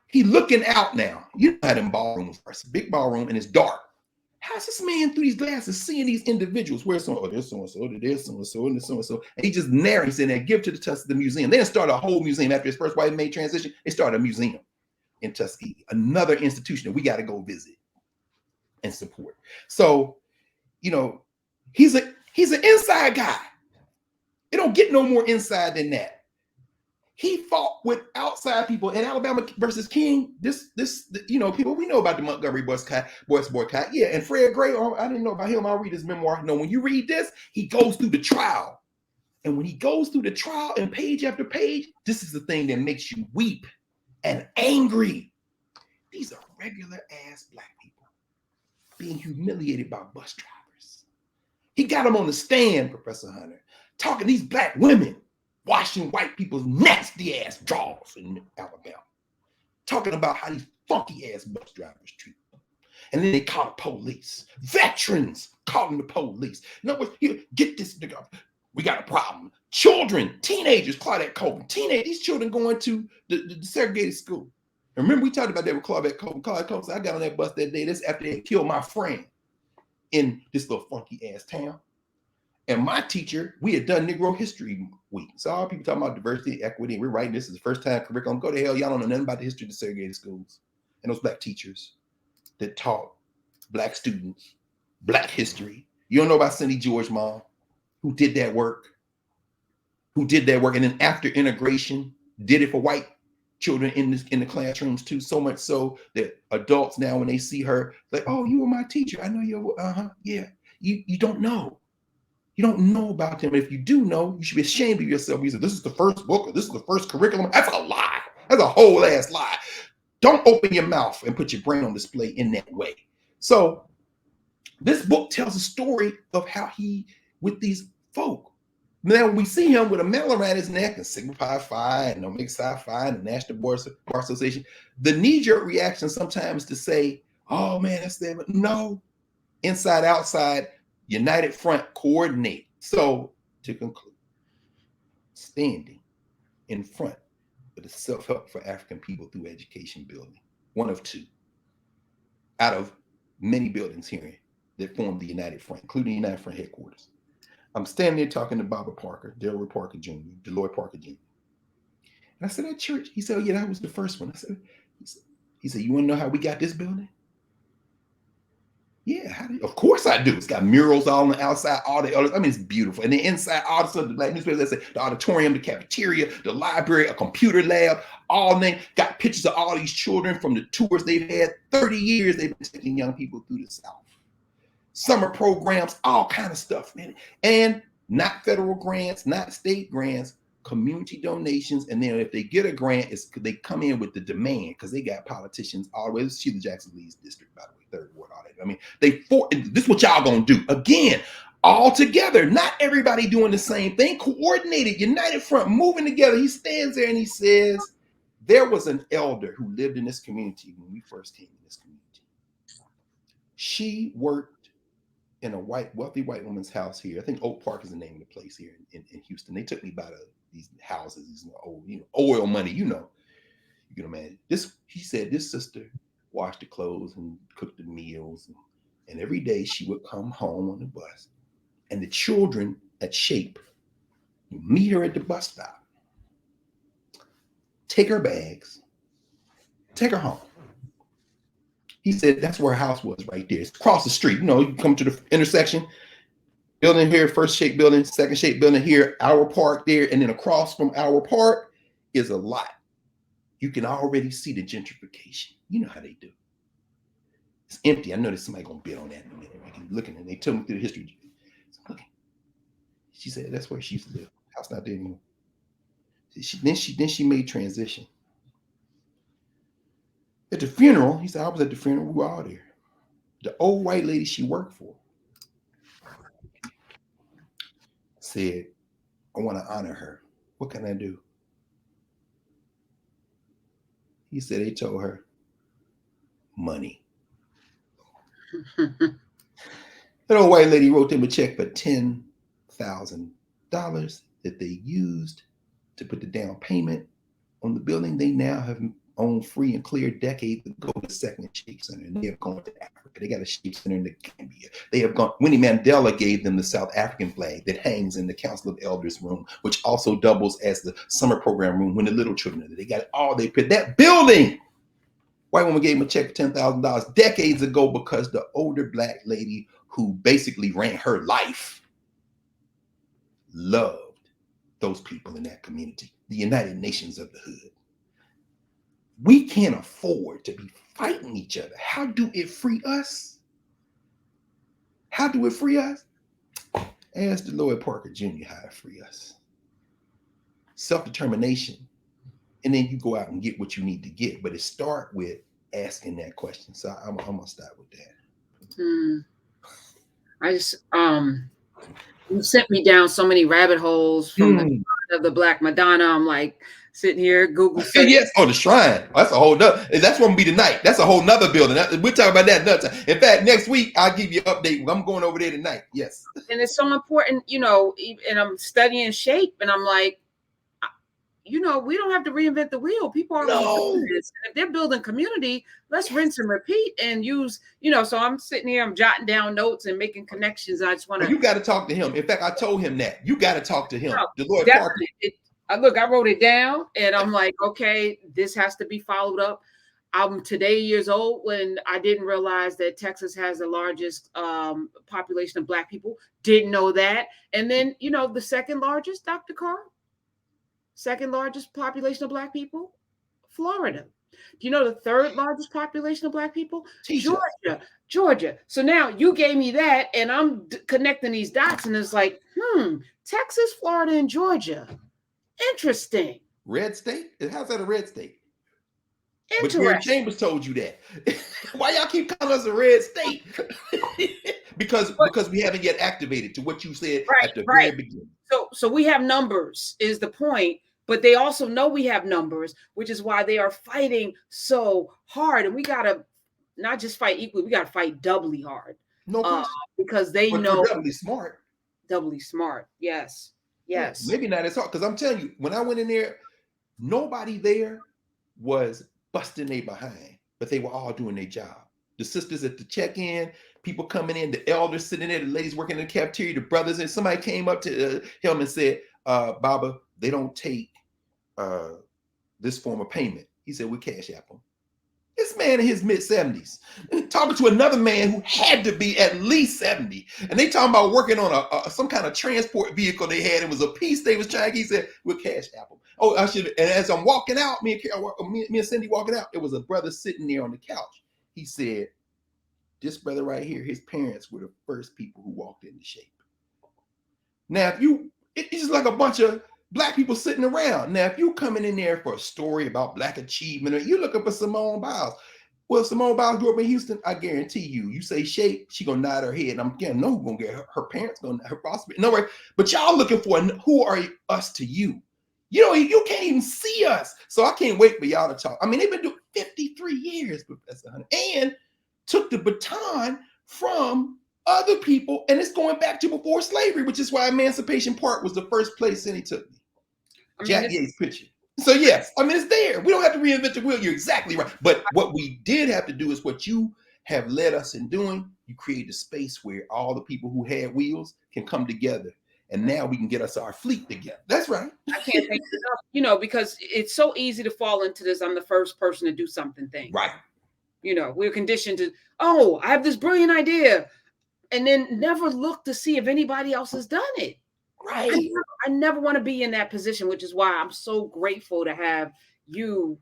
A: He looking out now. You know how them ballrooms are. It's a big ballroom and it's dark. How's this man through these glasses seeing these individuals? Where's so? Oh, there's so-and-so, there's so-and-so, and there's so-and-so. And he just narrates in there, give to the Tuskegee museum. They didn't start a whole museum after his first white made transition. They started a museum in Tuskegee, another institution that we got to go visit and support. So, he's an inside guy. It don't get no more inside than that. He fought with outside people in Alabama versus King. People, we know about the Montgomery boys boycott. Yeah, and Fred Gray, I didn't know about him. I'll read his memoir. No, when you read this, he goes through the trial. And when he goes through the trial and page after page, this is the thing that makes you weep and angry. These are regular ass black people being humiliated by bus drivers. He got them on the stand, Professor Hunter, talking these black women washing white people's nasty ass drawers in Alabama, talking about how these funky ass bus drivers treat them. And then they call the police. Veterans calling the police. In other words, here, get this nigga. We got a problem. Children, teenagers, Claudette Colvin, these children going to the segregated school. And remember, we talked about that with Claudette Colvin. Claudette Colvin said, I got on that bus that day. That's after they killed my friend in this little funky ass town. And my teacher, we had done Negro History Week. So all people talking about diversity, equity, and we're writing this is the first time curriculum. Go to hell, y'all don't know nothing about the history of the segregated schools. And those black teachers that taught black students black history. You don't know about Cindy George Mom, who did that work. And then after integration, did it for white children in the classrooms too, so much so that adults now, when they see her, like, oh, you were my teacher. I know you were, yeah. You don't know. You don't know about them. If you do know, you should be ashamed of yourself. You say, this is the first book, or this is the first curriculum. That's a lie. That's a whole ass lie. Don't open your mouth and put your brain on display in that way. So this book tells a story of how he, with these folk. Now we see him with a medal around his neck and Sigma Pi Phi and Omega Psi Phi and the National Bar Association. The knee-jerk reaction sometimes to say, oh man, that's them. No, inside, outside, United Front, coordinate. So to conclude, standing in front of the self-help for African people through education building, one of two out of many buildings here that form the United Front, including the United Front headquarters. I'm standing there talking to Barbara Parker, Delroy Parker Jr., Deloy Parker Jr. And I said, that church, he said, oh yeah, that was the first one. He said, you want to know how we got this building? Yeah, of course I do. It's got murals all on the outside, all the others. I mean, it's beautiful. And the inside, all the stuff, the black newspapers, the auditorium, the cafeteria, the library, a computer lab, all named, got pictures of all these children from the tours they've had. 30 years they've been taking young people through the South. Summer programs, all kind of stuff, man. And not federal grants, not state grants, community donations. And then if they get a grant, they come in with the demand because they got politicians all the way. This is Sheila Jackson Lee's district, by the way, 3rd Ward, all that. I mean, this is what y'all gonna do. Again, all together, not everybody doing the same thing, coordinated, united front, moving together. He stands there and he says, there was an elder who lived in this community when we first came in this community. She worked in a wealthy white woman's house here. I think Oak Park is the name of the place here in Houston. They took me by these houses, these old, oil money, you can imagine. He said this sister washed the clothes and cooked the meals. And every day she would come home on the bus. And the children at Shape would meet her at the bus stop, take her bags, take her home. He said that's where her house was right there. It's across the street. You come to the intersection, building here, first Shape building, second Shape building here, our park there. And then across from our park is a lot. You can already see the gentrification. You know how they do. It's empty. I know there's somebody gonna bid on that in a minute. I keep looking, and they told me through the history. So I'm looking. She said that's where she used to live. House not there anymore. Then she made transition. At the funeral, he said, I was at the funeral, we were all there. The old white lady she worked for said, I want to honor her. What can I do? He said they told her money. That old white lady wrote them a check for $10,000 that they used to put the down payment on the building. They now have owned free and clear decades ago the second Shape Center, and they have gone to Africa. They got a Shape Center in the Gambia. They have gone. Winnie Mandela gave them the South African flag that hangs in the Council of Elders room, which also doubles as the summer program room when the little children are there. They got it all. They put that building. White woman gave him a check for $10,000 decades ago because the older black lady who basically ran her life loved those people in that community, the United Nations of the hood. We can't afford to be fighting each other. How do it free us? How do it free us? Ask Lloyd Parker Jr. how to free us. Self-determination. And then you go out and get what you need to get. But it starts with asking that question. So I'm going to start with that.
B: I just, you sent me down so many rabbit holes from the of the Black Madonna. I'm like sitting here, Google search.
A: Yes, the shrine. That's a whole nother. That's going to be tonight. That's a whole nother building. We'll talk about that another time. In fact, next week I'll give you an update. I'm going over there tonight. Yes.
B: And it's so important, and I'm studying shape, and I'm like, we don't have to reinvent the wheel. People are doing this. And if they're building community, let's rinse and repeat and use, so I'm sitting here, I'm jotting down notes and making connections. I just want to.
A: You got to talk to him. In fact, I told him that. You got to talk to him. Lloyd Parker.
B: Look, I wrote it down and I'm like, okay, this has to be followed up. I'm today years old when I didn't realize that Texas has the largest population of Black people. Didn't know that. And then, the second largest, Dr. Carr? Second largest population of Black people, Florida. Do you know the third largest population of Black people? Georgia. So now you gave me that, and I'm connecting these dots, and it's like, Texas, Florida, and Georgia. Interesting.
A: Red state? How's that a red state?
B: Interesting.
A: But Gary Chambers told you that. Why y'all keep calling us a red state? because we haven't yet activated to what you said at the very beginning.
B: So we have numbers is the point, but they also know we have numbers, which is why they are fighting so hard. And we got to not just fight equally, we got to fight doubly hard.
A: No question.
B: Because they know.
A: Doubly smart.
B: Doubly smart. Yes. Yes.
A: Maybe not as hard. Because I'm telling you, when I went in there, nobody there was busting their behind, but they were all doing their job. The sisters at the check-in, people coming in, the elders sitting there, the ladies working in the cafeteria, the brothers, and somebody came up to him and said, Baba, they don't take this form of payment. He said, we cash app them. This man in his mid-70s, talking to another man who had to be at least 70. And they talking about working on some kind of transport vehicle they had. It was a piece they was trying. He said, we'll cash app them. Oh, I should. And as I'm walking out, me and Cindy walking out, there was a brother sitting there on the couch. He said, this brother right here, his parents were the first people who walked into Shape. Now, it's just like a bunch of Black people sitting around. Now, if you coming in there for a story about Black achievement, or you looking for Simone Biles. Well, Simone Biles grew up in Houston. I guarantee you say Shape, she gonna nod her head. And I'm gonna know who's gonna get her parents gonna her foster. No way. But y'all looking for who are us to you? You can't even see us. So I can't wait for y'all to talk. I mean, they've been doing 53 years, Professor Hunter, and took the baton from other people, and it's going back to before slavery, which is why Emancipation Park was the first place Cindy took me. Jack Yates' picture. So yes, I mean, it's there. We don't have to reinvent the wheel. You're exactly right. But what we did have to do is what you have led us in doing. You created a space where all the people who had wheels can come together. And now we can get us our fleet together. That's right.
B: I can't thank you enough, because it's so easy to fall into this. I'm the first person to do something thing.
A: Right.
B: We're conditioned to, I have this brilliant idea. And then never look to see if anybody else has done it.
A: Right.
B: I never want to be in that position, which is why I'm so grateful to have you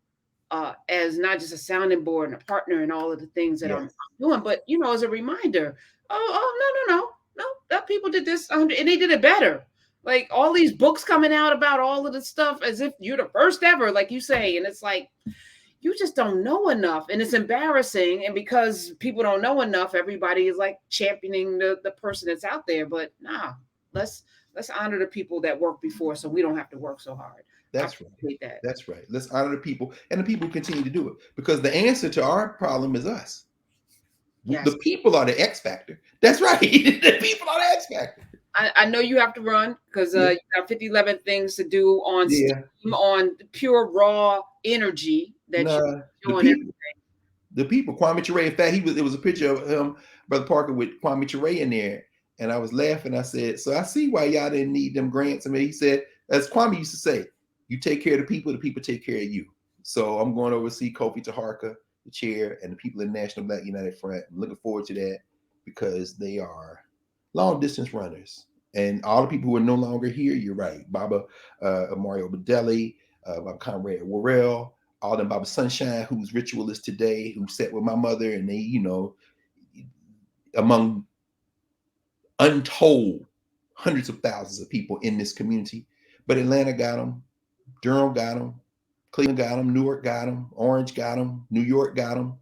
B: as not just a sounding board and a partner in all of the things that
A: Yes.
B: I'm doing, but as a reminder. No, that people did this and they did it better. Like all these books coming out about all of this stuff as if you're the first ever, like you say, and it's like you just don't know enough, and it's embarrassing. And because people don't know enough, everybody is like championing the person that's out there. But nah, let's honor the people that worked before, so we don't have to work so hard.
A: That's right. That's right. Let's honor the people, and the people continue to do it, because the answer to our problem is us. Yes. The people are the X factor. That's right. The people are the X factor.
B: I know you have to run because you got 5011 things to do on on pure raw energy that you're doing.
A: The people, Kwame Ture, in fact, it was a picture of him, Brother Parker, with Kwame Ture in there. And I was laughing. I said, so I see why y'all didn't need them grants. I mean, he said, as Kwame used to say, you take care of the people take care of you. So I'm going over to see Kofi Taharka, the chair, and the people in the National Black United Front. I'm looking forward to that because they are long distance runners. And all the people who are no longer here, you're right. Baba Mario Badeli, Baba Conrad Worrell, all them Baba Sunshine, who's ritualist today, who sat with my mother, and they, among untold hundreds of thousands of people in this community. But Atlanta got them, Durham got them, Cleveland got them, Newark got them, Orange got them, New York got them.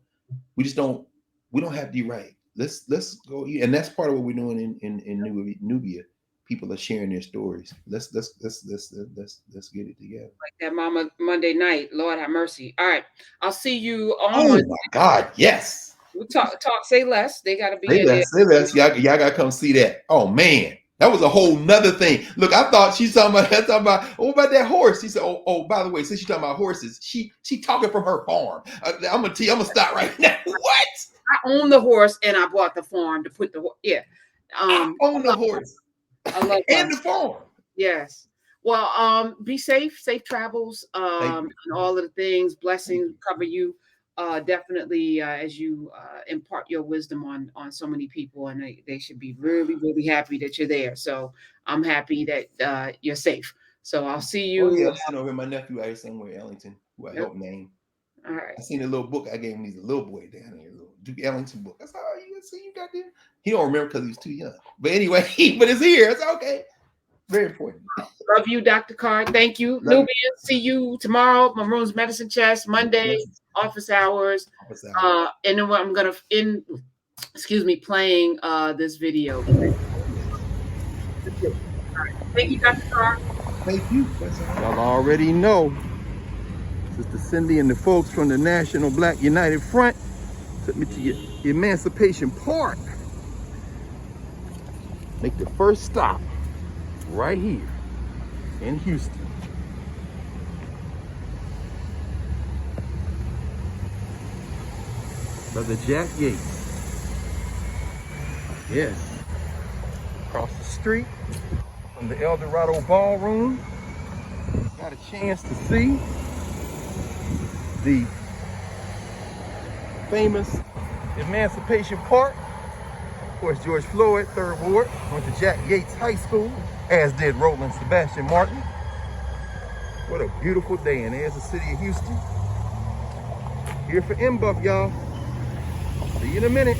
A: We don't have to be right. Let's go, and that's part of what we're doing in Nubia. People are sharing their stories. Let's get it together.
B: Like that Mama Monday night. Lord have mercy. All right, I'll see you on.
A: Oh my God, yes.
B: We'll talk. Say less. They gotta be
A: in there. Say less. Y'all gotta come see that. Oh man, that was a whole nother thing. Look, I thought she's talking about what about that horse? She said, oh, by the way, since she's talking about horses, she talking from her farm. I'm gonna stop right now. What?
B: I own the horse and I bought the farm to put the
A: I own the horse.
B: I love
A: and the farm.
B: Yes. Well, be safe travels, and all of the things. Blessings cover you. Definitely, as you impart your wisdom on so many people, and they should be really, really happy that you're there. So I'm happy that you're safe. So I'll see you.
A: Oh, yeah, I'm sitting over my nephew out here somewhere, Ellington, who I helped name.
B: All right.
A: I seen a little book I gave him. He's a little boy down here, little Duke Ellington book. That's how you got there. He don't remember because he was too young. But anyway, but it's here. It's okay. Very important.
B: Love you, Dr. Carr. Thank you. Nubia, see you tomorrow. Maroon's Medicine Chest, Monday, office hours. And then I'm going to playing this video. Thank you, Dr. Carr.
A: Thank you. Y'all already know Sister Cindy and the folks from the National Black United Front took me to Emancipation Park. Make the first stop right here in Houston. Brother Jack Yates. Yes. Across the street from the El Dorado Ballroom. Got a chance to see the famous Emancipation Park. Of course, George Floyd, 3rd Ward, went to Jack Yates High School, as did Roland Sebastian Martin. What a beautiful day, and there's the city of Houston. Here for NBUF, y'all. See you in a minute.